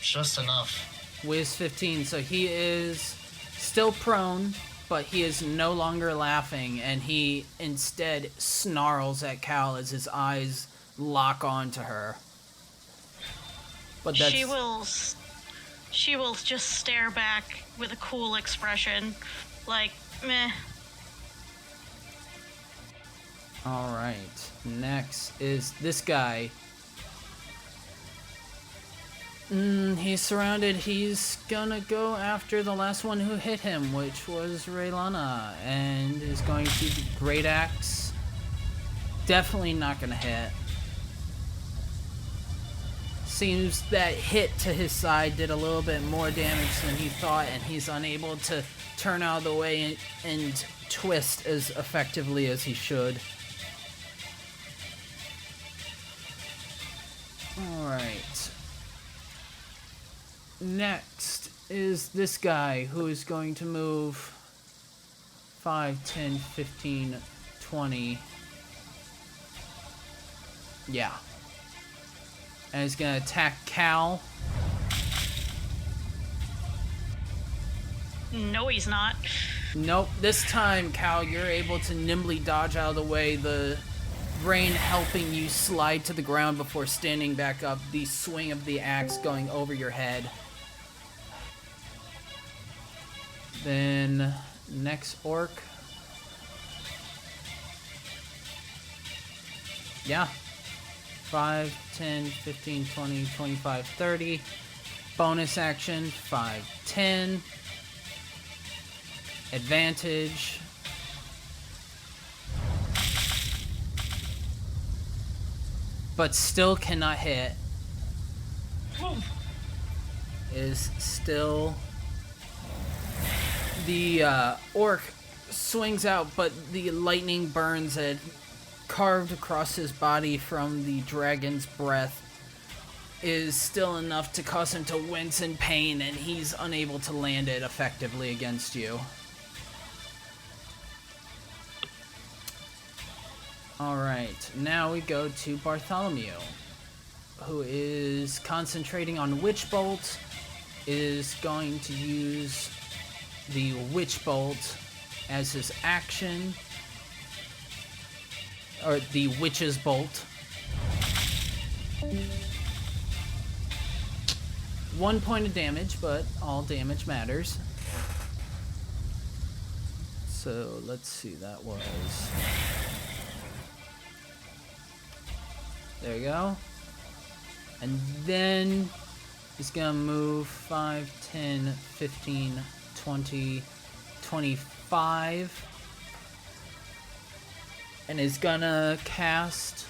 Just enough. Whiz 15. So he is still prone, but he is no longer laughing, and he instead snarls at Cal as his eyes lock onto her. But that's... She will just stare back with a cool expression, like, meh. Alright, next is this guy. He's surrounded. He's gonna go after the last one who hit him, which was Raylana, and is going to Great Axe. Definitely not gonna hit. Seems that hit to his side did a little bit more damage than he thought, and he's unable to turn out of the way and twist as effectively as he should. Alright. Next is this guy who is going to move 5, 10, 15, 20. Yeah. And he's going to attack Cal. No, he's not. Nope. This time, Cal, you're able to nimbly dodge out of the way, the rain helping you slide to the ground before standing back up, the swing of the axe going over your head. Then, next orc. Yeah. 5, 10, 15, 20, 25, 30. Bonus action, 5, 10. Advantage. But still cannot hit. Is still... The orc swings out, but the lightning burns it, carved across his body from the dragon's breath, is still enough to cause him to wince in pain, and he's unable to land it effectively against you. Alright, now we go to Bartholomew, who is concentrating on Witch Bolt, is going to use the Witch Bolt as his action, or the Witch's Bolt. 1 point of damage, but all damage matters. So let's see, that was... There you go. And then he's gonna move 5, 10, 15, 20, 25. And is gonna cast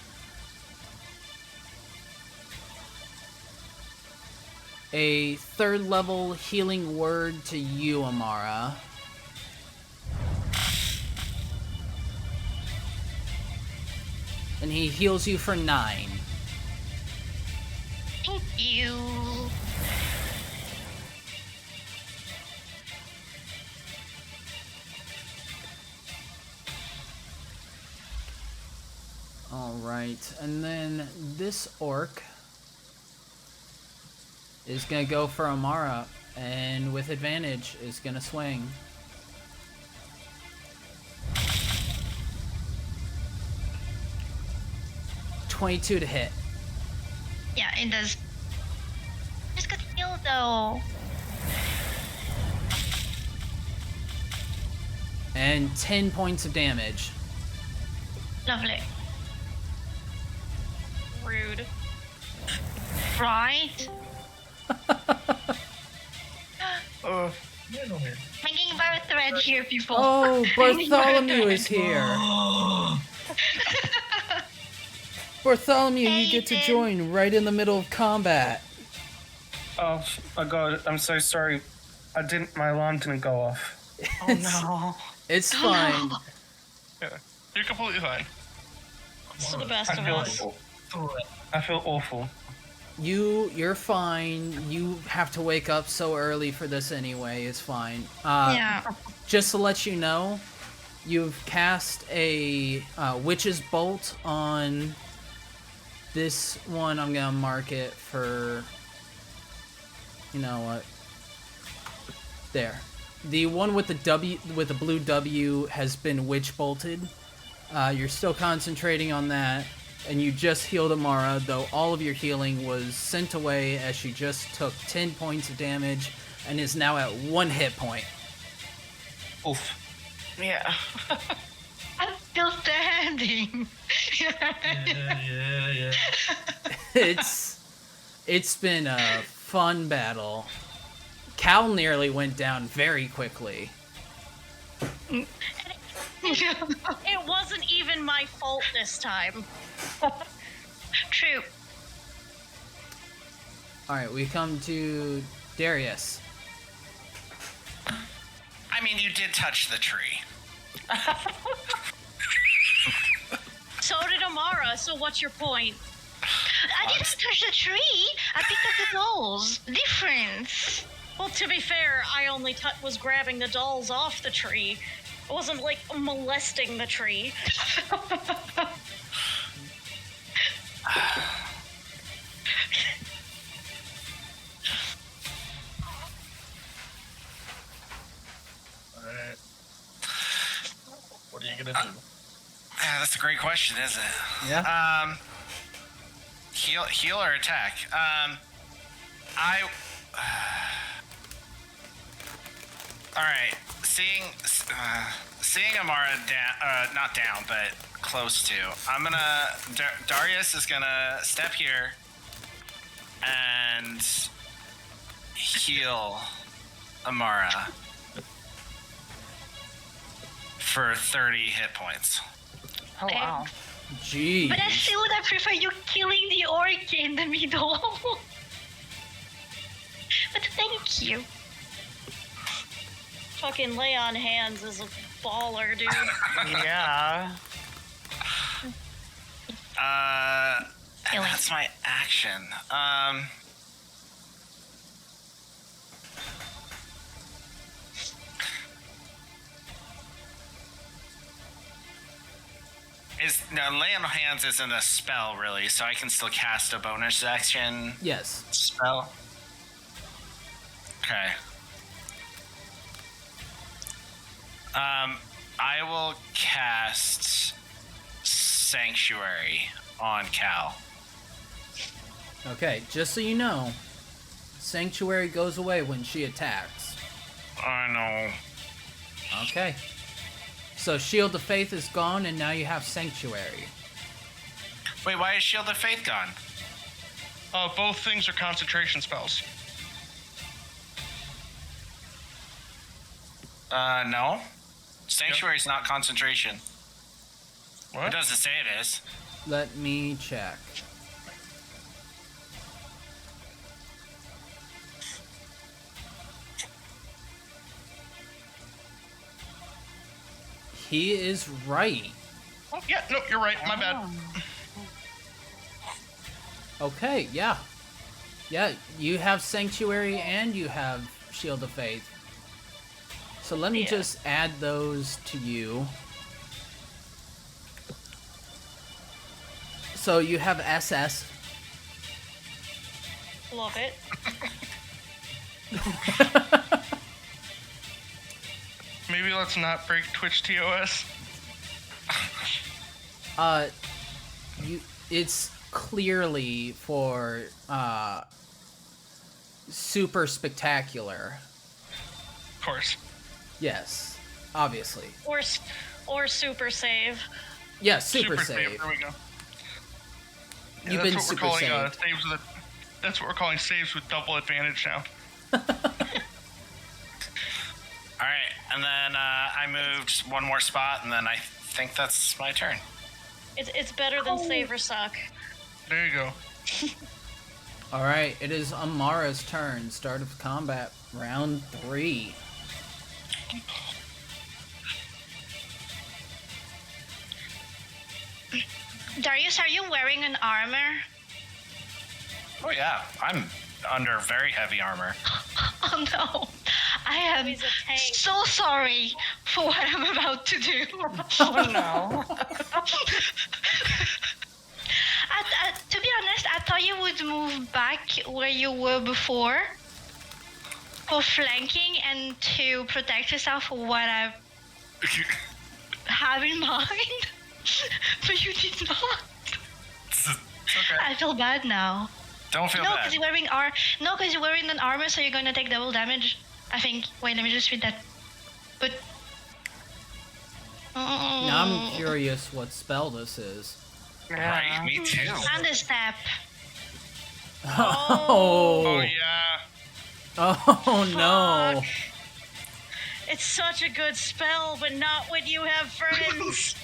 a 3rd level healing word to you, Amara. And he heals you for 9. Thank you. Alright, and then this orc is gonna go for Amara, and with advantage is gonna swing. .22 to hit. Yeah, it does. Just got killed though. And 10 points of damage. Lovely. Rude. Right? Oh, Hanging by a thread here, people. Oh, Hanging by a Bartholomew thread. is here. Bartholomew, Hey, you get to Ethan. join right in the middle of combat. Oh my god, I'm so sorry. My alarm didn't go off. oh no. It's Oh, fine. no. Yeah, you're completely fine. To the best I of feel us. awful. I feel awful. You're fine. You have to wake up so early for this anyway. It's fine. Yeah. Just to let you know, you've cast a Witch's Bolt on this one. I'm gonna mark it for... You know what? There. The one with the W, with the blue W, has been Witch Bolted. You're still concentrating on that, and you just healed Amara, though all of your healing was sent away as she just took 10 points of damage and is now at 1 hit point. Oof. Yeah. I'm still standing. Yeah. It's been a fun battle. Cal nearly went down very quickly. It wasn't even my fault this time. True. Alright, we come to Darius. I mean, you did touch the tree. So did Amara, so what's your point? I didn't touch the tree. I picked up the dolls. Difference. Well, to be fair, I only was grabbing the dolls off the tree. I wasn't, like, molesting the tree. That's a great question, isn't it? Yeah. Heal or attack? All right. Seeing Amara down, not down, but close to. I'm gonna. Darius is gonna step here and heal Amara for 30 hit points. Oh wow. Jeez. But I still would have prefer you killing the orc in the middle. But thank you. Fucking lay on hands is a baller, dude. Yeah. And that's my action. Lay on hands isn't a spell really, so I can still cast a bonus action Yes. spell. Okay. I will cast Sanctuary on Cal. Okay, just so you know, Sanctuary goes away when she attacks. I know. Okay. So Shield of Faith is gone, and now you have Sanctuary. Wait, why is Shield of Faith gone? Both things are concentration spells. No. Sanctuary's not concentration. It What? doesn't say it is. Let me check. He is right. Oh, yeah, no, you're right. My bad. Okay, yeah. Yeah, you have Sanctuary and you have Shield of Faith. So let me just add those to you. So you have SS. Love it. Maybe let's not break Twitch TOS. It's clearly for super spectacular. Of course. Yes, obviously. Or super save. Yeah, super save. There we go. Yeah, You've been that's what super we're calling saved. saves with. That's what we're calling saves with double advantage now. All right, and then I moved one more spot, and then I think that's my turn. It's better than save or suck. There you go. All right, it is Amara's turn. Start of combat, round 3. Darius, are you wearing an armor? Oh yeah, I'm under very heavy armor. Oh no. I am He's a tank. so sorry for what I'm about to do. Oh no. To be honest, I thought you would move back where you were before for flanking and to protect yourself for what I have in mind. But you did not. Okay. I feel bad now. Don't feel No, bad. because you're wearing because you're wearing an armor, so you're gonna take double damage. I think. Wait, let me just read that. But Now I'm curious what spell this is. Right, me too. Thunder step. Oh Oh, yeah. oh no. It's such a good spell, but not when you have friends.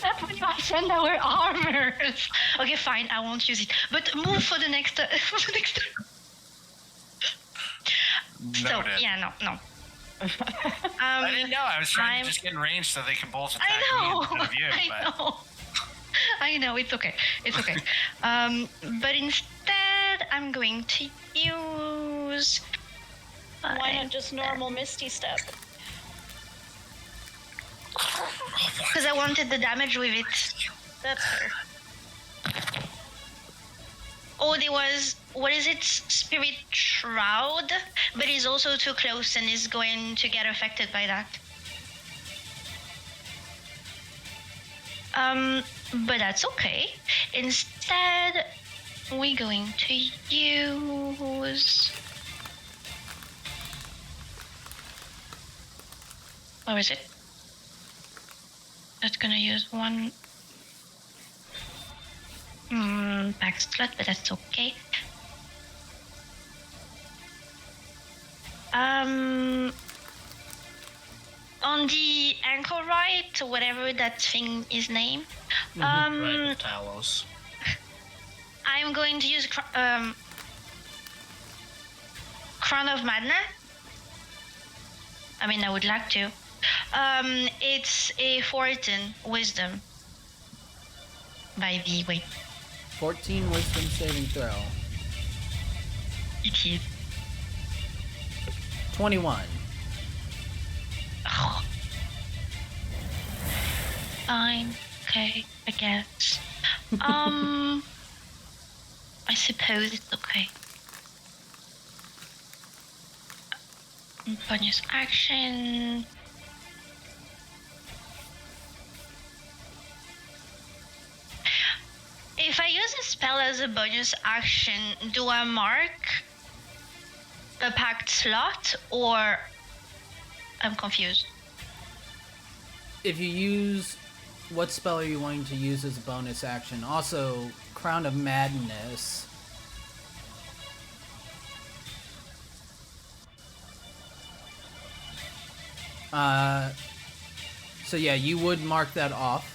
Not when you have friends that wear armors. Okay, fine, I won't use it. But move for the next. For the next. So Noted. yeah, no. I didn't know. I was trying I'm- to just get in range so they can both attack I know. me instead of you. but I know. It's okay. It's okay. But instead, I'm going to use. Why not just normal Misty Step? Because I wanted the damage with it. That's fair. Oh, there was. What is it? Spirit Shroud? But he's also too close and is going to get affected by that. But that's okay. Instead, we're going to use. Where is it? That's gonna use one back slot, but that's okay. On the anchorite, whatever that thing is named, Right, Talos. I'm going to use Crown of Madness. I mean, I would like to. It's a 14 wisdom. By the way. 14 wisdom saving throw. It is. 21. Oh. Fine. Okay, I guess. I suppose it's okay. Bonus action. If I use a spell as a bonus action, do I mark a packed slot or I'm confused? If you use, what spell are you wanting to use as a bonus action? Also, Crown of Madness. So yeah, you would mark that off.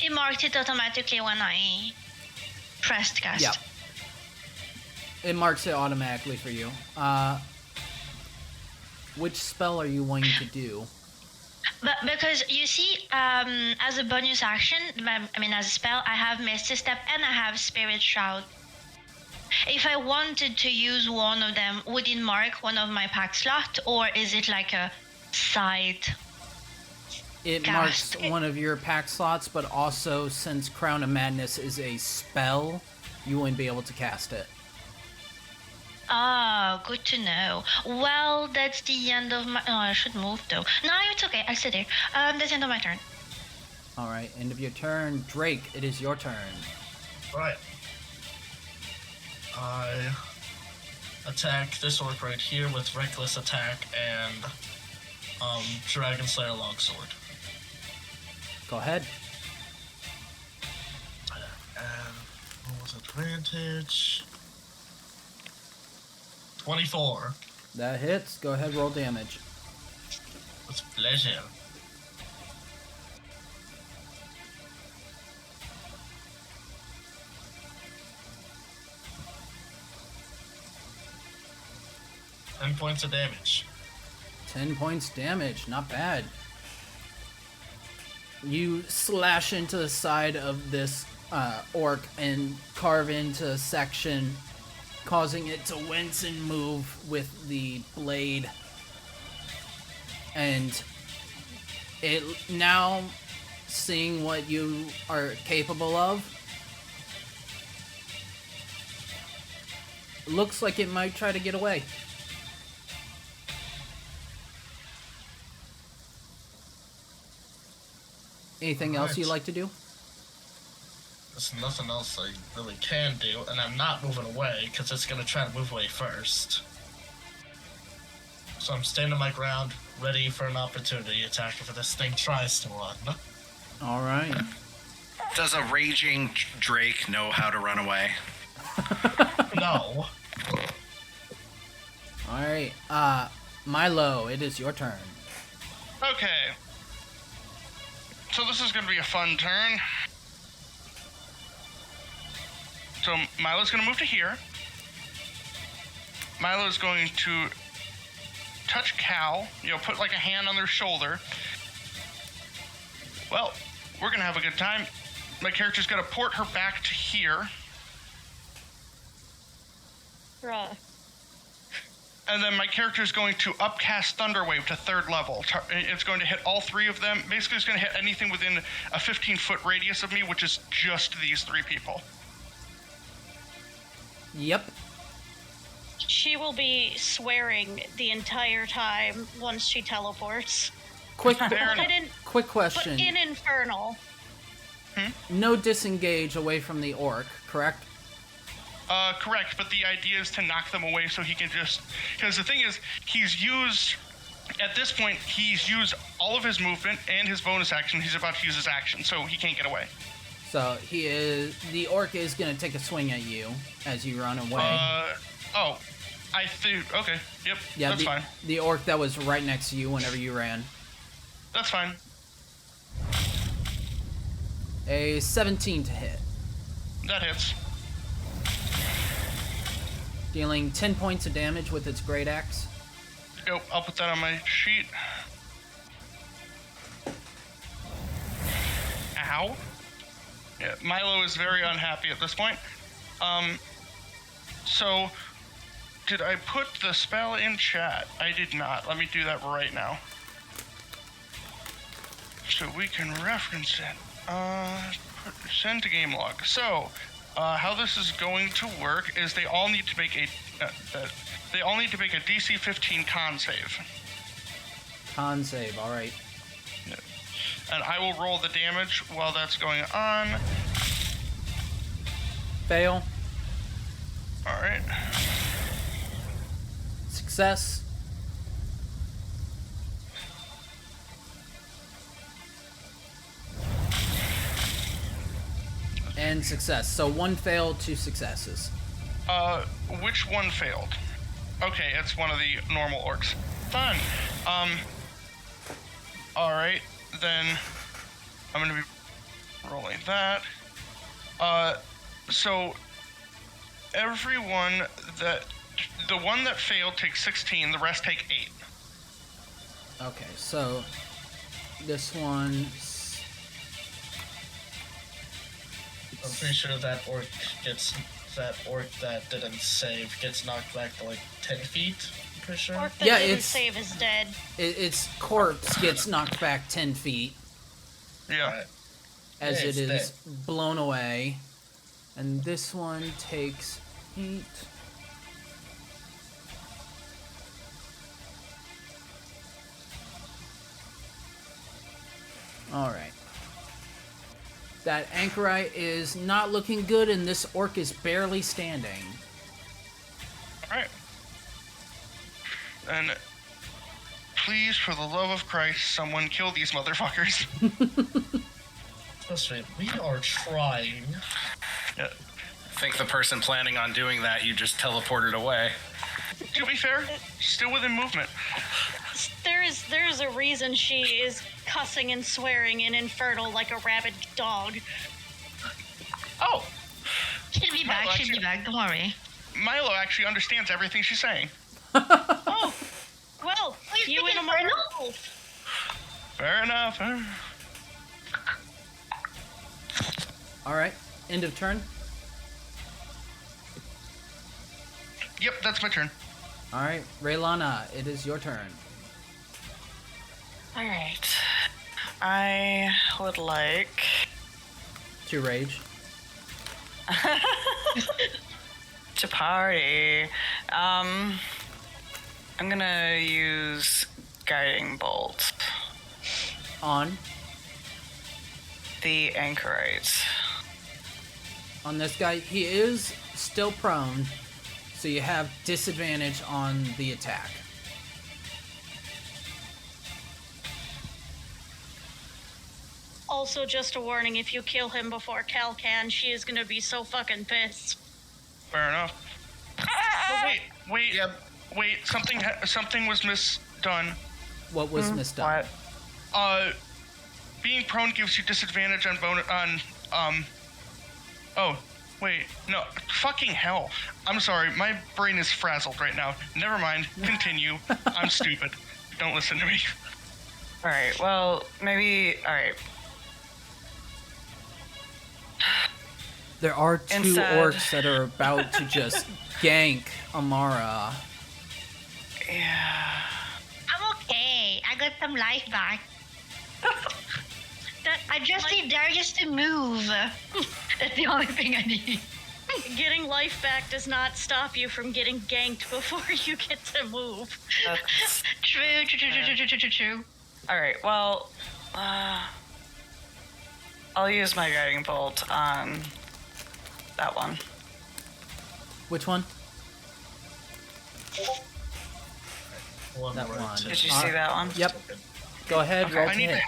It marked it automatically when I pressed cast. Yeah. It marks it automatically for you. Which spell are you wanting to do? But because you see, as a bonus action, I mean as a spell, I have Misty Step and I have Spirit Shroud. If I wanted to use one of them, would it mark one of my pack slot, or is it like a side? It Cast. marks one of your pack slots, but also since Crown of Madness is a spell, you wouldn't be able to cast it. Ah, good to know. Well, that's the end of my. Oh, I should move though. No, it's okay. I'll sit there. That's the end of my turn. Alright, end of your turn. Drake, it is your turn. Right. I attack this orc right here with Reckless Attack and Dragon Slayer Longsword. Go ahead. And what was advantage? 24. That hits. Go ahead, roll damage. With pleasure. Ten points of damage. 10 points damage. Not bad. You slash into the side of this orc and carve into a section, causing it to wince and move with the blade. And it now, seeing what you are capable of, looks like it might try to get away. Anything else you'd like to do? There's nothing else I really can do, and I'm not moving away because it's gonna try to move away first. So I'm standing my ground, ready for an opportunity attack if this thing tries to run. All right. Does a raging Drake know how to run away? No. All right. Milo, it is your turn. Okay. So this is going to be a fun turn. So Milo's going to move to here. Milo's going to touch Cal, put like a hand on their shoulder. Well, we're going to have a good time. My character's going to port her back to here. Bruh. And then my character is going to upcast Thunderwave to 3rd level. It's going to hit all 3 of them. Basically, it's going to hit anything within a 15-foot radius of me, which is just these 3 people. Yep. She will be swearing the entire time once she teleports. Quick But in, quick but question. in Infernal. No disengage away from the orc, correct? Correct, but the idea is to knock them away so he can just... Because the thing is, at this point, he's used all of his movement and his bonus action. He's about to use his action, so he can't get away. So the orc is gonna take a swing at you as you run away. Okay, yep, Yeah, that's fine. The orc that was right next to you whenever you ran. That's fine. A 17 to hit, That hits. dealing 10 points of damage with its great axe. Yep, I'll put that on my sheet. Ow. Yeah, Milo is very unhappy at this point. So, did I put the spell in chat? I did not. Let me do that right now. So we can reference it. Send to game log. So, how this is going to work is they all need to make a DC 15 con save. Con save, alright. And I will roll the damage while that's going on. Fail. Alright. Success. And success. So 1 fail, 2 successes. Which one failed? Okay, it's one of the normal orcs. Fun. Alright, then I'm gonna be rolling that. So everyone the one that failed takes 16, the rest take 8. Okay, so this one. I'm pretty sure that orc that didn't save gets knocked back to like 10 feet. I'm pretty sure. Orc that Yeah, didn't it's- save is dead. Its corpse gets knocked back 10 feet Yeah. Alright. as Yeah, it it's is blown away. And this one takes 8. Alright. That anchorite is not looking good, and this orc is barely standing. Alright. And please, for the love of Christ, someone kill these motherfuckers. Trust me, we are trying. Yeah. I think the person planning on doing that, you just teleported away. To be fair, still within movement. There's a reason she is cussing and swearing in Infernal like a rabid dog. Oh, She'll be back. Well, She'll be actually- back. Don't worry. Milo actually understands everything she's saying. Oh, well, you you speak and a Infernal? wolf. Fair enough. Alright, end of turn. Yep, that's my turn. Alright, Raylana, it is your turn. All right. I would like To rage. to party. I'm gonna use guiding bolt. On. The anchorite. On this guy, he is still prone, so you have disadvantage on the attack. Also, just a warning, if you kill him before Cal can, she is gonna be so fucking pissed. Fair enough. Oh, wait. Something was misdone. What was misdone? What? Being prone gives you disadvantage on Oh, wait. No, fucking hell. I'm sorry. My brain is frazzled right now. Never mind. Continue. I'm stupid. Don't listen to me. All right. Well, maybe. All right. There are 2 Instead- orcs that are about to just gank Amara. Yeah. I'm okay. I got some life back. I just need Darius to move. That's the only thing I need. Getting life back does not stop you from getting ganked before you get to move. That's, True. All right. Well, I'll use my guiding bolt on that one. Which one? One That right one. to- Did you see that one? Yep. Go ahead. Okay, Roll I to need hit.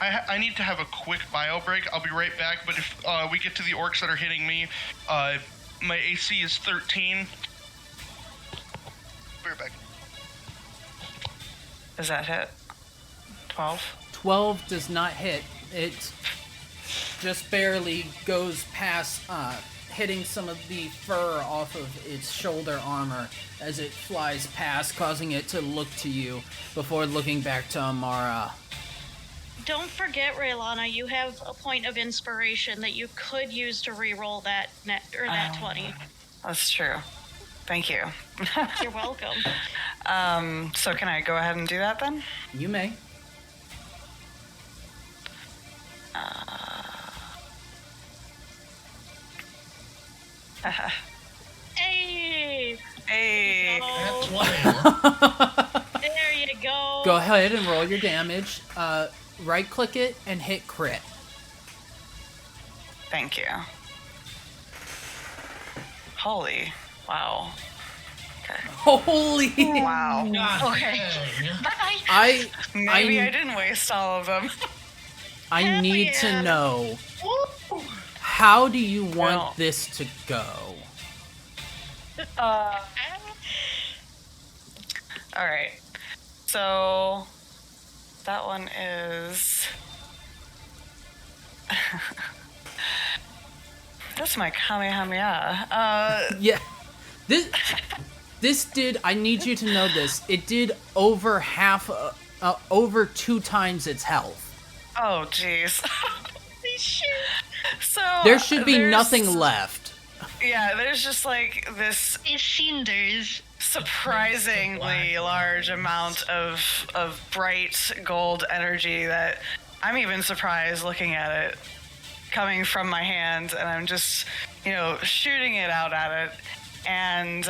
I need to have a quick bio break. I'll be right back. But if we get to the orcs that are hitting me, my AC is 13. Be right back. Does that hit? 12? 12 does not hit. It just barely goes past, hitting some of the fur off of its shoulder armor as it flies past, causing it to look to you before looking back to Amara. Don't forget, Raylana, you have a point of inspiration that you could use to re-roll that that 20. That's true. Thank you. You're welcome. So can I go ahead and do that then? You may. Hey! Hey. Oh, At 20. there you go. Go ahead and roll your damage. Right click it and hit crit. Thank you. Holy. Wow. Okay. Holy! Wow. Okay. Bye. Maybe I- I didn't waste all of them. I Hell need yeah. to know, how do you want Well- this to go? All right. So that one is. That's my Kamehameha. Yeah, this did. I need you to know this. It did over over 2 times its health. Oh, jeez. So There should be there's- nothing left. Yeah, there's just like this It's cinders. surprisingly large amount of bright gold energy that I'm even surprised looking at it coming from my hand, and I'm just, shooting it out at it, and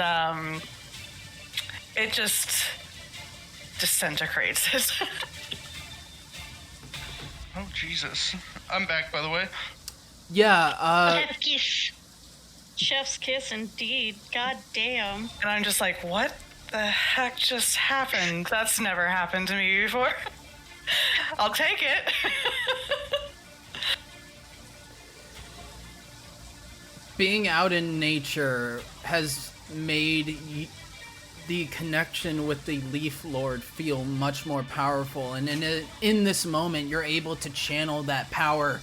it just disintegrates it. Oh Jesus! I'm back, by the way. Yeah. Chef's kiss. Chef's kiss, indeed. God damn. And I'm just like, what the heck just happened? That's never happened to me before. I'll take it. Being out in nature has made the connection with the Leaf Lord feel much more powerful, and in this moment you're able to channel that power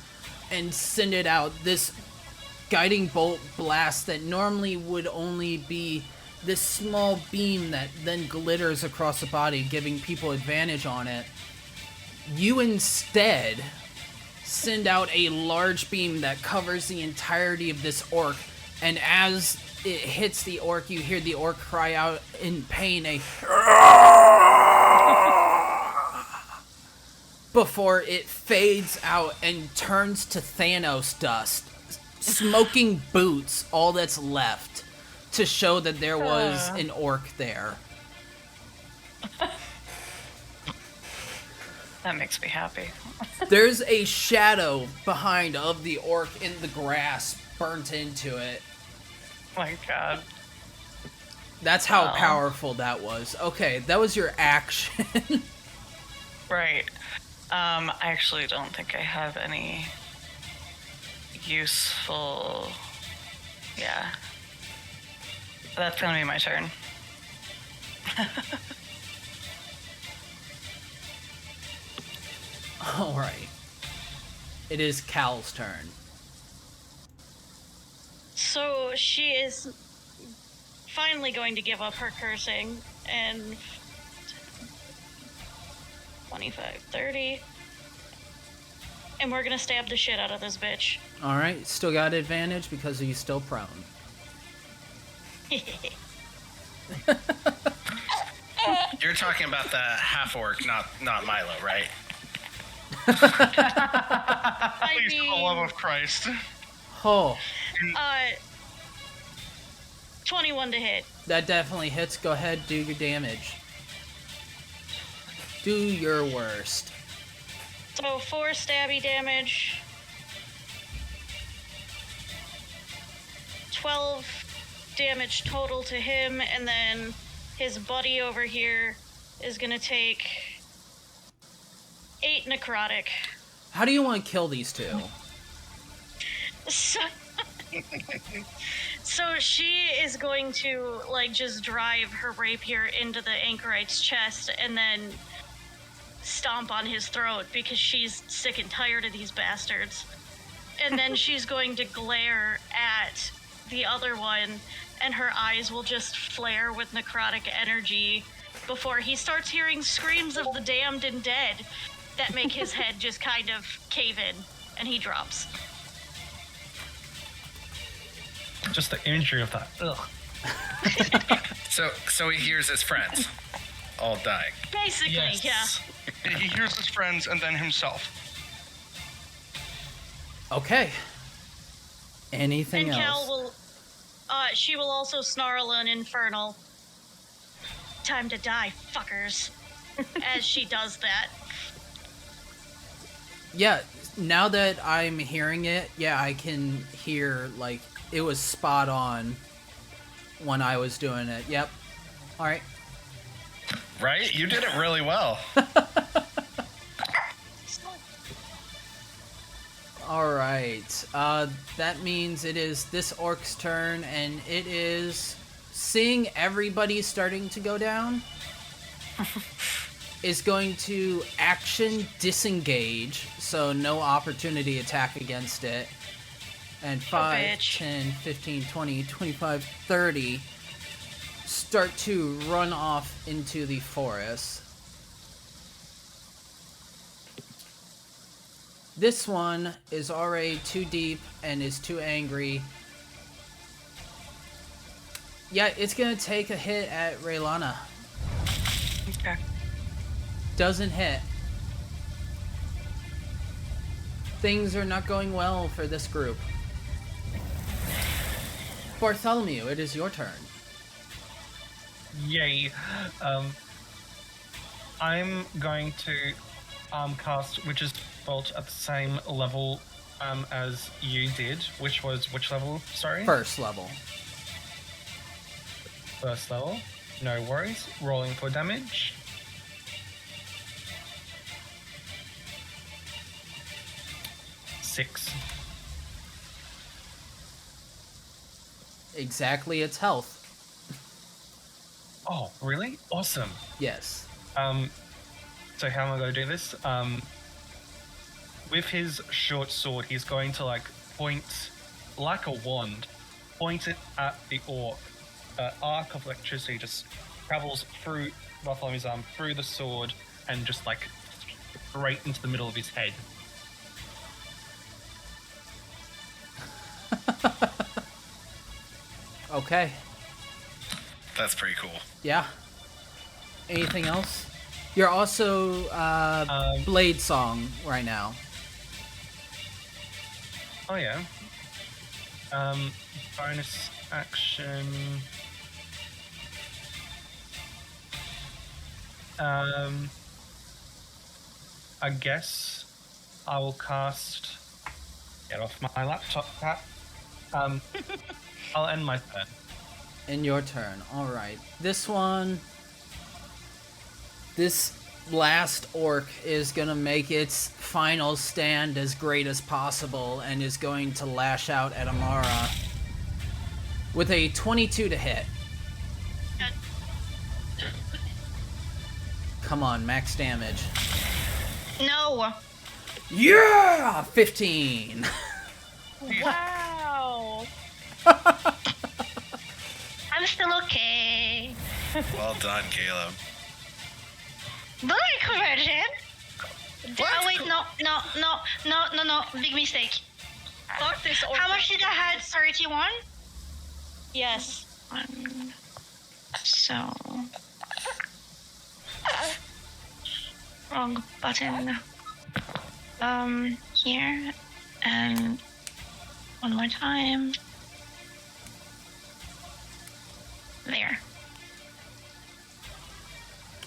and send it out. This guiding bolt blast that normally would only be this small beam that then glitters across the body, giving people advantage on it. You instead send out a large beam that covers the entirety of this orc, and as it hits the orc, you hear the orc cry out in pain, before it fades out and turns to Thanos dust. Smoking boots, all that's left, to show that there was an orc there. That makes me happy. There's a shadow behind of the orc in the grass, burnt into it. My God. That's how Wow. powerful that was. Okay, that was your action. Right. I actually don't think I have any useful. Yeah. That's gonna be my turn. Alright. It is Cal's turn. So she is finally going to give up her cursing and 25, 30. And we're gonna stab the shit out of this bitch. Alright, still got advantage because he's still prone. You're talking about the half orc, not Milo, right? I Please, for the love mean, of Christ. Oh, 21 to hit. that definitely hits. Go ahead, do your damage. Do your worst. So 4 stabby damage. 12 damage total to him, and then his buddy over here is gonna take 8 necrotic. How do you want to kill these two? So, so she is going to like just drive her rapier into the anchorite's chest and then stomp on his throat because she's sick and tired of these bastards. And then she's going to glare at the other one, and her eyes will just flare with necrotic energy before he starts hearing screams of the damned and dead that make his head just kind of cave in, and he drops. Just the imagery of that. Ugh. So he hears his friends all dying. Basically, Yes. He hears his friends and then himself. Okay. Anything And else? Cal will, she will also snarl an infernal. Time to die, fuckers. As she does that. Yeah, now that I'm hearing it, yeah, I can hear, like, it was spot on when I was doing it. Yep. Alright. Right? You did it really well. Alright. That means it is this orc's turn, and it is seeing everybody starting to go down. Is going to action disengage, so no opportunity attack against it. And 5, bitch. 10, 15, 20, 25, 30 start to run off into the forest. This one is already too deep and is too angry. Yeah, it's gonna take a hit at Raylana. Okay. Doesn't hit. Things are not going well for this group. Bartholomew, it is your turn. Yay. I'm going to cast Witch's Bolt at the same level as you did, which was which level? Sorry? First level. First level. No worries. Rolling for damage. Six. Exactly its health. Oh, really? Awesome. Yes. So how am I going to do this? With his short sword, he's going to like point like a wand, point it at the orc. Arc of electricity just travels through Bartholomew's arm, through the sword, and just like straight into the middle of his head. Okay. That's pretty cool. Yeah. Anything else? You're also Blade Song right now. Oh yeah. Bonus action. I guess I will cast. Get off my laptop, Pat. I'll end my turn. In your turn. Alright. This one. This last orc is gonna make its final stand as great as possible and is going to lash out at Amara with a 22 to hit. Come on, max damage. No. Yeah! 15! Wow. I'm still okay. Well done, Caleb. Don't I conversion? Oh wait, no. Big mistake. Fuck this orc. How much did I had? 31? Yes. So wrong button. Here and one more time. There.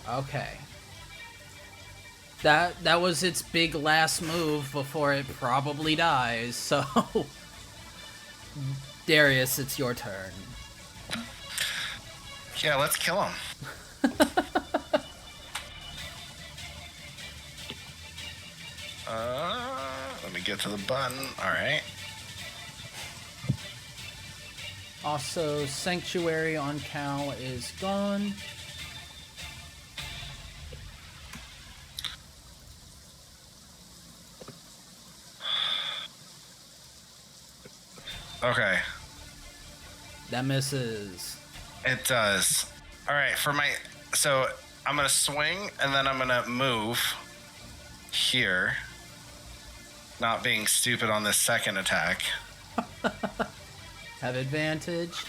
Okay. That was its big last move before it probably dies. So, Darius, it's your turn. Yeah, let's kill him. Let me get to the button. All right. Also, Sanctuary on Cal is gone. Okay. That misses. It does. All right, so I'm gonna swing and then I'm gonna move here. Not being stupid on this second attack. Have advantage.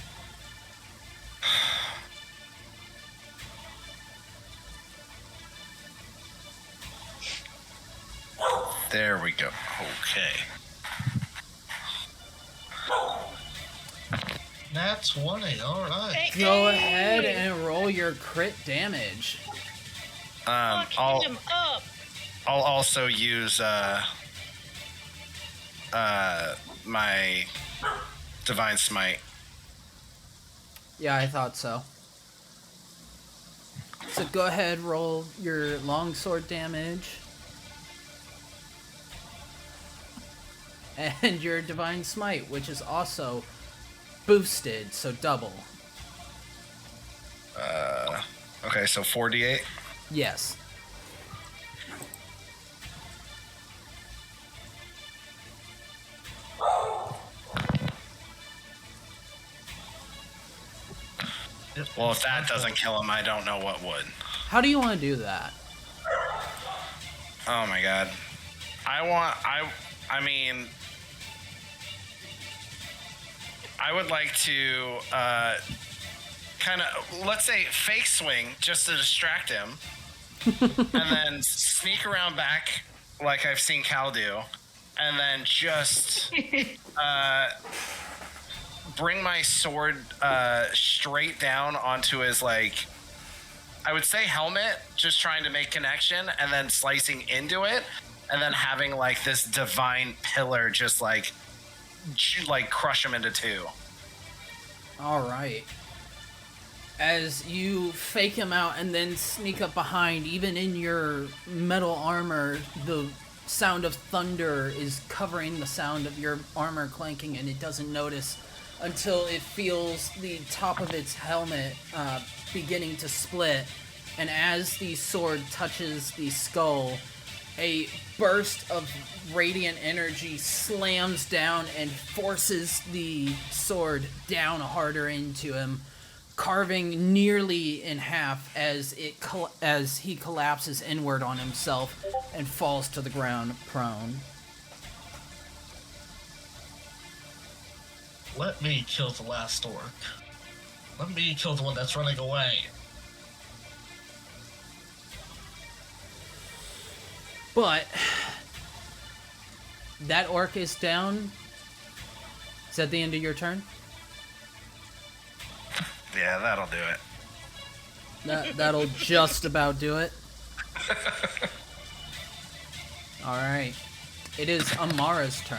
There we go. Okay. That's 20. All right. Go ahead and roll your crit damage. I'll him up. also use my Divine Smite. Yeah, I thought so. So go ahead, roll your longsword damage. And your Divine Smite, which is also boosted, so double. Okay, so 4d8. Yes. Well, if that doesn't kill him, I don't know what would. How do you want to do that? Oh my god. I mean, I would like to kind of, let's say, fake swing just to distract him, and then sneak around back like I've seen Cal do, and then just bring my sword straight down onto his, like, I would say helmet, just trying to make connection, and then slicing into it, and then having like this divine pillar just like crush him into two. All right. As you fake him out and then sneak up behind, even in your metal armor, the sound of thunder is covering the sound of your armor clanking, and it doesn't notice until it feels the top of its helmet beginning to split. And as the sword touches the skull, a burst of radiant energy slams down and forces the sword down harder into him, carving nearly in half as he collapses inward on himself and falls to the ground prone. Let me kill the last orc. Let me kill the one that's running away. But that orc is down. Is that the end of your turn? Yeah, that'll do it. That'll just about do it. All right. It is Amara's turn.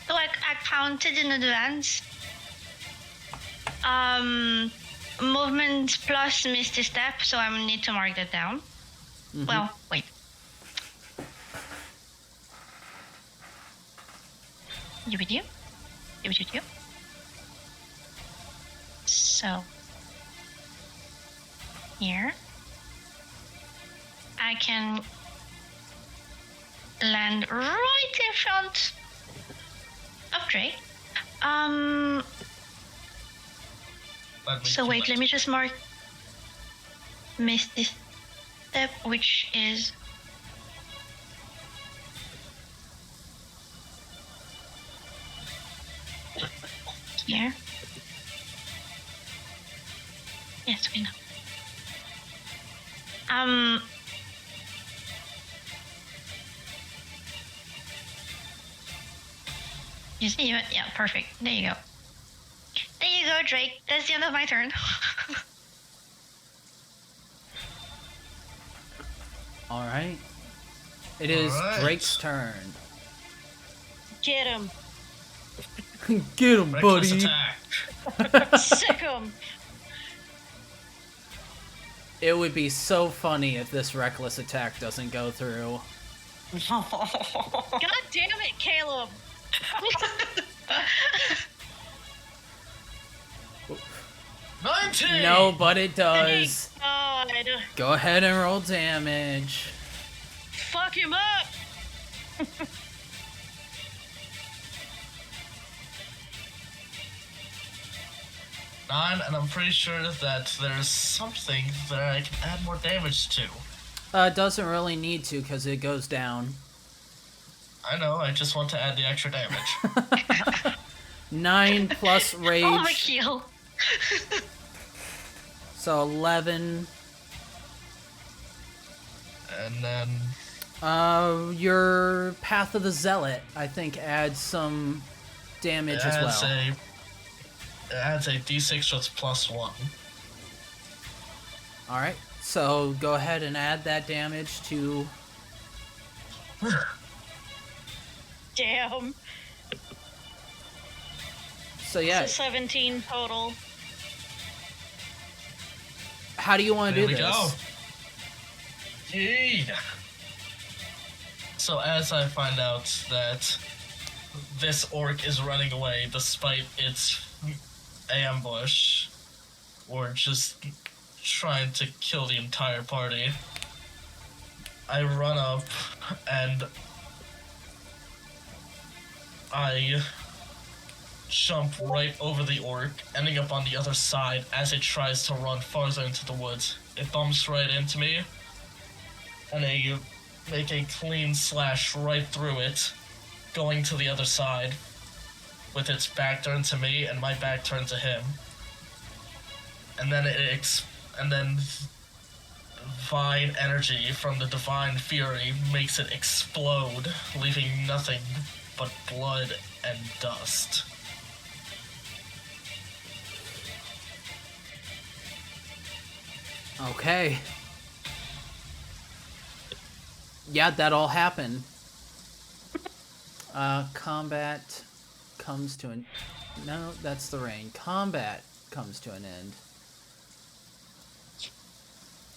So I counted in advance. Movement plus Misty Step, so I will need to mark that down. Mm-hmm. Well, wait. You. So, here. I can land right in front of Drake. So wait, let me just mark Misty Step, which is here. Yes, we know. You see it? Yeah, perfect. There you go. There you go, Drake. That's the end of my turn. All right. It is Alright. Drake's turn. Get him. Get him, Reckless buddy. attack. Sick him. It would be so funny if this reckless attack doesn't go through. God damn it, Caleb. 19! No, but it does. God. Go ahead and roll damage. Fuck him up. Nine, and I'm pretty sure that there's something that I can add more damage to. Doesn't really need to because it goes down. I know, I just want to add the extra damage. 9 plus rage. Overkill. So 11. And then Your Path of the Zealot, I think, adds some damage as well. It adds a d6 that's +1. Alright, so go ahead and add that damage to... Damn. So yeah, So 17 total. how do you want to There do we this? go. Yeah. So as I find out that this orc is running away despite its ambush, or just trying to kill the entire party, I run up and I jump right over the orc, ending up on the other side as it tries to run farther into the woods. It bumps right into me, and I make a clean slash right through it, going to the other side, with its back turned to me and my back turned to him. And then divine energy from the divine fury makes it explode, leaving nothing but blood and dust. Okay. Yeah, that all happened. Combat comes to an... No, that's the rain. Combat comes to an end.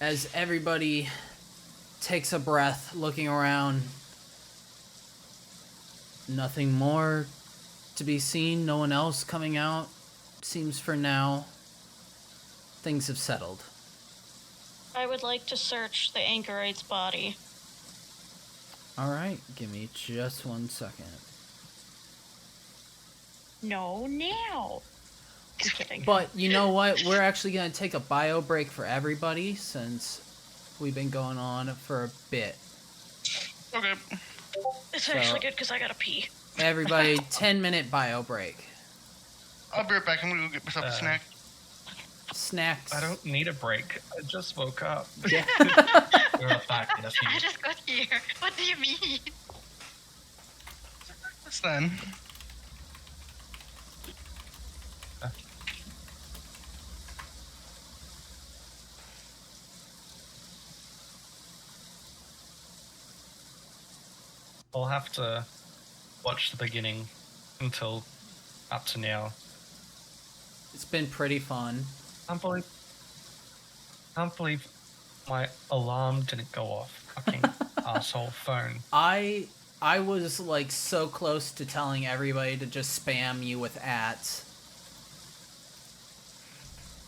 As everybody takes a breath, looking around. Nothing more to be seen. No one else coming out. Seems for now, things have settled. I would like to search the anchorite's body. Alright, give me just 1 second. No, now. Just kidding. But you know what? We're actually going to take a bio break for everybody since we've been going on for a bit. Okay. It's so- actually good because I gotta pee. Everybody, 10-minute bio break. I'll be right back. I'm gonna go get myself a snack. Snacks. I don't need a break. I just woke up. Yeah. We're back in a few. I just got here. What do you mean? That's done. I'll have to watch the beginning until up to now. It's been pretty fun. Can't believe my alarm didn't go off. Fucking asshole phone. I was like so close to telling everybody to just spam you with ats.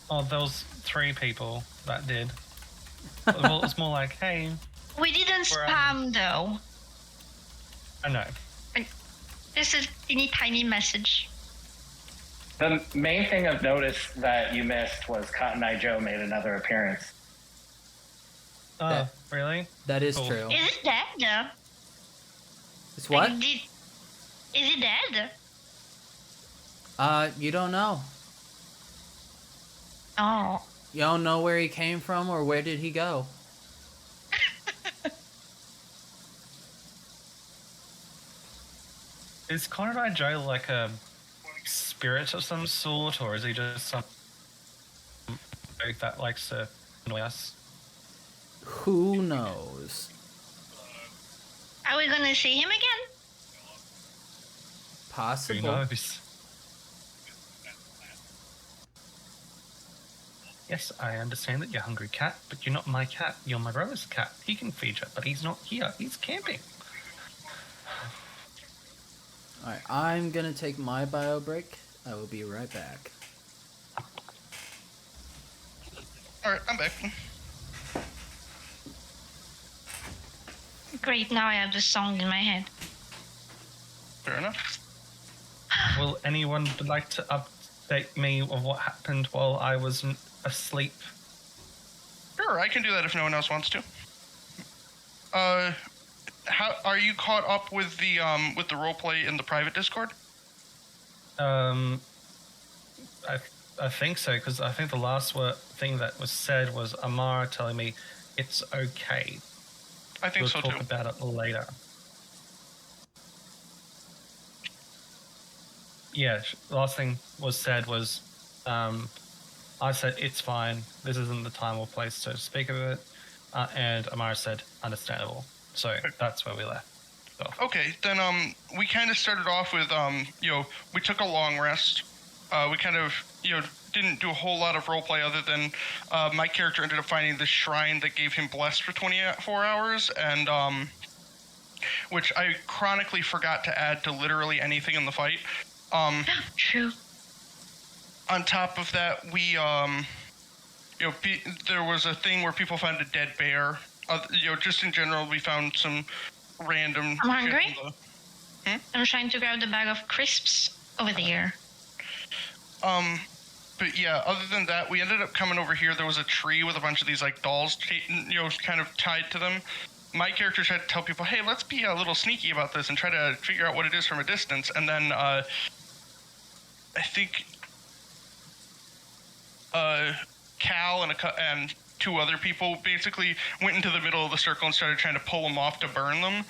Oh, there was 3 people that did. Well, it's more like, hey, We didn't Where spam though. I know. This is teeny tiny message. The main thing I've noticed that you missed was Cotton Eye Joe made another appearance. Oh, That- really? That is Cool. true. Is it dead? No. It's what? Is it dead? You don't know. Oh. You don't know where he came from or where did he go. Is Conrad Joe like a spirit of some sort, or is he just some that likes to annoy us? Who knows? we gonna see him again? Who Possible. knows? Yes, I understand that you're hungry, cat, but you're not my cat. You're my brother's cat. He can feed you, but he's not here. He's camping. Alright, I'm gonna take my bio break. I will be right back. All right, I'm back. Great, now I have the song in my head. Fair enough. Will anyone like to update me of what happened while I was asleep? Sure, I can do that if no one else wants to. How are you caught up with the roleplay in the private Discord? I think so, because I think the last thing that was said was Amara telling me it's okay. I think We'll so talk too. about it later. Yeah, last thing was said was, I said it's fine. This isn't the time or place to speak of it, and Amara said understandable. So that's where we left off. Okay, then we kind of started off with we took a long rest. We kind of didn't do a whole lot of roleplay other than my character ended up finding this shrine that gave him blessed for 24 hours, and which I chronically forgot to add to literally anything in the fight. True. On top of that, we there was a thing where people found a dead bear. Just in general, we found some random. I'm hungry. shit in the- I'm trying to grab the bag of crisps over there. But yeah, other than that, we ended up coming over here. There was a tree with a bunch of these like dolls, kind of tied to them. My character tried to tell people, "Hey, let's be a little sneaky about this and try to figure out what it is from a distance." And then I think Cal and two other people basically went into the middle of the circle and started trying to pull them off to burn them.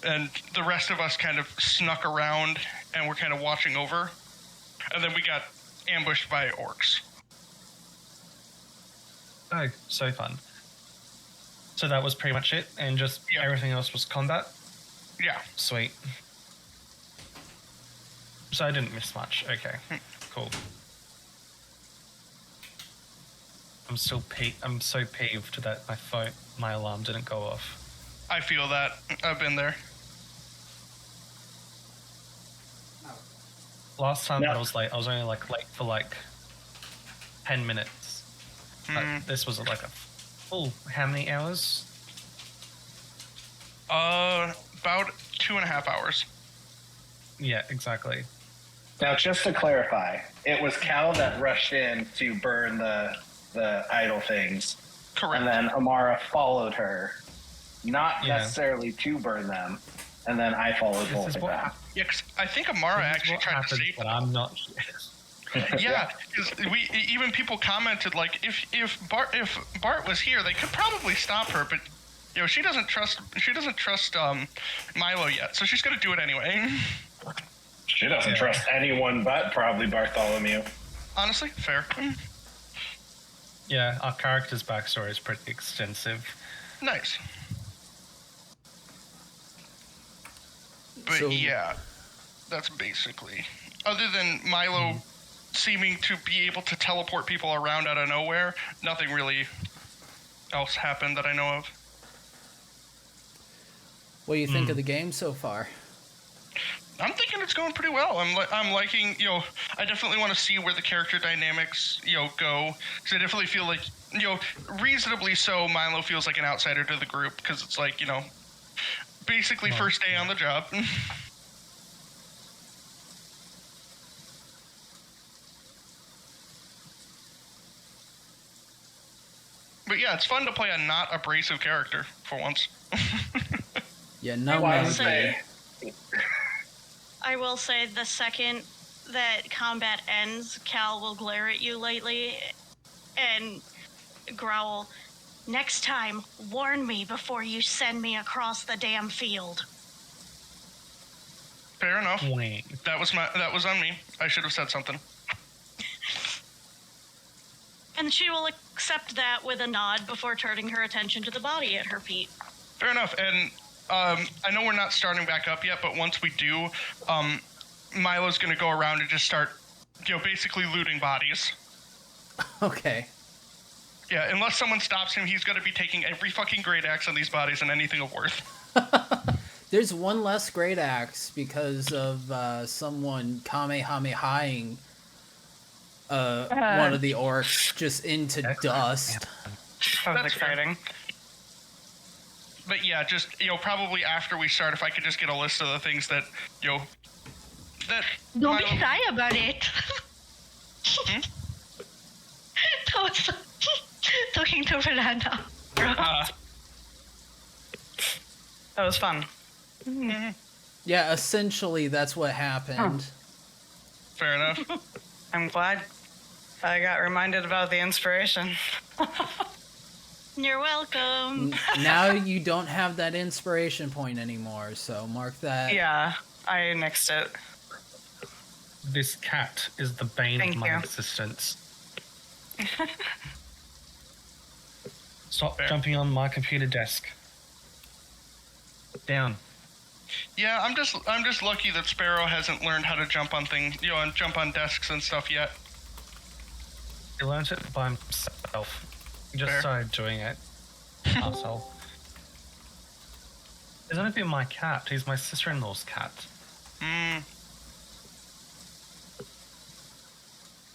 And the rest of us kind of snuck around and were kind of watching over. And then we got ambushed by orcs. Oh, so fun. So that was pretty much it, and just everything else was combat? Yeah. Sweet. So I didn't miss much. Okay, cool. I'm so peeved that my alarm didn't go off. I feel that. I've been there. Last time I was late, I was only late for 10 minutes. This was like a full, how many hours? About 2.5 hours. Yeah, exactly. Now, just to clarify, it was Cal that rushed in to burn the idol things. Correct. And then Amara followed her, not necessarily to burn them. And then I followed both of them. Yeah, 'cause I think Amara actually tried to save but them. I'm not. Yeah, because even people commented like, if Bart was here, they could probably stop her, but she doesn't trust Milo yet, so she's gonna do it anyway. She doesn't trust anyone but probably Bartholomew. Honestly, fair. Yeah, our character's backstory is pretty extensive. Nice. But So- yeah, that's basically. Other than Milo seeming to be able to teleport people around out of nowhere, nothing really else happened that I know of. What do you think of the game so far? I'm thinking it's going pretty well. I'm liking, I definitely want to see where the character dynamics, go. Because I definitely feel like, reasonably so, Milo feels like an outsider to the group. Because it's like, basically first day on the job. But yeah, it's fun to play a not abrasive character for once. Yeah, no I man. would say, I will say the second that combat ends, Cal will glare at you lightly and growl, "Next time, warn me before you send me across the damn field." Fair enough. Wait. That was on me. I should have said something. And she will accept that with a nod before turning her attention to the body at her feet. Fair enough. And I know we're not starting back up yet, but once we do, Milo's gonna go around and just start, basically looting bodies. Okay. Yeah, unless someone stops him, he's gonna be taking every fucking great axe on these bodies and anything of worth. There's one less great axe because of someone kamehamehaing one of the orcs just into dust. That was That's exciting. But yeah, just, probably after we start, if I could just get a list of the things that, that... Don't be shy about it. That was talking to Rolanda. That was fun. Yeah, essentially that's what happened. Fair enough. I'm glad I got reminded about the inspiration. You're welcome. Now you don't have that inspiration point anymore, so mark that. Yeah, I nixed it. This cat is the bane Thank of my you. existence. Stop jumping on my computer desk. Down. Yeah, I'm just lucky that Sparrow hasn't learned how to jump on things, and jump on desks and stuff yet. He learned it by himself. He just Fair. started doing it. Arsehole. He's not even my cat. He's my sister-in-law's cat. Hmm.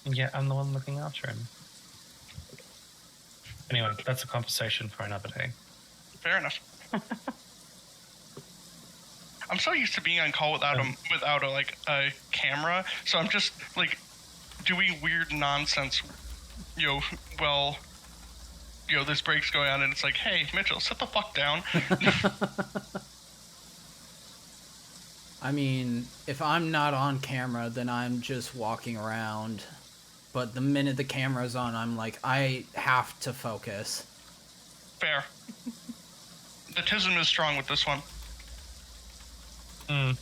And yet I'm the one looking after him. Anyway, that's a conversation for another day. Fair enough. I'm so used to being on call without a camera, so I'm just doing weird nonsense. This break's going on, and it's like, hey, Mitchell, sit the fuck down. I mean, if I'm not on camera, then I'm just walking around. But the minute the camera's on, I'm like, I have to focus. Fair. The tism is strong with this one. Mm.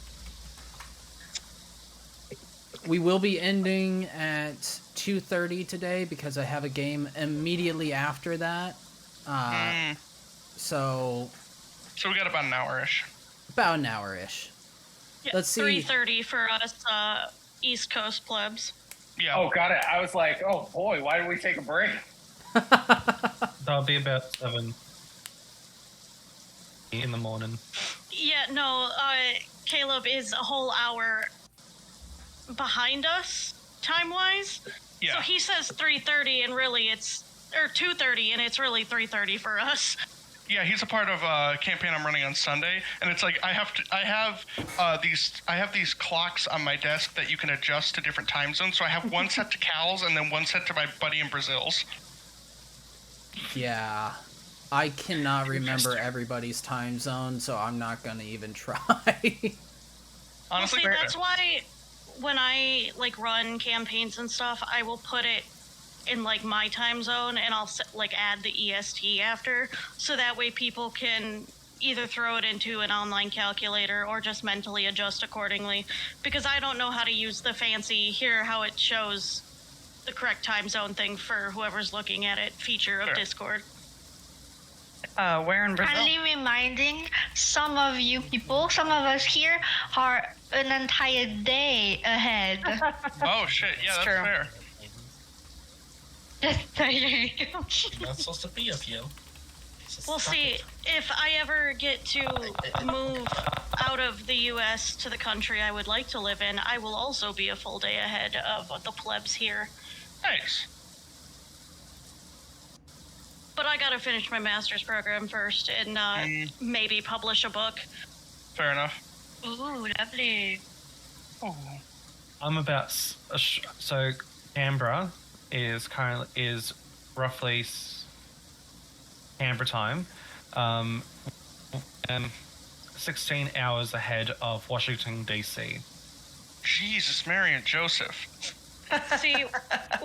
We will be ending at 2:30 today because I have a game immediately after that. So we got about an hour-ish. about an hour-ish. Yeah, Let's see. 3:30 for us East Coast plebs. Yeah. Oh, got it. I was like, oh boy, why did we take a break? That'll be about 7 in the morning. Yeah, no, Caleb is a whole hour behind us, time-wise. Yeah. So he says 3:30, and really it's... Or 2:30, and it's really 3:30 for us. Yeah, he's a part of a campaign I'm running on Sunday, and it's like I have these clocks on my desk that you can adjust to different time zones. So I have one set to Cal's and then one set to my buddy in Brazil's. Yeah. I cannot remember everybody's time zone, so I'm not gonna even try. Honestly, Well, see, that's why when I run campaigns and stuff, I will put it in my time zone, and I'll add the EST after, so that way people can either throw it into an online calculator or just mentally adjust accordingly. Because I don't know how to use the fancy how it shows the correct time zone thing for whoever's looking at it feature of Sure. Discord. Where in Brazil? Kindly reminding some of you people, some of us here, are an entire day ahead. Oh shit! Yeah, that's true. fair. Not supposed to be up, yo. We'll see. If I ever get to move out of the U.S. to the country I would like to live in, I will also be a full day ahead of the plebs here. Nice. But I gotta finish my master's program first and maybe publish a book. Fair enough. Ooh, lovely. Oh. I'm about so Canberra is roughly Canberra time, and 16 hours ahead of Washington DC. Jesus, Mary and Joseph. See,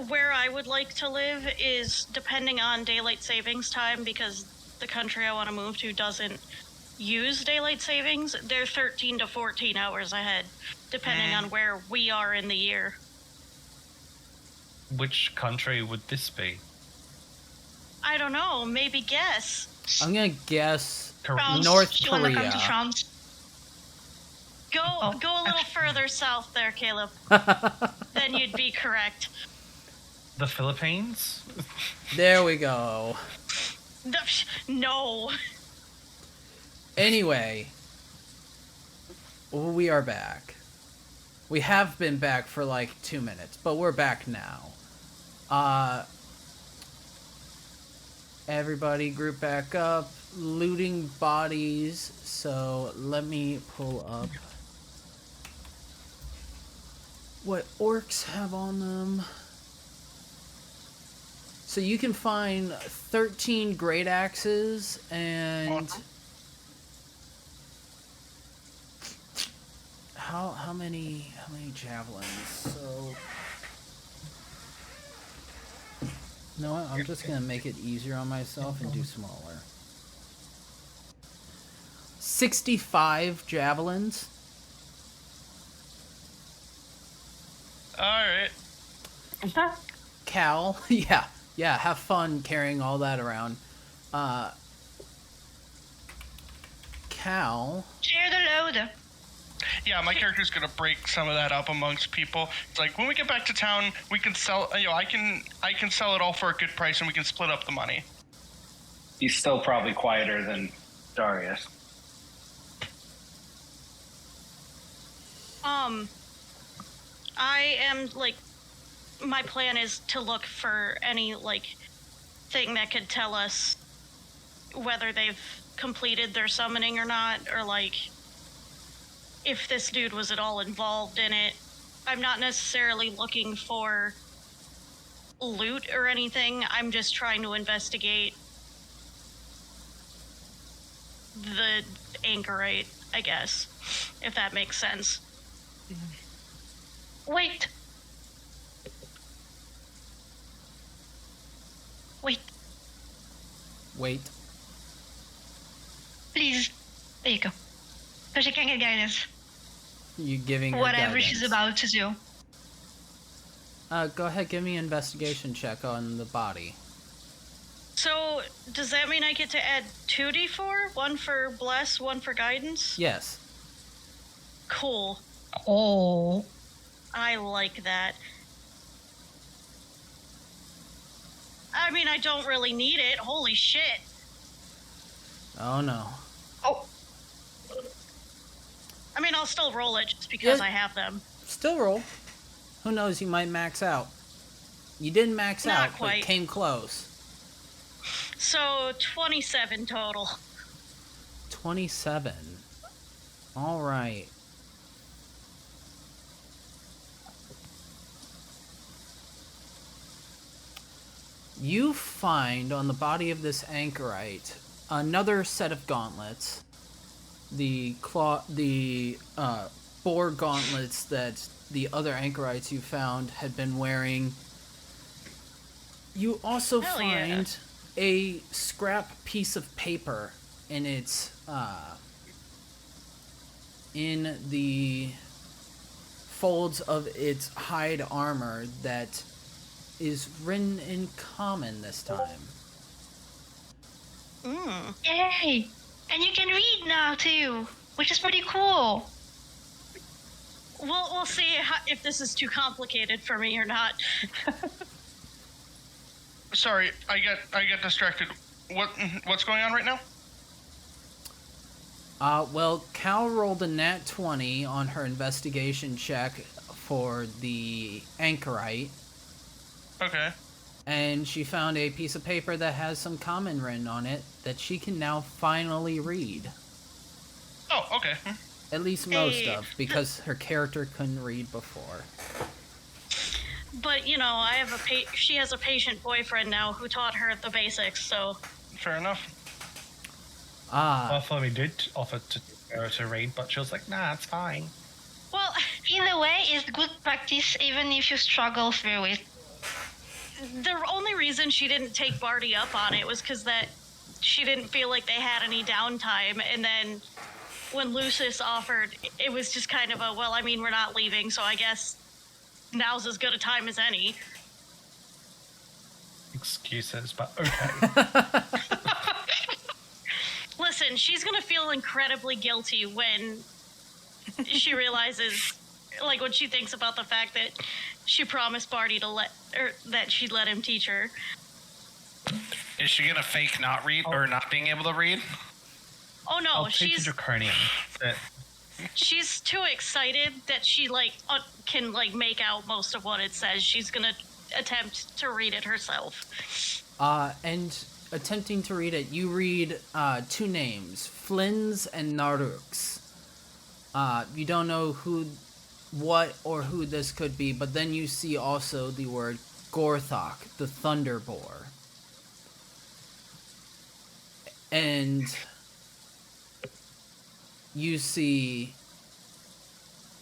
where I would like to live is depending on daylight savings time, because the country I want to move to doesn't use daylight savings. They're 13 to 14 hours ahead, depending on where we are in the year. Which country would this be? I don't know, maybe guess. I'm gonna guess France. North She wanna come to Korea. France. Go Oh, go a little further south there, Caleb. Then you'd be correct. The Philippines? There we go. No. Anyway, we are back. We have been back for like 2 minutes, but we're back now. Everybody group back up. Looting bodies. So let me pull up what orcs have on them. So you can find 13 great axes and how many javelins? So you know what? I'm just gonna make it easier on myself and do smaller. 65 javelins. All right. Cal, yeah, have fun carrying all that around. Cal. Share the load. Yeah, my character's gonna break some of that up amongst people. It's like when we get back to town, we can sell. I can sell it all for a good price, and we can split up the money. He's still probably quieter than Darius. I am like, my plan is to look for any like thing that could tell us whether they've completed their summoning or not, or like if this dude was at all involved in it. I'm not necessarily looking for loot or anything. I'm just trying to investigate the anchorite, I guess, if that makes sense. Wait. Please. There you go. So she can get guidance. You giving her Whatever guidance. she's about to do. Go ahead, give me an investigation check on the body. So, does that mean I get to add 2d4? One for bless, one for guidance? Yes. Cool. Oh. I like that. I mean, I don't really need it. Holy shit. Oh no. Oh. I mean, I'll still roll it just because Yeah. I have them. Still roll. Who knows, you might max out. You didn't max Not out, quite. but came close. So, 27 total. 27. Alright. You find on the body of this anchorite another set of gauntlets. The boar gauntlets that the other anchorites you found had been wearing. You also Hell yeah. find a scrap piece of paper in its in the folds of its hide armor that is written in common this time. Yay! And you can read now too, which is pretty cool. We'll see if this is too complicated for me or not. Sorry, I got distracted. What's going on right now? Well, Cal rolled a nat 20 on her investigation check for the anchorite. Okay. And she found a piece of paper that has some common written on it that she can now finally read. Oh, okay. At least most Hey. of, because her character couldn't read before. But, you know, she has a patient boyfriend now who taught her the basics, so... Fair enough. Bartholomew did offer to her to read, but she was like, nah, it's fine. Well, Either way, it's good practice even if you struggle through it. the only reason she didn't take Barty up on it was because that she didn't feel like they had any downtime, and then when Lucis offered, it was just kind of a, well, I mean, we're not leaving, so I guess now's as good a time as any. Excuses, but okay. Listen, she's gonna feel incredibly guilty when she realizes, like, when she thinks about the fact that she promised Barty that she'd let him teach her. Is she gonna fake not read or not being able to read? Oh no, I'll take the she's draconian. she's too excited that she can make out most of what it says. She's gonna attempt to read it herself. And attempting to read it, you read two names, Flynn's and Naruk's. You don't know who this could be, but then you see also the word Gorthok, the Thunderboar. And you see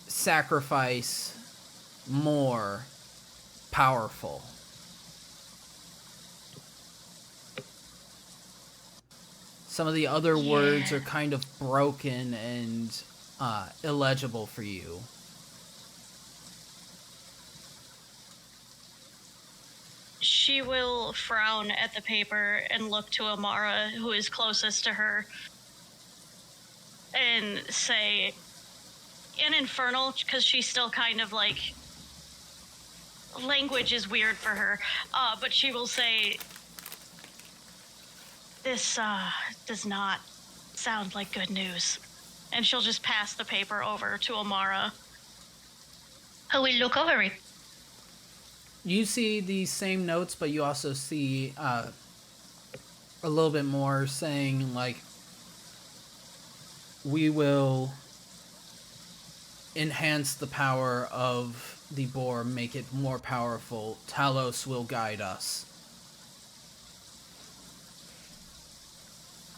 sacrifice more powerful. Some of the other words are kind of broken and illegible for you. She will frown at the paper and look to Amara, who is closest to her, and say, in Infernal, because she's still kind of language is weird for her, but she will say, this does not sound like good news. And she'll just pass the paper over to Amara, who will look over it. You see these same notes, but you also see a little bit more saying, we will enhance the power of the boar, make it more powerful. Talos will guide us.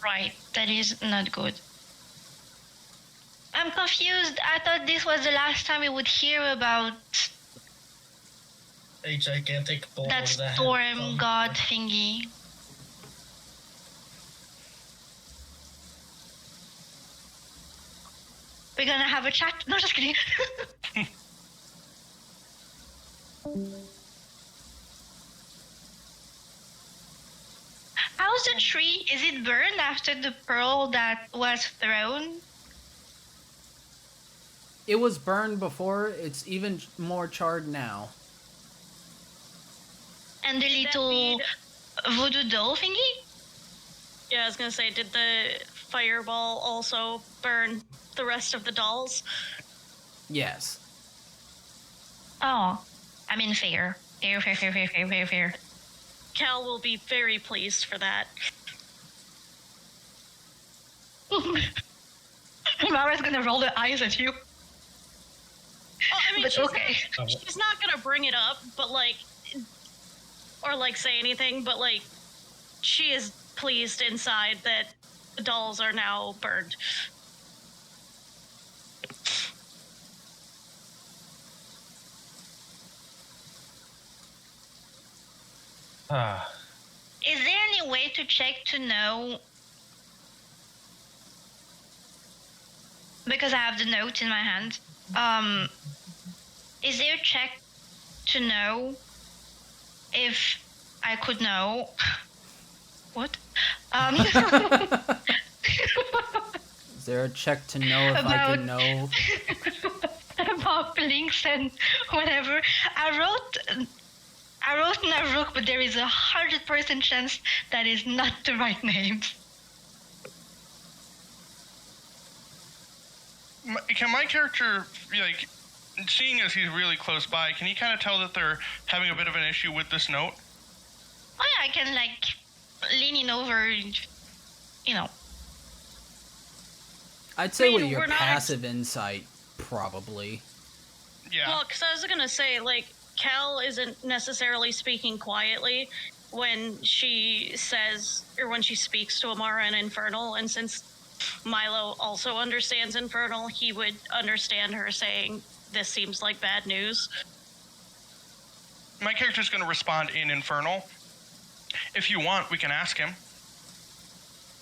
Right, that is not good. I'm confused. I thought this was the last time we would hear about A gigantic boar that with a head storm on- god thingy. We're gonna have a chat. No, just kidding. How's the tree? Is it burned after the pearl that was thrown? It was burned before, it's even more charred now. And the Did that little mean- voodoo doll thingy? Yeah, I was gonna say, did the fireball also burn the rest of the dolls? Yes. Oh, I mean fair. Fair. Cal will be very pleased for that. Mara's gonna roll the eyes at you. Oh, I mean, But okay. she's not gonna bring it up, but or say anything, but she is pleased inside that the dolls are now burned. Is there any way to check to know? Because I have the note in my hand. Is there a check to know if I could know? What? Is there a check to know if I can know? About links and whatever. I wrote Naruk, but there is 100% chance that is not the right name. Can my character, seeing as he's really close by, can he kind of tell that they're having a bit of an issue with this note? Oh yeah, I can lean in over, I'd say I mean, with your we're not passive insight, probably. Yeah. Well, because I was gonna say, Cal isn't necessarily speaking quietly when she says, or when she speaks to Amara in Infernal, and since Milo also understands Infernal, he would understand her saying, this seems like bad news. My character's going to respond in Infernal. If you want, we can ask him.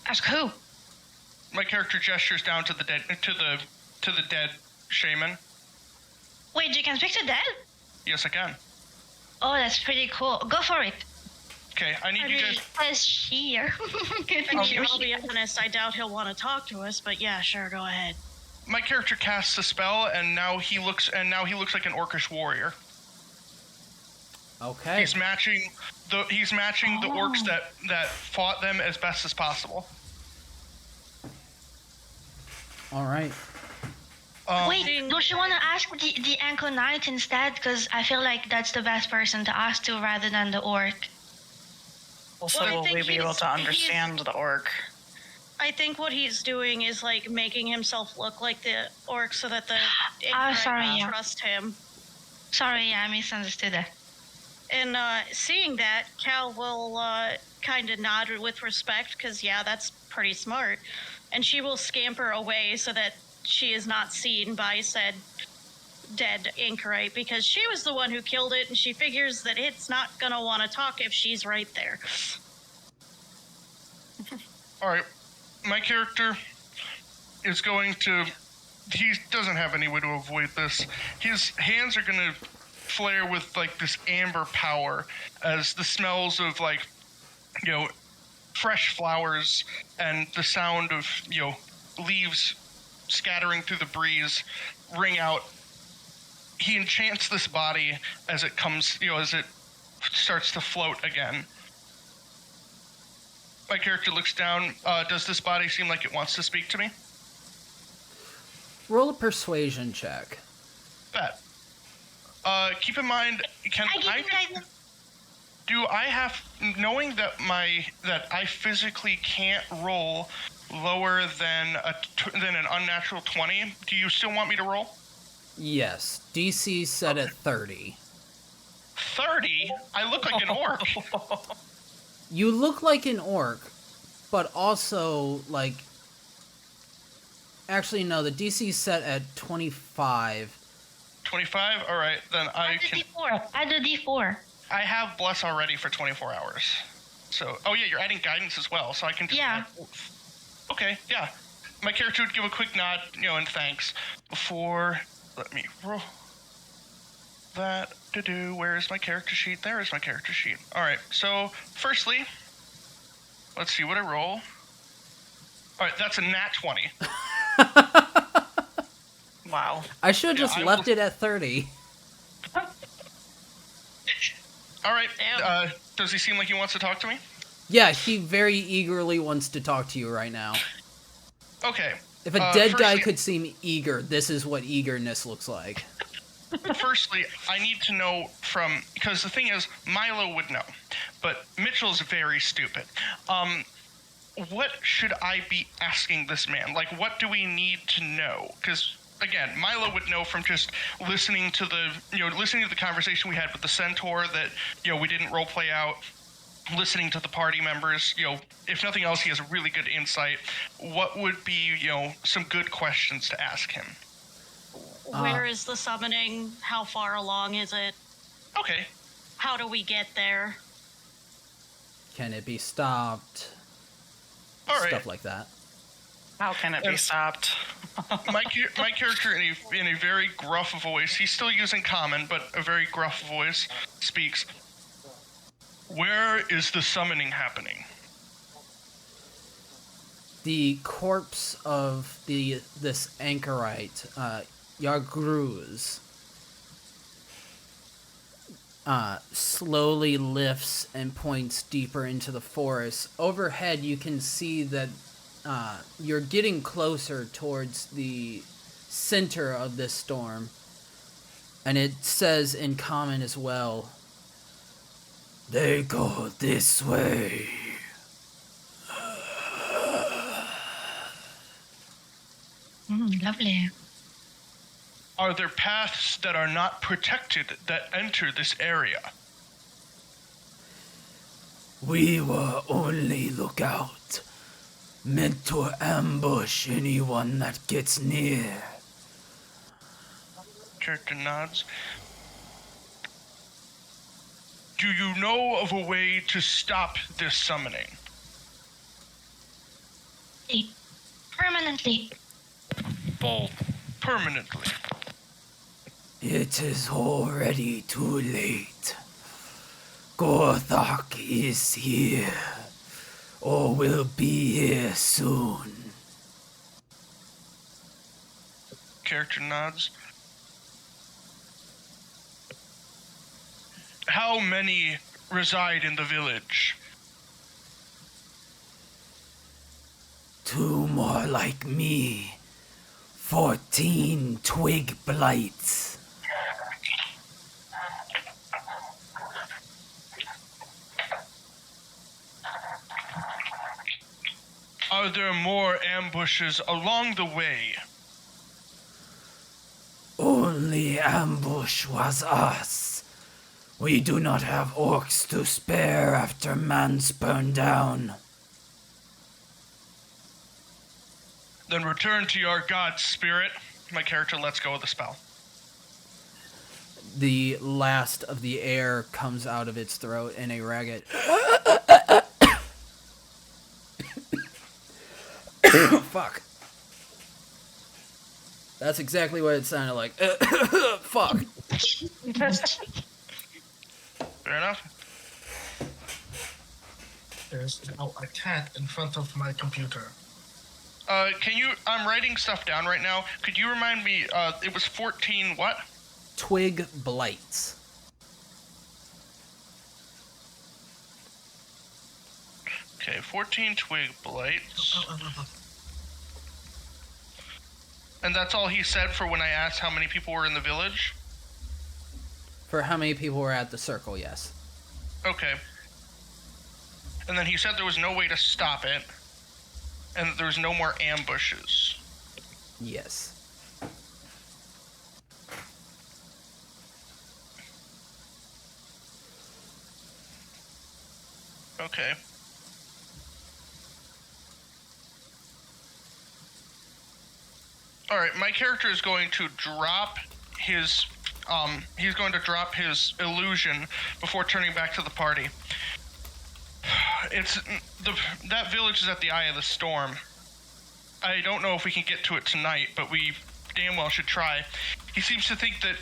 Ask who? My character gestures down to the dead shaman. Wait, you can speak to dead? Yes, I can. Oh, that's pretty cool. Go for it. Okay, I need you guys. Says here. I'll be honest, I doubt he'll want to talk to us, but yeah, sure, go ahead. My character casts a spell, and now he looks like an orcish warrior. Okay. He's matching the orcs that fought them as best as possible. All right. Wait, don't you want to ask the Anchor Knight instead? Because I feel like that's the best person to ask to rather than the orc. Also, Well, I will think we be able he's- to understand the orc? I think what he's doing is like making himself look like the orc so that the sorry, ignorant yeah. trust him. Sorry, yeah, I misunderstood that. And seeing that, Cal will kind of nod with respect because, yeah, that's pretty smart. And she will scamper away so that she is not seen by said dead anchorite because she was the one who killed it and she figures that it's not going to want to talk if she's right there. All right, my character is going to. He doesn't have any way to avoid this. His hands are going to flare with like this amber power as the smells of like, fresh flowers and the sound of, leaves scattering through the breeze ring out. He enchants this body as it comes, as it starts to float again. My character looks down. Does this body seem like it wants to speak to me? Roll a persuasion check. Bet. Keep in mind, do I have, knowing that I physically can't roll lower than an unnatural 20, do you still want me to roll? Yes. DC set at 30. 30? I look like an orc. You look like an orc, but also, like... Actually, no, the DC's set at 25. 25? Alright, then I can... Add the D4. I have Bless already for 24 hours. So, oh yeah, you're adding guidance as well, so I can just... Yeah. Okay, yeah. My character would give a quick nod, and thanks. Before... Let me roll... That to do. Where is my character sheet? There is my character sheet. Alright, so, firstly... Let's see what I roll. Alright, that's a nat 20. Wow. I should have just left it at 30. Alright, does he seem like he wants to talk to me? Yeah, he very eagerly wants to talk to you right now. Okay. If a dead guy could seem eager, this is what eagerness looks like. Firstly, I need to know because the thing is, Milo would know, but Mitchell's very stupid. What should I be asking this man? Like, what do we need to know? Because, again, Milo would know from just listening to the conversation we had with the Centaur that, we didn't roleplay out, listening to the party members, if nothing else, he has a really good insight. What would be, some good questions to ask him? Where is the summoning? How far along is it? Okay. How do we get there? Can it be stopped? All right. Stuff like that. How can it be stopped? my character, in a very gruff voice, he's still using common, but a very gruff voice, speaks. Where is the summoning happening? The corpse of this anchorite, Yargruz, slowly lifts and points deeper into the forest. Overhead, you can see that you're getting closer towards the center of this storm. And it says in common as well, they go this way. Lovely. Are there paths that are not protected that enter this area? We will only look out, meant to ambush anyone that gets near. Character nods. Do you know of a way to stop this summoning? Permanently. Bold. Permanently. It is already too late. Gorthok is here, or will be here soon. Character nods. How many reside in the village? 2 more like me. 14 twig blights. Are there more ambushes along the way? Only ambush was us. We do not have orcs to spare after man's burned down. Then return to your god spirit. My character lets go of the spell. The last of the air comes out of its throat in a ragged fuck. That's exactly what it sounded like. Fuck. Fair enough. There's now a cat in front of my computer. I'm writing stuff down right now. Could you remind me, it was 14 what? Twig blights. Okay, 14 twig blights. And that's all he said for when I asked how many people were in the village? For how many people were at the circle, yes. Okay. And then he said there was no way to stop it, and that there was no more ambushes. Yes. Okay. Alright, my character is going to drop his illusion before turning back to the party. That village is at the eye of the storm. I don't know if we can get to it tonight, but we damn well should try. He seems to think that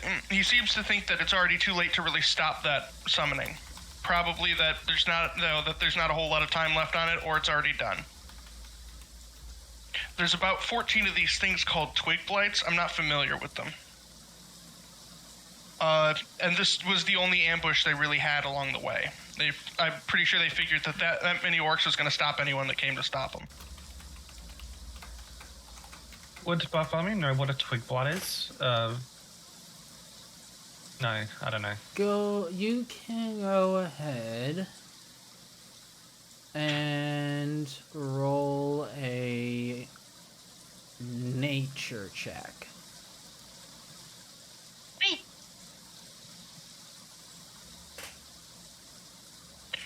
it's already too late to really stop that summoning. Probably that there's not a whole lot of time left on it, or it's already done. There's about 14 of these things called twig blights. I'm not familiar with them. And this was the only ambush they really had along the way. I'm pretty sure they figured that many orcs was going to stop anyone that came to stop them. Would Bartholomew know what a twig blight is? No, I don't know. You can go ahead and roll a nature check. Wait.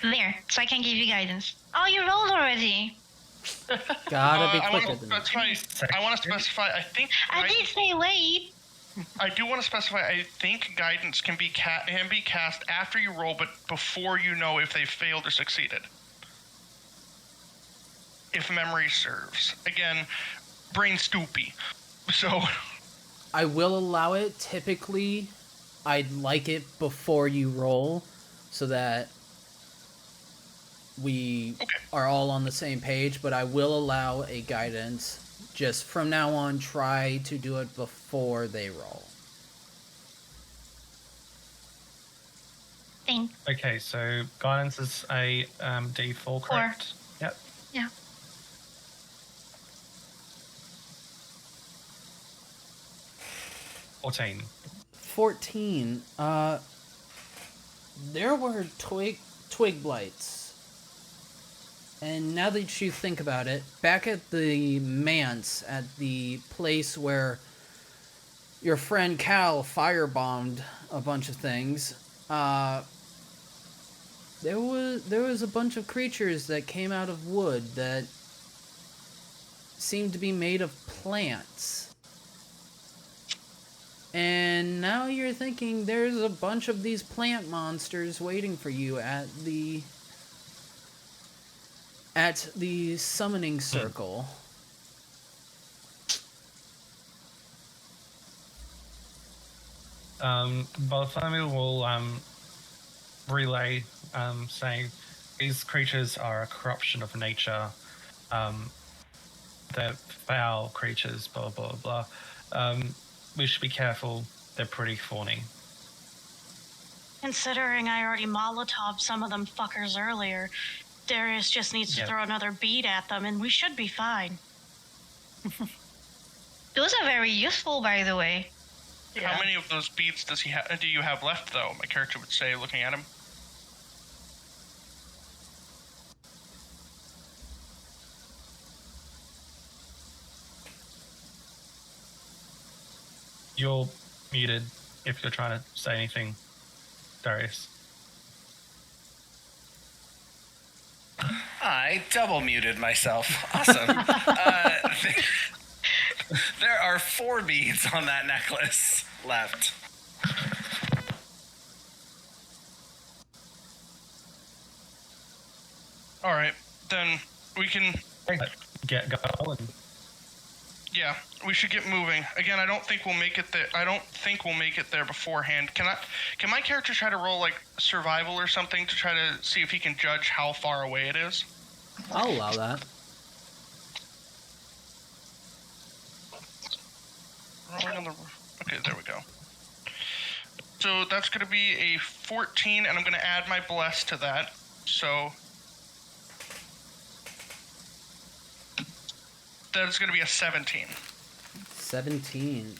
There, so I can give you guidance. Oh, you rolled already. Gotta be quicker than that. I want to specify, I did say wait. I do want to specify, I think guidance can be cast after you roll, but before you know if they failed or succeeded. If memory serves. Again, brain stoopy. So... I will allow it. Typically, I'd like it before you roll, so that we are all on the same page, but I will allow a guidance. Just from now on, try to do it before they roll. Thanks. Okay, so guidance is a D4, correct? Yep. Yeah. Fourteen. 14. There were twig blights. And now that you think about it, back at the manse, at the place where your friend Cal firebombed a bunch of things, there was a bunch of creatures that came out of wood that seemed to be made of plants. And now you're thinking there's a bunch of these plant monsters waiting for you at the summoning circle. Bartholomew will relay saying these creatures are a corruption of nature. They're foul creatures, blah, blah, blah. We should be careful. They're pretty thorny. Considering I already Molotov some of them fuckers earlier, Darius just needs to throw another bead at them and we should be fine. Those are very useful, by the way. Yeah. How many of those beads do you have left, though? My character would say, looking at him. You're muted if you're trying to say anything, Darius. I double muted myself. Awesome. There are 4 beads on that necklace left. All right, then we can. Get going. Yeah, we should get moving. Again, I don't think we'll make it there. I don't think we'll make it there beforehand. Can my character try to roll like survival or something to try to see if he can judge how far away it is? I'll allow that. Okay, there we go. So that's going to be a 14, and I'm going to add my bless to that. So that is going to be a 17. 17.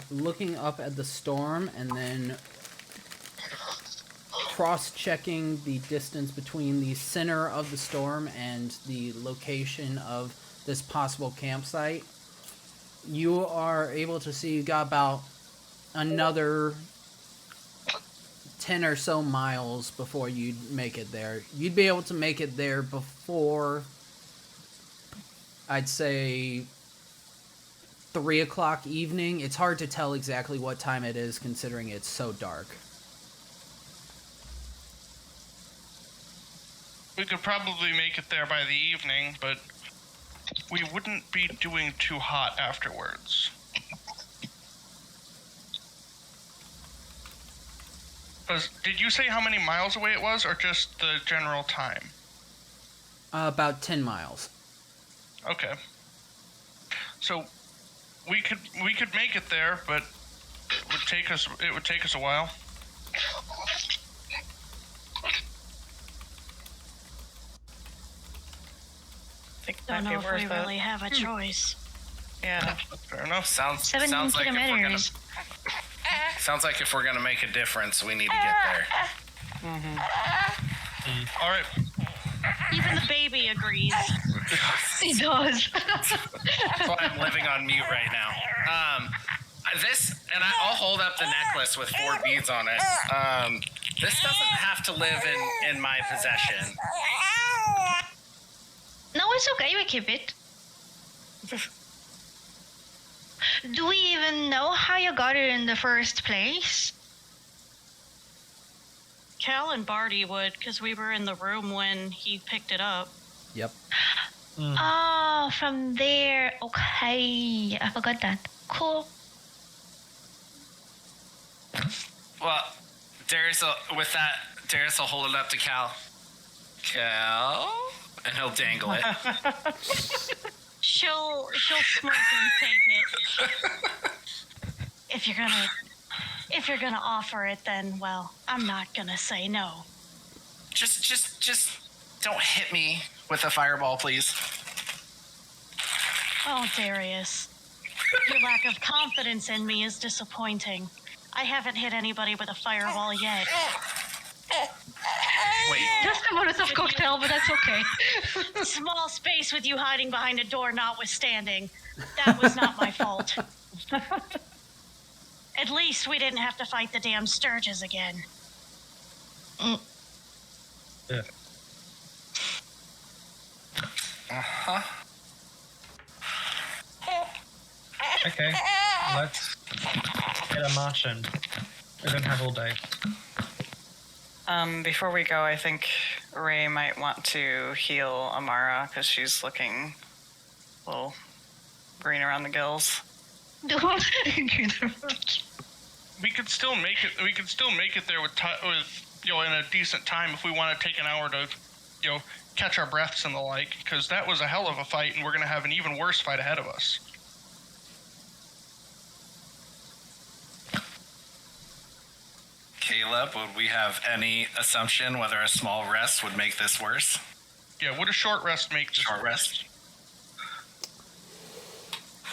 Looking up at the storm and then cross-checking the distance between the center of the storm and the location of this possible campsite, you are able to see you got about another 10 or so miles before you'd make it there. You'd be able to make it there before, I'd say, 3 o'clock evening. It's hard to tell exactly what time it is considering it's so dark. We could probably make it there by the evening, but we wouldn't be doing too hot afterwards. Did you say how many miles away it was, or just the general time? About 10 miles. Okay. So we could make it there, but it would take us a while. Don't know if we really have a choice. Yeah. Fair enough. Sounds like if we're gonna make a difference, we need to get there. All right. Even the baby agrees. He does. That's why I'm living on mute right now. I'll hold up the necklace with 4 beads on it. This doesn't have to live in my possession. No, it's okay. We keep it. Do we even know how you got it in the first place? Cal and Barty would, because we were in the room when he picked it up. Yep. Oh, from there. Okay. I forgot that. Cool. Well, Darius will hold it up to Cal. Cal? And he'll dangle it. She'll smirk and take it. If you're gonna offer it, then well, I'm not gonna say no. Just don't hit me with a fireball, please. Oh, Darius. Your lack of confidence in me is disappointing. I haven't hit anybody with a fireball yet. Wait. Just a Molotov cocktail, but that's okay. Small space with you hiding behind a door notwithstanding. That was not my fault. At least we didn't have to fight the damn Sturges again. Yeah. Uh-huh. Okay, let's get a marching. We don't have all day. Before we go, I think Ray might want to heal Amara because she's looking a little green around the gills. We could still make it. We could still make it there with in a decent time if we want to take an hour to, catch our breaths and the like, because that was a hell of a fight, and we're going to have an even worse fight ahead of us. Caleb, would we have any assumption whether a small rest would make this worse? Yeah, would a short rest make this Short worse? rest?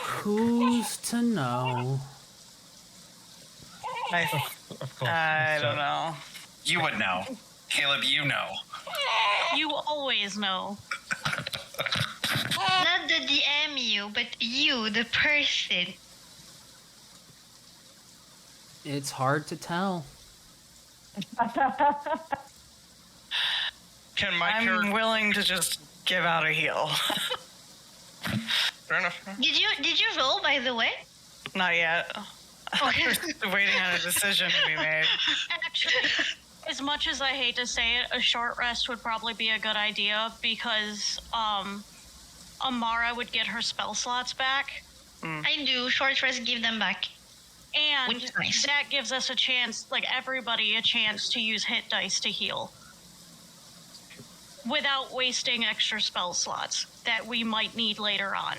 Who's to know? Of course. I don't know. You would know. Caleb, you know. You always know. Not the DM you, but you, the person. It's hard to tell. Can my I'm character... willing to just give out a heal. Fair enough. Did you roll, by the way? Not yet. Okay. I'm just waiting on a decision to be made. Actually, as much as I hate to say it, a short rest would probably be a good idea because Amara would get her spell slots back. I do. Short rest, give them back. And Which is nice. that gives us a chance, like everybody, a chance to use hit dice to heal. Without wasting extra spell slots that we might need later on.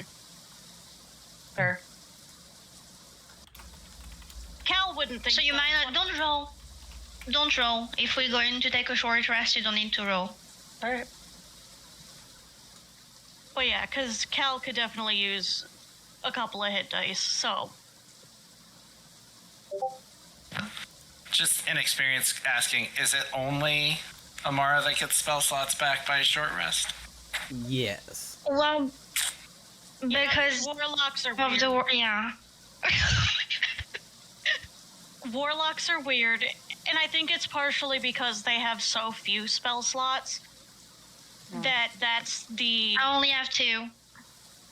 Fair. Cal wouldn't think So you might not. Don't roll. Don't roll. If we're going to take a short rest, you don't need to roll. Alright. But yeah, because Cal could definitely use a couple of hit dice, so. Just in experience asking, is it only Amara that gets spell slots back by a short rest? Yes. Well, Yeah, because warlocks are of weird. the yeah. Warlocks are weird, and I think it's partially because they have so few spell slots that's the I only have 2.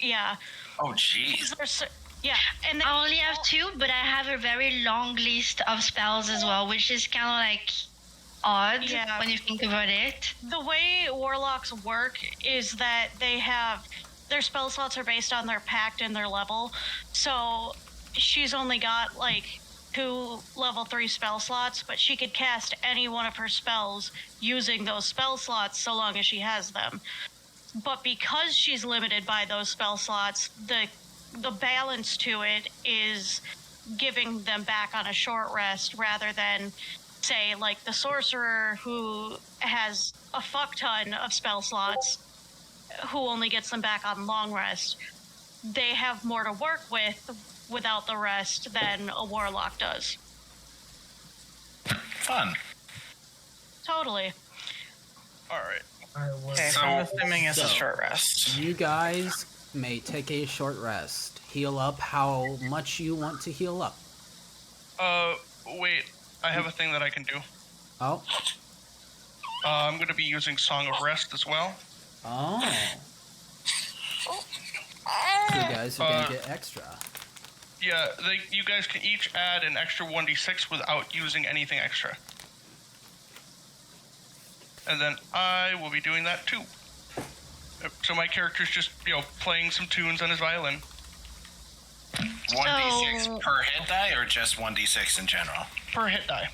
yeah. Oh, jeez. These are yeah, and I only have 2, but I have a very long list of spells as well, which is kind of like odd Yeah. when you think about it. the way warlocks work is that they have their spell slots are based on their pact and their level. So she's only got like 2 level 3 spell slots, but she could cast any one of her spells using those spell slots so long as she has them. But because she's limited by those spell slots, the balance to it is giving them back on a short rest rather than say like the sorcerer who has a fuck ton of spell slots who only gets them back on long rest. They have more to work with without the rest than a warlock does. Fun. Totally. All right. I would. Okay, so I'm assuming it's a short rest. You guys may take a short rest. Heal up how much you want to heal up. Wait. I have a thing that I can do. Oh. I'm going to be using Song of Rest as well. Oh. So you guys are gonna get extra. Yeah, you guys can each add an extra 1d6 without using anything extra. And then I will be doing that too. So my character's just, playing some tunes on his violin. 1d6 per hit die or just 1d6 in general? Per hit die.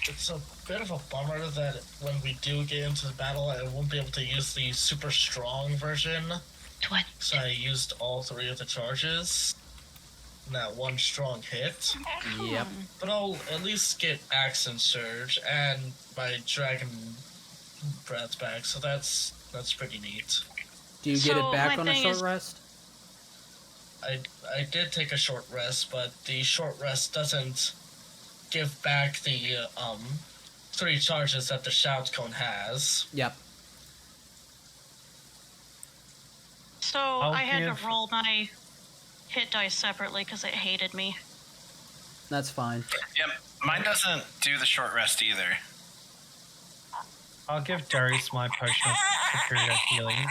It's a bit of a bummer that when we do get into the battle, I won't be able to use the super strong version. What? So I used all 3 of the charges in that one strong hit. Yep. But I'll at least get Accent Surge and my Dragon Breath back, so that's pretty neat. Do you get So it back my on a thing short is- rest? I did take a short rest, but the short rest doesn't give back the 3 charges that the Shout Cone has. Yep. So I'll I had give- to roll my hit dice separately because it hated me. That's fine. Yep. Mine doesn't do the short rest either. I'll give Darius my potion of superior healing.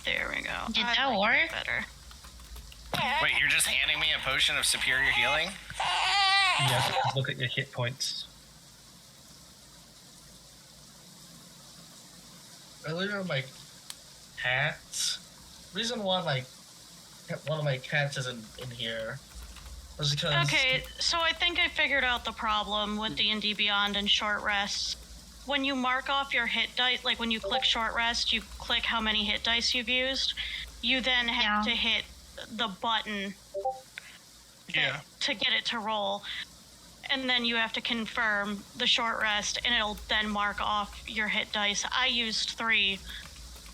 There we go. Did I that like it work? better. Wait, you're just handing me a potion of superior healing? Yes, look at your hit points. Earlier, my hat. Reason why my one of my cats isn't in here. Was because Okay, so I think I figured out the problem with D&D Beyond and short rests. When you mark off your hit dice, like when you click short rest, you click how many hit dice you've used. You then have to hit the button to get it to roll. And then you have to confirm the short rest, and it'll then mark off your hit dice. I used 3,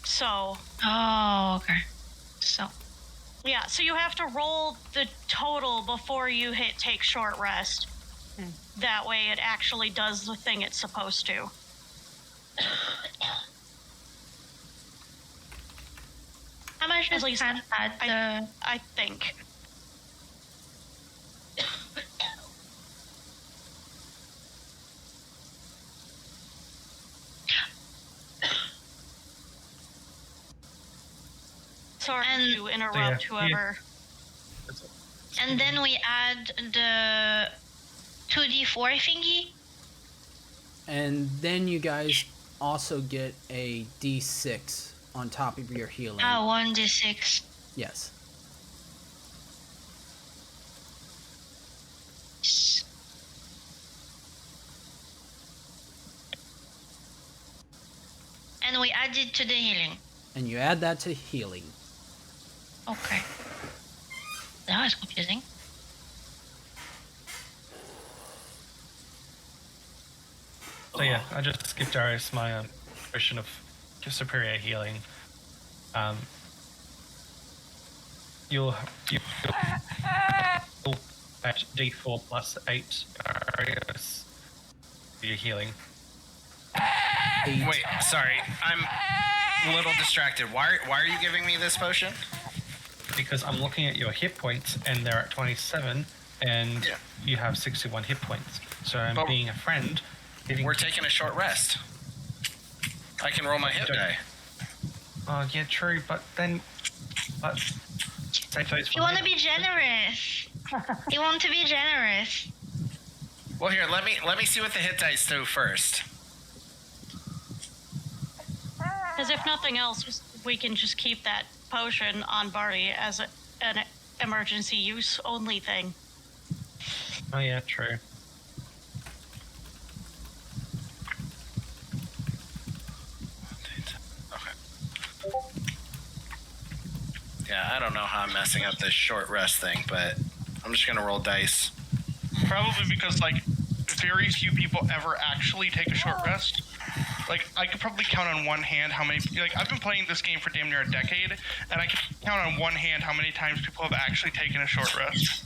so... Oh, okay. So... Yeah, so you have to roll the total before you hit take short rest. That way it actually does the thing it's supposed to. How much At is least Pat at I think. Sorry to interrupt whoever. And then we add the 2d4 thingy. And then you guys also get a d6 on top of your healing. Ah, 1d6. Yes. And we add it to the healing. And you add that to healing. Okay. That was confusing. So yeah, I just give Darius my version of superior healing. You'll at D4 plus 8 Darius for your healing. Wait, sorry, I'm a little distracted. Why are you giving me this potion? Because I'm looking at your hit points and they're at 27 and you have 61 hit points. So I'm being a friend. We're taking a short rest. I can roll my hit die. Oh yeah, true, but then You want to be generous. You want to be generous. Well, here, let me see what the hit dice do first. Because if nothing else, we can just keep that potion on Barty as an emergency use only thing. Oh yeah, true. Yeah, I don't know how I'm messing up this short rest thing, but I'm just gonna roll dice. Probably because, like, very few people ever actually take a short rest. Like, I could probably count on one hand how many... Like, I've been playing this game for damn near a decade, and I can count on one hand how many times people have actually taken a short rest.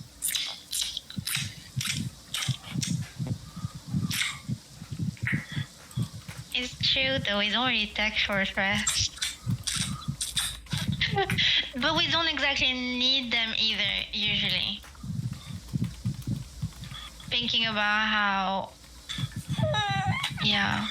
It's true though, we don't really take short rest. But we don't exactly need them either, usually. Thinking about how... Yeah.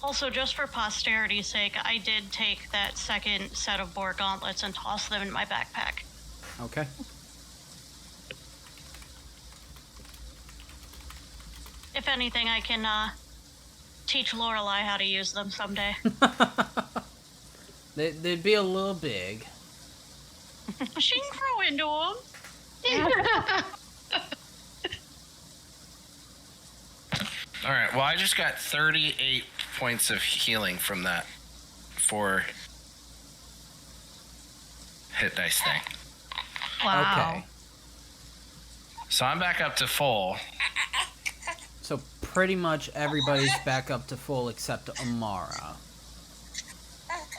Also, just for posterity's sake, I did take that second set of boar gauntlets and toss them in my backpack. Okay. If anything, I can teach Lorelei how to use them someday. They'd be a little big. She can grow into them. All right. Well, I just got 38 points of healing from that 4 hit dice thing. Wow. Okay. So I'm back up to full. So pretty much everybody's back up to full except Amara.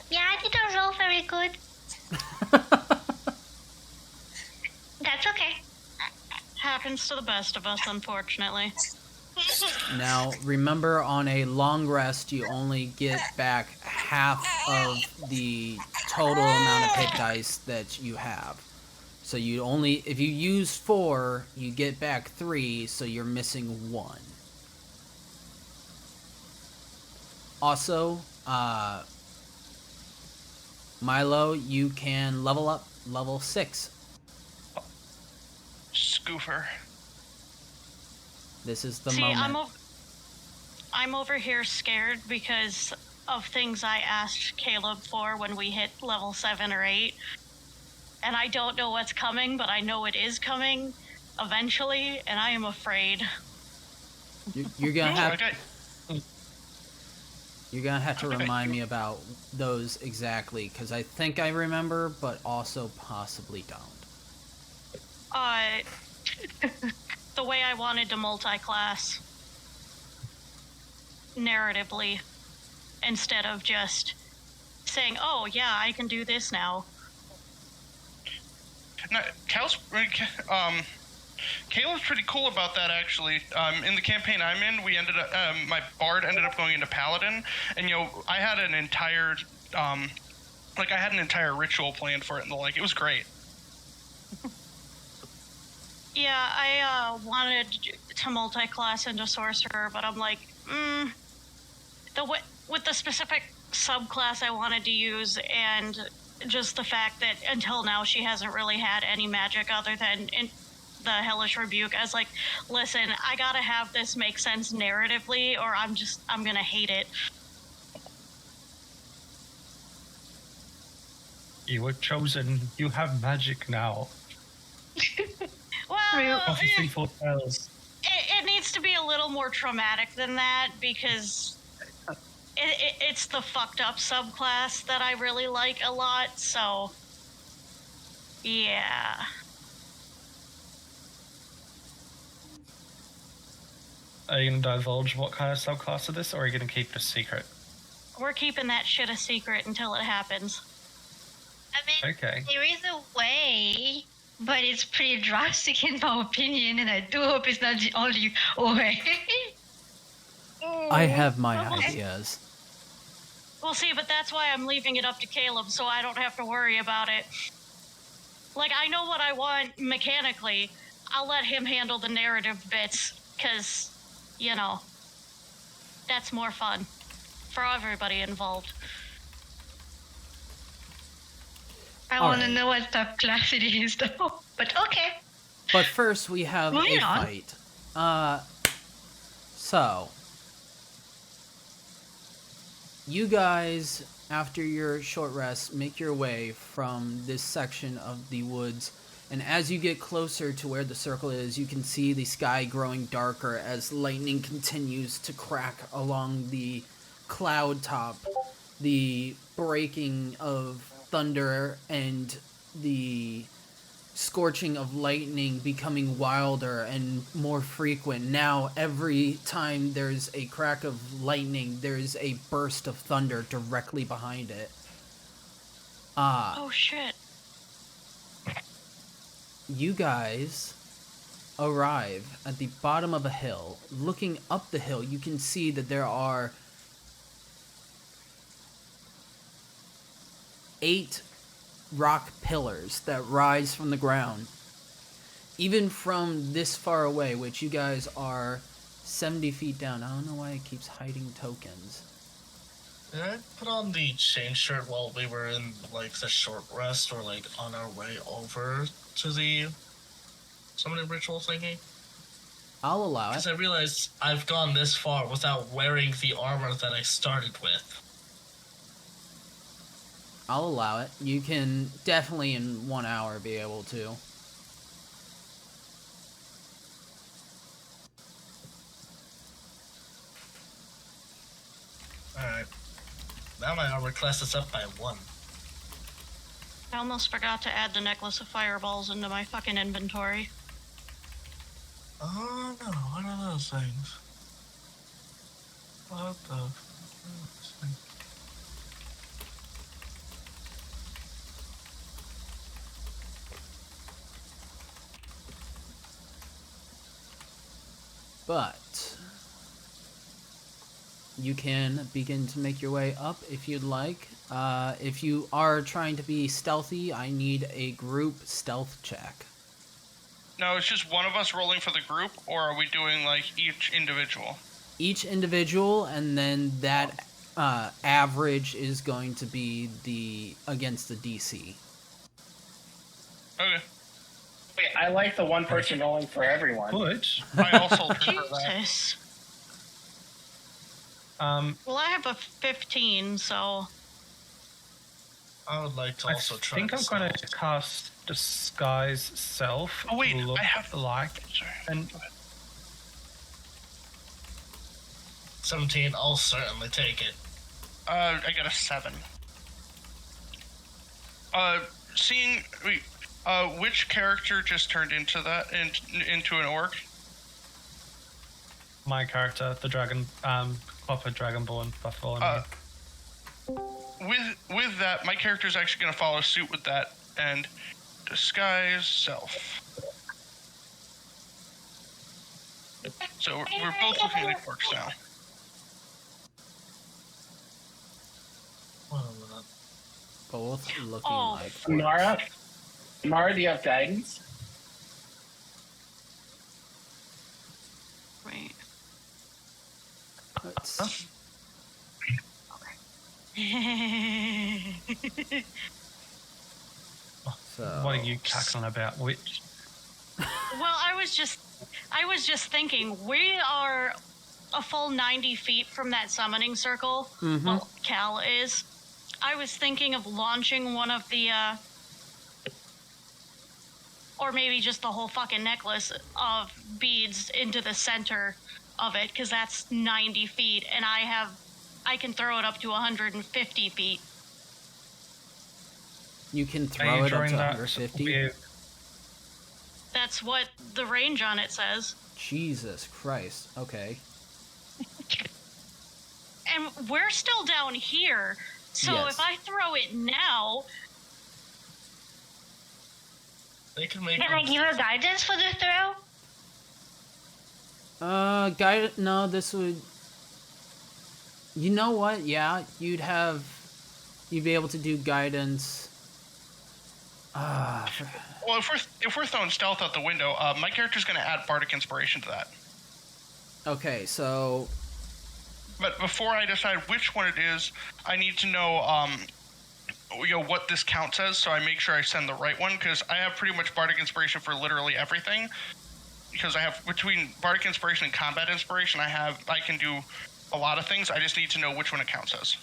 Yeah, I didn't roll very good. That's okay. Happens to the best of us, unfortunately. Now, remember, on a long rest, you only get back half of the total amount of hit dice that you have. So you only, if you use 4, you get back 3, so you're missing 1. Also, Milo, you can level up level 6. Scoofer. This is the See, moment. I'm over here scared because of things I asked Caleb for when we hit level 7 or 8. And I don't know what's coming, but I know it is coming eventually, and I am afraid. You're gonna have Okay. you're gonna have to remind me about those exactly, because I think I remember, but also possibly don't. The way I wanted to multi-class narratively, instead of just saying, "Oh yeah, I can do this now." No, Caleb's pretty cool about that, actually. In the campaign I'm in, we ended up, my bard ended up going into paladin, and I had an entire, I had an entire ritual planned for it, and it was great. Yeah, I wanted to multi-class into sorcerer, but I'm like, with the specific subclass I wanted to use, and just the fact that until now she hasn't really had any magic other than the Hellish Rebuke. I was like, listen, I gotta have this make sense narratively, or I'm gonna hate it. You were chosen. You have magic now. Well, Prophecy foretells. it needs to be a little more traumatic than that, because it's the fucked up subclass that I really like a lot, so yeah. Are you going to divulge what kind of subclass of this, or are you going to keep it a secret? We're keeping that shit a secret until it happens. I mean, Okay. there is a way, but it's pretty drastic in my opinion, and I do hope it's not the only way. I have my ideas. Well, see, but that's why I'm leaving it up to Caleb, so I don't have to worry about it. Like, I know what I want mechanically. I'll let him handle the narrative bits, because, that's more fun for everybody involved. I want to know what subclass it is, though. But okay. But first, we have Moving a on. fight. So you guys, after your short rest, make your way from this section of the woods, and as you get closer to where the circle is, you can see the sky growing darker as lightning continues to crack along the cloud top, the breaking of thunder and the scorching of lightning becoming wilder and more frequent. Now, every time there's a crack of lightning, there's a burst of thunder directly behind it. Oh, shit. You guys arrive at the bottom of a hill. Looking up the hill, you can see that there are 8 rock pillars that rise from the ground. Even from this far away, which you guys are 70 feet down. I don't know why it keeps hiding tokens. Did I put on the chain shirt while we were in, the short rest, or, on our way over to the summoning ritual thingy? I'll allow it. Because I realized I've gone this far without wearing the armor that I started with. I'll allow it. You can definitely in 1 hour be able to. Alright. Now my armor class is up by 1. I almost forgot to add the necklace of fireballs into my fucking inventory. Oh no, what are those things? What the... But you can begin to make your way up if you'd like. If you are trying to be stealthy, I need a group stealth check. No, it's just one of us rolling for the group, or are we doing each individual? Each individual, and then that average is going to be against the DC. Okay. Wait, I like the one person rolling for everyone. But I also prefer that. Jesus. well, I have a 15, so I would like to I also try. think I'm this going out. to cast Disguise Self. Oh, wait, to look I have- like Sorry. and 17. I'll certainly take it. I got a 7. Which character just turned into that into an orc? my character, the dragon, Copper Dragonborn Bartholomew. With that, my character is actually going to follow suit with that and disguise self. So we're both looking like orcs now. One minute. Both looking Oh. like. Mara, do you have guidance? wait. Let's- So, What are you cackling about, witch? Well, I was just thinking, we are a full 90 feet from that summoning circle. Mhm. Well, Cal is. I was thinking of launching one of the, or maybe just the whole fucking necklace of beads into the center of it, because that's 90 feet, and I can throw it up to 150 feet. You can Are throw you it up drawing to that 150. with- That's what the range on it says. Jesus Christ. Okay. And we're still down here, so Yes. if I throw it now, They can make. Can I give a guidance for the throw? Guide. No, this would. You know what? Yeah, you'd be able to do guidance. Well, if we're throwing stealth out the window, my character's going to add bardic inspiration to that. Okay, so But before I decide which one it is, I need to know, what this counts as, so I make sure I send the right one, because I have pretty much bardic inspiration for literally everything. Because I have, between bardic inspiration and combat inspiration, I can do a lot of things. I just need to know which one it counts as.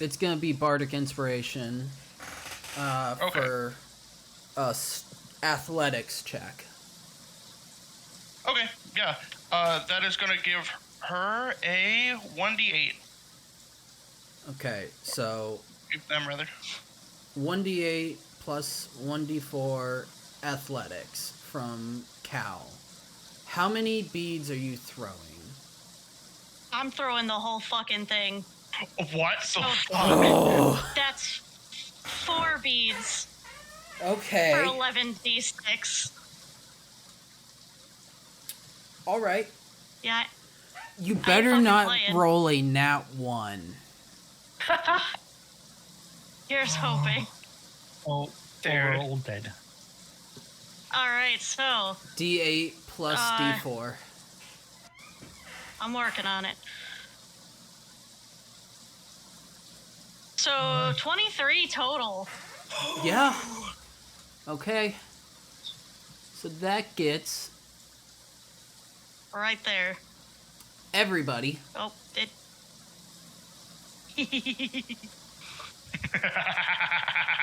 it's gonna be bardic inspiration. Okay. For a athletics check. Okay, yeah. That is going to give her a 1d8. Okay, so Give them, rather. 1d8 plus 1d4 athletics from Cal. How many beads are you throwing? I'm throwing the whole fucking thing. What the So- fuck? Oh, That's 4 beads for okay. 11d6. All right. Yeah, You better fucking not playing. roll a nat 1. here's hoping. Oh, Dude. we're all dead. Alright, so D8 plus D4. I'm working on it. So 23 total. Yeah. Okay. So that gets Right there. everybody. Oh, it.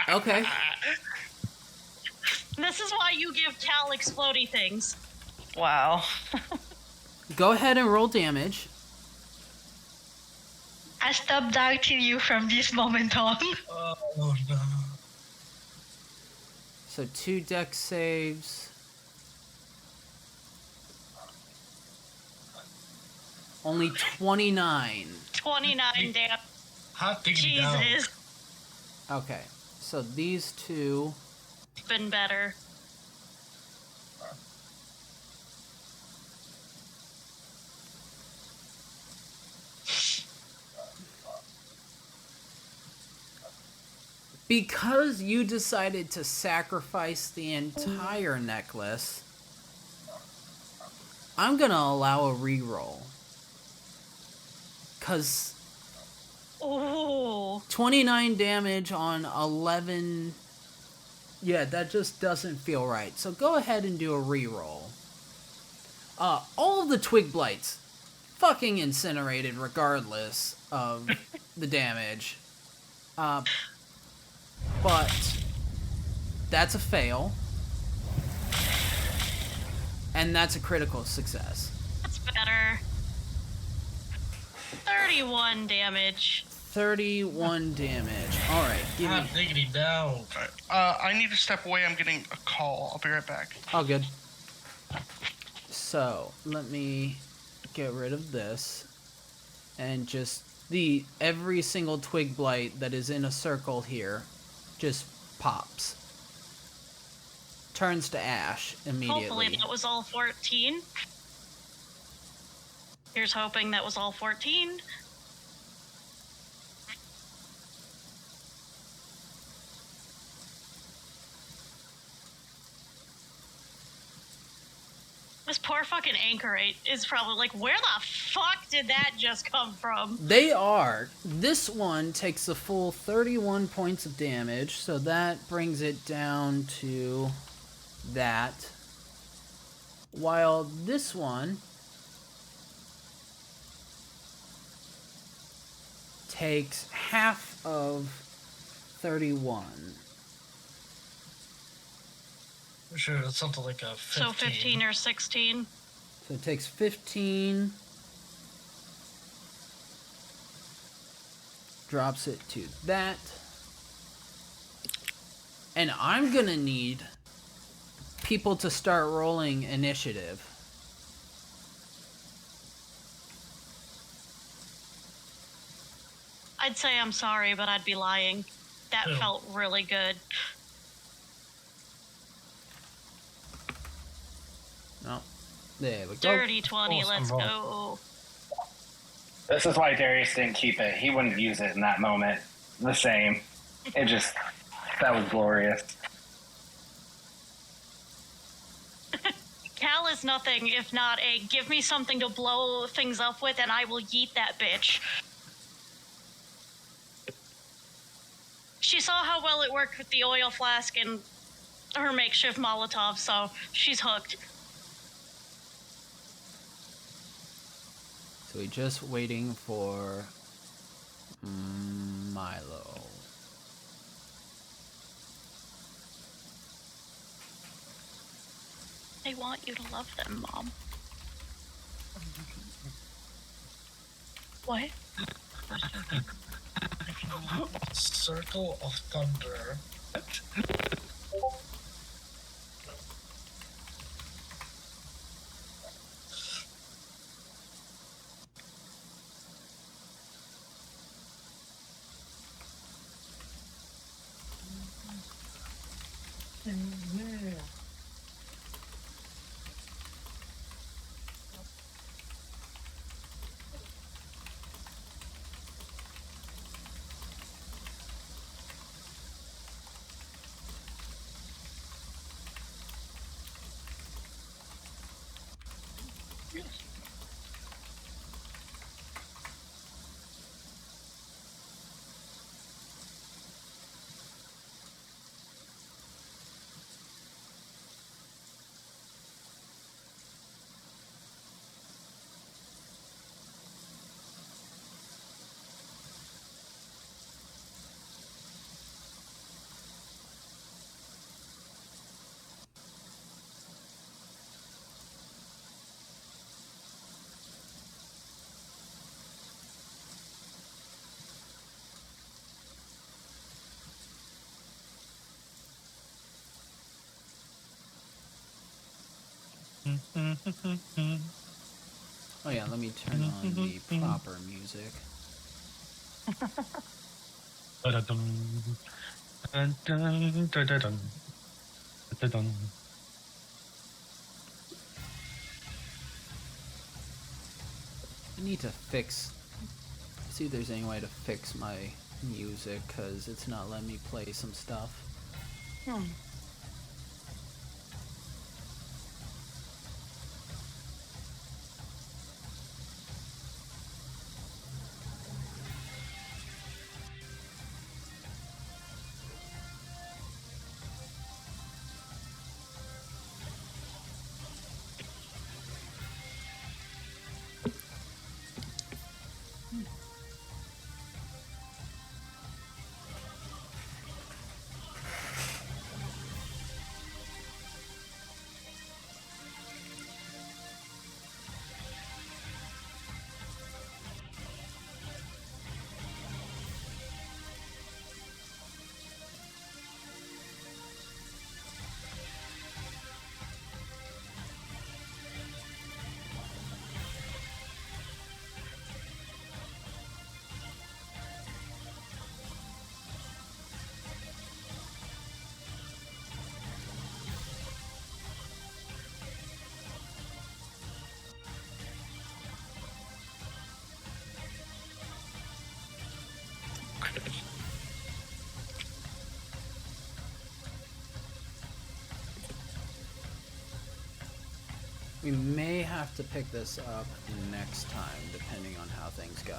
Okay. This is why you give Cal explodey things. Wow. Go ahead and roll damage. I stop doubting you from this moment on. Oh no. So 2 dex saves. Only 29. 29 damn. Hot diggity down. Jesus. Okay. So these two. Been better. Because you decided to sacrifice the entire necklace, I'm gonna allow a reroll. Cause Ooh. 29 damage on 11 Yeah, that just doesn't feel right. So go ahead and do a reroll. All of the twig blights fucking incinerated regardless of the damage. But that's a fail. And that's a critical success. That's better. 31 damage. 31 damage. Alright, give me... God diggity down. I need to step away. I'm getting a call. I'll be right back. Oh, good. So, let me get rid of this. And just every single twig blight that is in a circle here just pops. Turns to ash immediately. Hopefully that was all 14. Here's hoping that was all 14. This poor fucking anchorite is probably like, where the fuck did that just come from? They are. This one takes a full 31 points of damage, so that brings it down to that. While this one takes half of 31. I'm sure it's something like a 15. So 15 or 16. So it takes 15. Drops it to that. And I'm gonna need people to start rolling initiative. I'd say I'm sorry, but I'd be lying. That Yeah. felt really good. No. There we go. Dirty 20, Awesome let's roll. go. This is why Darius didn't keep it. He wouldn't use it in that moment. The same. That was glorious. Cal is nothing if not a give me something to blow things up with and I will yeet that bitch. She saw how well it worked with the oil flask and her makeshift Molotov, so she's hooked. So we're just waiting for Milo. They want you to love them, Mom. What? Circle of Thunder. Oh yeah, let me turn on the proper music. Dun-dun-dun. Dun-dun, dun-dun-dun. Dun-dun. I need to see if there's any way to fix my music, because it's not letting me play some stuff. We may have to pick this up next time, depending on how things go.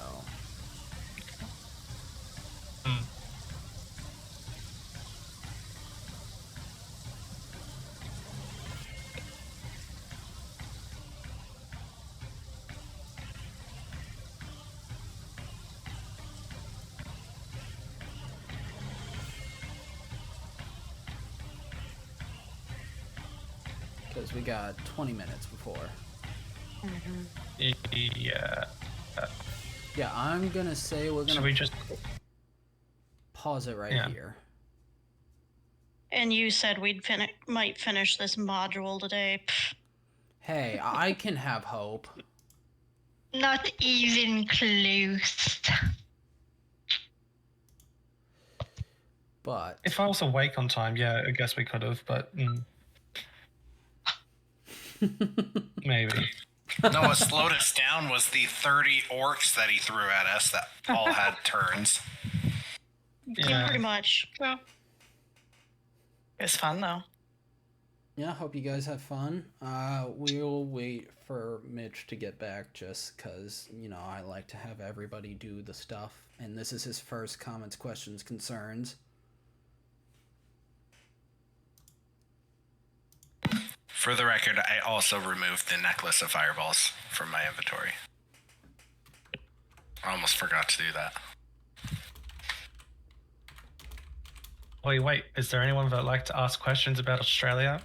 Because we got 20 minutes before. Yeah. Yeah, I'm gonna say we're Should gonna we just... pause it right Yeah. here. And you said we'd might finish this module today. Pfft. Hey, I can have hope. Not even close. But If I was awake on time, yeah, I guess we could have, but maybe. No, what slowed us down was the 30 orcs that he threw at us that all had turns. Yeah, pretty much. Yeah. It's fun though. yeah, hope you guys have fun. We'll wait for Mitch to get back just because, you know, I like to have everybody do the stuff. And this is his first comments, questions, concerns. For the record, I also removed the necklace of fireballs from my inventory. I almost forgot to do that. Wait, is there anyone that'd like to ask questions about Australia?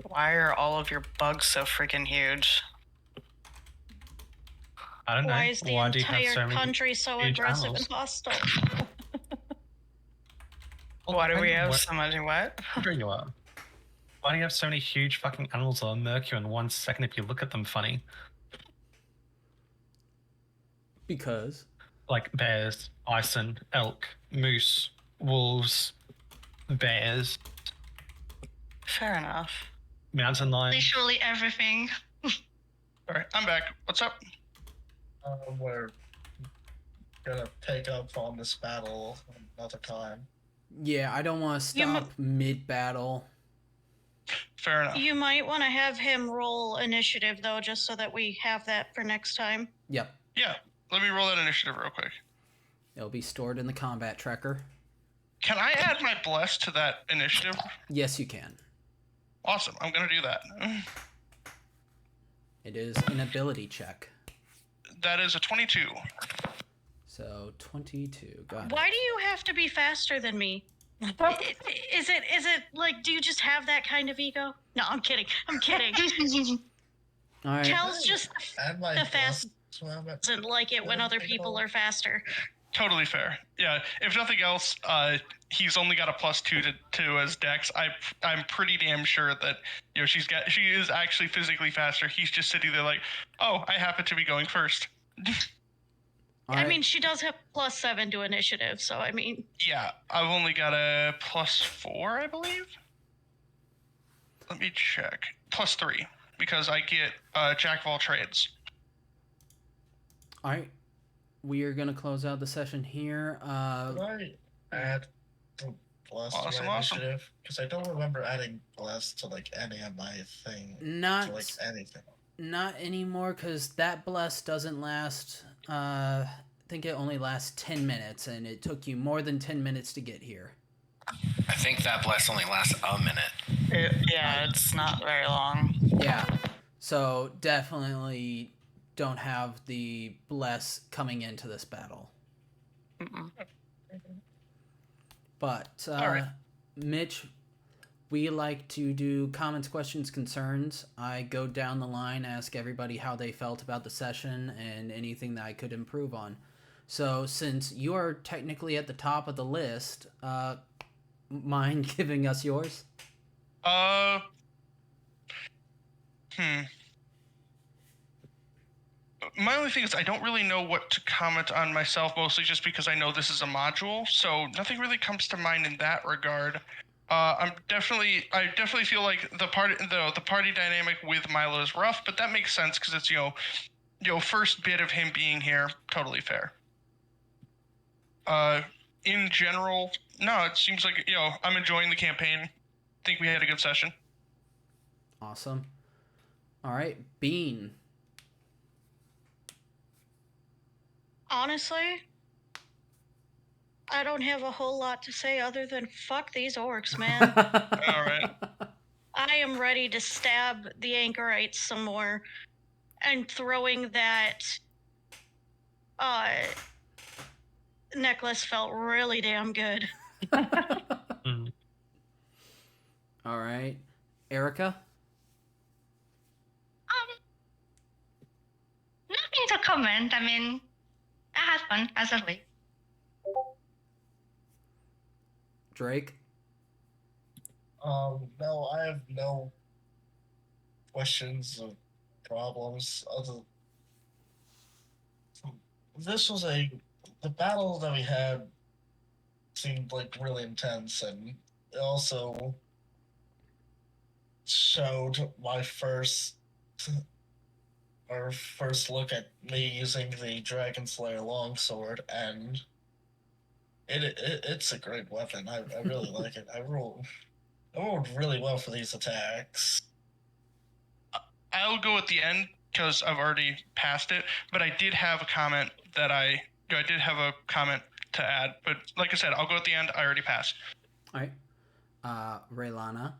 Why are all of your bugs so freaking huge? I don't know. Why is the do you have entire so many country so huge aggressive animals? and hostile? Why do we I know have what- so much what? Sure you are. Why do you have so many huge fucking animals that'll murk you in 1 second if you look at them funny? Because Like bears, bison, elk, moose, wolves, bears, Fair enough. mountain lions. Literally everything. Alright, I'm back. What's up? We're gonna take up on this battle another time. yeah, I don't want to You stop mid-battle. Fair enough. You might want to have him roll initiative, though, just so that we have that for next time. Yep, Yeah, let me roll that initiative real quick. it'll be stored in the combat tracker. Can I add my bless to that initiative? Yes, you can. Awesome, I'm gonna do that. It is an ability check. That is a 22. So 22. Got it. Why do you have to be faster than me? Is it like, do you just have that kind of ego? No, I'm kidding. I'm kidding. All right. Kel's just And my the fast swam at- doesn't like it when other people are faster. Totally fair. Yeah, if nothing else, he's only got a +2 to his dex. I'm pretty damn sure that, you know, she is actually physically faster. He's just sitting there like, oh, I happen to be going first. All I right. mean, she does have +7 to initiative, so I mean, Yeah, I've only got a +4, I believe. Let me check. +3 because I get jack of all trades. All right. We are gonna close out the session here. Could I add the bless to Awesome, my awesome. initiative? Because I don't remember adding bless to like any of my thing. Not To like anything. not anymore, because that bless doesn't last. I think it only lasts 10 minutes, and it took you more than 10 minutes to get here. I think that bless only lasts a minute. Yeah, it's not very long. Yeah. So definitely don't have the bless coming into this battle. Mm-mm. But Alright. Mitch, we like to do comments, questions, concerns. I go down the line, ask everybody how they felt about the session and anything that I could improve on. So since you are technically at the top of the list, mind giving us yours? My only thing is I don't really know what to comment on myself, mostly just because I know this is a module, so nothing really comes to mind in that regard. I definitely feel like the party dynamic with Milo is rough, but that makes sense because it's first bit of him being here, totally fair. In general, no, it seems like I'm enjoying the campaign. think we had a good session. Awesome. All right, Bean. Honestly, I don't have a whole lot to say other than fuck these orcs, man. All right. I am ready to stab the anchorites some more, and throwing that necklace felt really damn good. All right, Erica. Nothing to comment. I mean, I had fun, as always. Drake. No, I have no questions or problems. This was the battle that we had seemed like really intense, and it also showed my first look at me using the Dragon Slayer longsword, and it's a great weapon. I really like it. I rolled really well for these attacks. I'll go at the end because I've already passed it, but I did have a comment to add. But like I said, I'll go at the end. I already passed. All right. Raylana.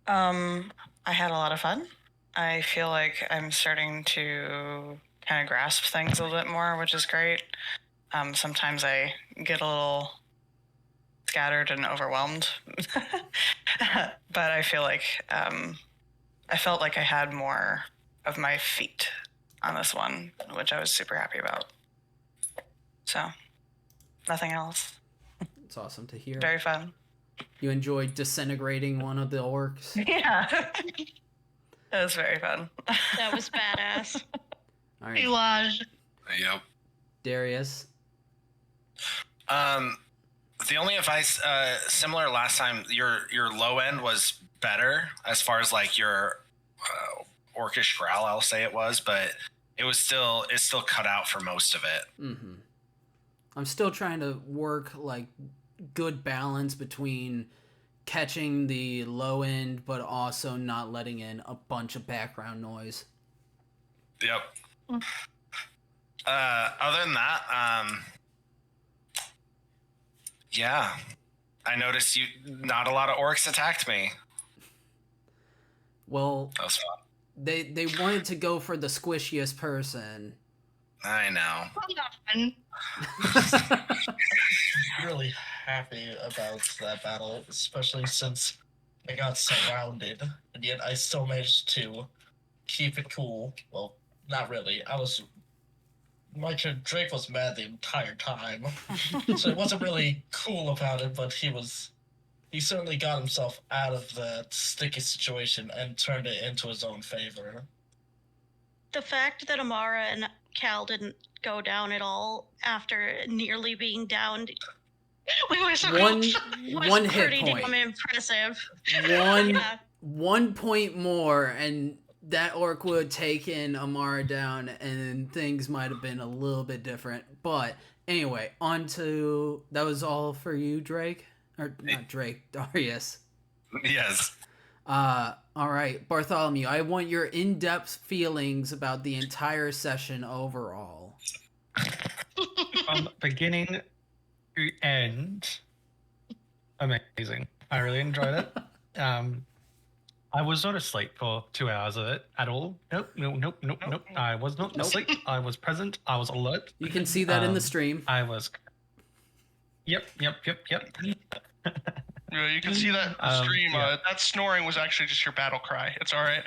I had a lot of fun. I feel like I'm starting to kind of grasp things a little bit more, which is great. Sometimes I get a little scattered and overwhelmed, but I feel like I felt like I had more of my feet on this one, which I was super happy about. So, nothing else. It's awesome to hear. Very fun. You enjoyed disintegrating one of the orcs? Yeah. It was very fun. That was badass. All It right. was. Yep. Darius. The only advice, similar last time, your low end was better as far as like your orcish growl. I'll say it was, but it still cut out for most of it. Mm-hmm. I'm still trying to work like good balance between catching the low end, but also not letting in a bunch of background noise. Yep. Other than that, yeah, I noticed not a lot of orcs attacked me. Well, That was fun. they wanted to go for the squishiest person. I know. Fun. Really happy about that battle, especially since I got surrounded, and yet I still managed to keep it cool. Well, not really. Drake was mad the entire time, so it wasn't really cool about it, but he certainly got himself out of that sticky situation and turned it into his own favor. The fact that Amara and Cal didn't go down at all after nearly being downed We were so One close. one hit pretty point. damn impressive. One Yeah. 1 point more, and that orc would have taken Amara down, and things might have been a little bit different. But anyway, on to that was all for you, Drake, or not Drake, Darius. Yes. All right, Bartholomew. I want your in-depth feelings about the entire session overall. From beginning to end, amazing. I really enjoyed it. I was not asleep for 2 hours of it at all. Nope. I was not asleep. I was present. I was alert. You can see that in the stream. I was. Yep. Yeah, you can see that in the stream. Yeah. That snoring was actually just your battle cry. It's all right.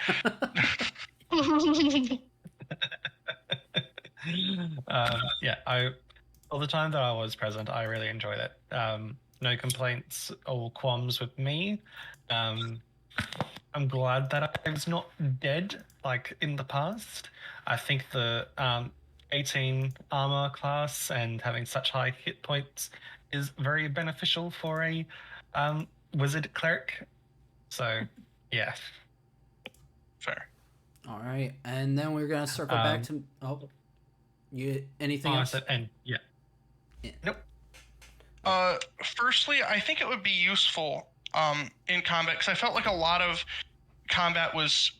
All the time that I was present, I really enjoyed it. No complaints or qualms with me. I'm glad that I was not dead like in the past. I think the 18 armor class and having such high hit points is very beneficial for a wizard cleric. So, yeah. Fair. All right, and then we're gonna circle back to you. Anything I else? said, and yeah. Yeah. Nope. Firstly, I think it would be useful in combat because I felt like a lot of combat was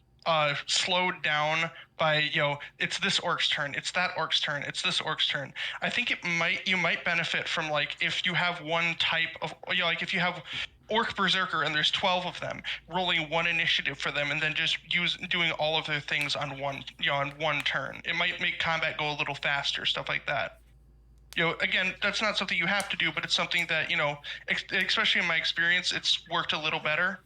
slowed down by, you know, it's this orc's turn, it's that orc's turn, it's this orc's turn. I think you might benefit from, like, if you have one type of, you know, like if you have Orc Berserker and there's 12 of them, rolling one initiative for them and then just doing all of their things on one turn. It might make combat go a little faster, stuff like that. You know, again, that's not something you have to do, but it's something that, you know, especially in my experience, it's worked a little better.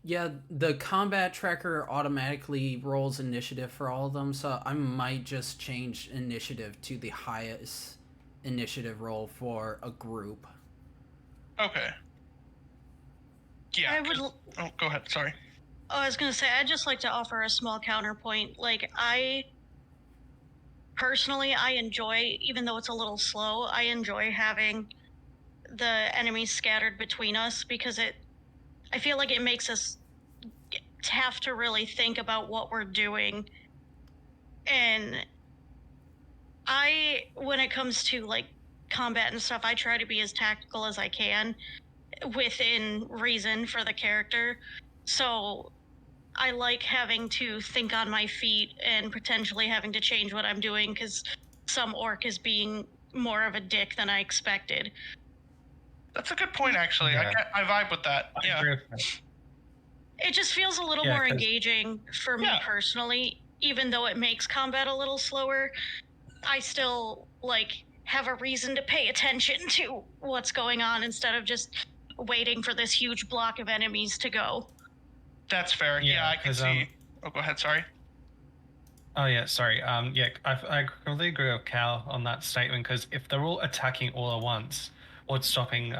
Yeah, the combat tracker automatically rolls initiative for all of them, so I might just change initiative to the highest initiative roll for a group. Okay. Yeah. I would. Oh, go ahead. Sorry. Oh, I was gonna say, I'd just like to offer a small counterpoint. Like, personally, I enjoy, even though it's a little slow, I enjoy having the enemies scattered between us because I feel like it makes us have to really think about what we're doing. And when it comes to like combat and stuff, I try to be as tactical as I can within reason for the character. So I like having to think on my feet and potentially having to change what I'm doing because some orc is being more of a dick than I expected. That's a good point, actually. Yeah. I vibe with that. I Yeah. agree with that. It just feels a little Yeah, more 'cause- engaging for me Yeah. personally, even though it makes combat a little slower. I still like have a reason to pay attention to what's going on instead of just waiting for this huge block of enemies to go. That's fair. Yeah, Yeah, I can 'cause, see. Oh, go ahead. Sorry. Oh yeah, sorry. Yeah, I completely agree with Cal on that statement because if they're all attacking all at once, what's stopping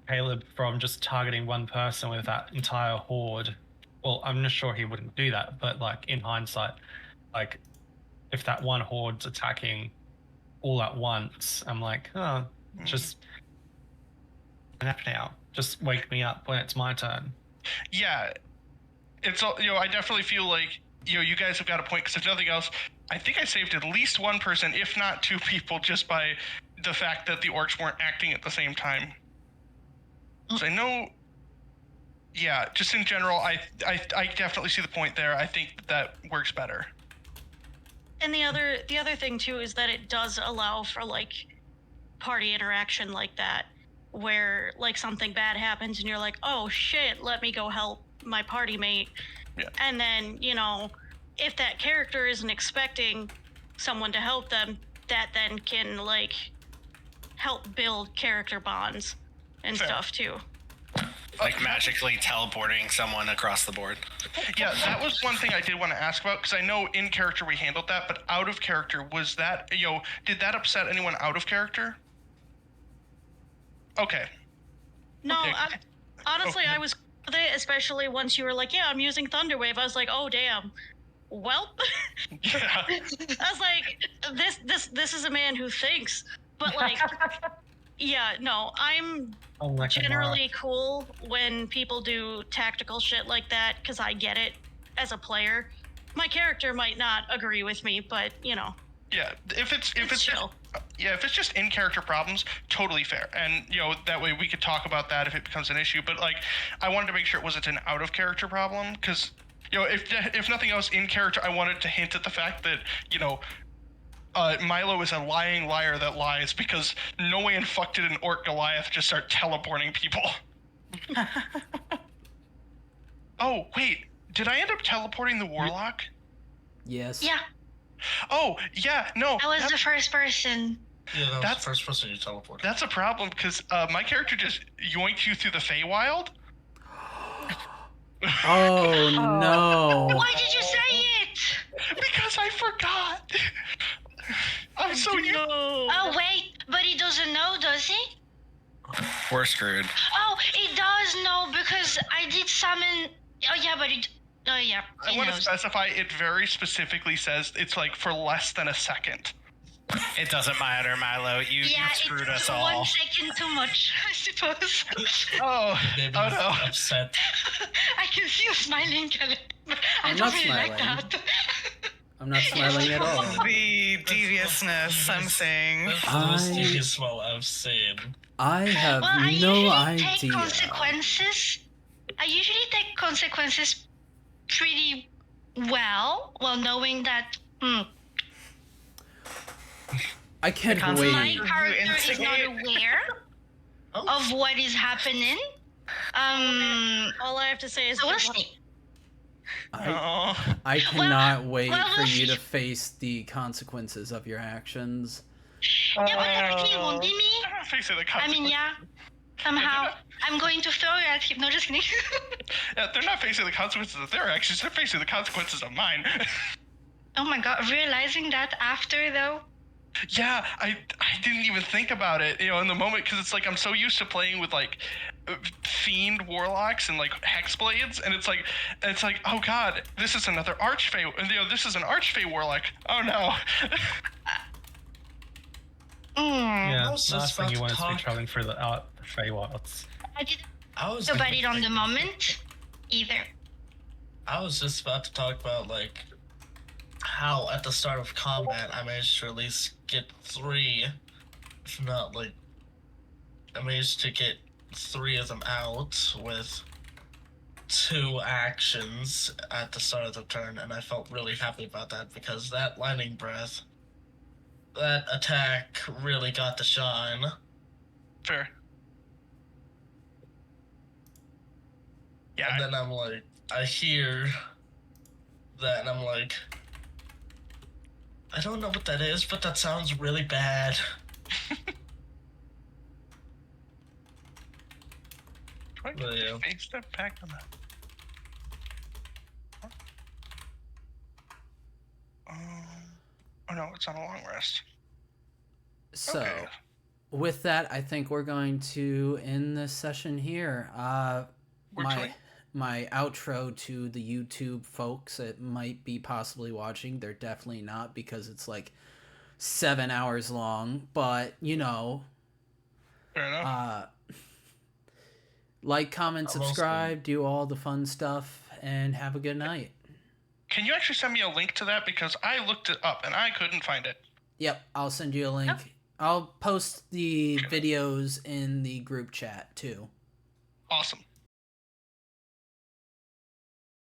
Caleb from just targeting one person with that entire horde? Well, I'm not sure he wouldn't do that, but like in hindsight, like if that one horde's attacking all at once, I'm like, oh, just nap now. Just wake me up when it's my turn. Yeah, it's all, you know, I definitely feel like, you know, you guys have got a point because if nothing else, I think I saved at least one person, if not two people, just by the fact that the orcs weren't acting at the same time. So I know, yeah, just in general, I definitely see the point there. I think that works better. And the other thing too is that it does allow for like party interaction like that, where like something bad happens and you're like, oh shit, let me go help my party mate. Yeah. And then, you know, if that character isn't expecting someone to help them, that then can like help build character bonds and Fair. stuff too. Like magically teleporting someone across the board. Yeah, that was one thing I did want to ask about because I know in character we handled that, but out of character, was that, you know, did that upset anyone out of character? Okay. No, Okay. honestly, Oh. I was with it, especially once you were like, yeah, I'm using Thunderwave. I was like, oh damn. Well, Yeah. I was like, this is a man who thinks, but like, yeah, no, I'm Oh, like generally cool when people do tactical shit like that because I get it as a player. My character might not agree with me, but you know, Yeah, if it's chill. if it's just in character problems, totally fair, and you know that way we could talk about that if it becomes an issue. But like, I wanted to make sure it wasn't an out of character problem because, you know, if nothing else in character, I wanted to hint at the fact that, you know, Milo is a lying liar that lies because no way in fuck did an orc Goliath just start teleporting people. Oh wait, did I end up teleporting the warlock? Yes. Yeah, Oh yeah, no. I was the first person. Yeah, that was That's- the first person you teleported. That's a problem because my character just yoinked you through the Feywild. Oh no. Why did you say it? Because I forgot. I'm so new. Oh wait, but he doesn't know, does he? We're screwed. Oh, he does know because I did summon. Oh yeah, but he. Oh yeah, I he want to knows. specify it very specifically says it's like for less than a second. It doesn't matter, Milo. You Yeah, screwed it's us all. 1 second too much, I suppose. Oh, Maybe oh he's no. upset. I can see you smiling, Caleb. I I'm don't not really like smiling. that. I'm not smiling at all. The deviousness I'm seeing. That's the most devious smile I've seen. I have Well, I no usually take idea. consequences. I usually take consequences pretty well, while knowing that I can't Because wait. my character is not instigate. aware of what is happening. All I have to say is So we'll good luck. see. I cannot wait well, for we'll you to see. face the consequences of your actions. Yeah, but everything won't be me. I'm not facing the I consequences. mean, yeah. Somehow, I'm going to throw you at him. No, just kidding. Yeah, they're not facing the consequences of their actions. They're facing the consequences of mine. Oh my god, realizing that after though. Yeah, I didn't even think about it, in the moment, because it's like I'm so used to playing with like fiend warlocks and like hexblades, and it's like oh god, this is another archfey, this is an archfey warlock. Oh no. Yeah, I was last just thing about you to want is to be talk- traveling through the Feywilds. I didn't I was think about thinking, it on like, the moment either. I was just about to talk about like how at the start of combat I managed to at least get 3, if not like I managed to get 3 of them out with 2 actions at the start of the turn, and I felt really happy about that because that lightning breath, that attack really got to shine. Fair. Yeah. And then I'm like, I hear that, and I'm like, I don't know what that is, but that sounds really bad. But, yeah. Face step back on that. Oh no, it's on a long rest. So, Okay. with that, I think we're going to end this session here. Works for me. My outro to the YouTube folks that might be possibly watching, they're definitely not because it's like 7 hours long, but Fair enough. like, comment, I'm mostly- subscribe, do all the fun stuff, and have a good night. Can you actually send me a link to that, because I looked it up and I couldn't find it. Yep, I'll send you a link. I'll post the videos in the group chat too. Awesome.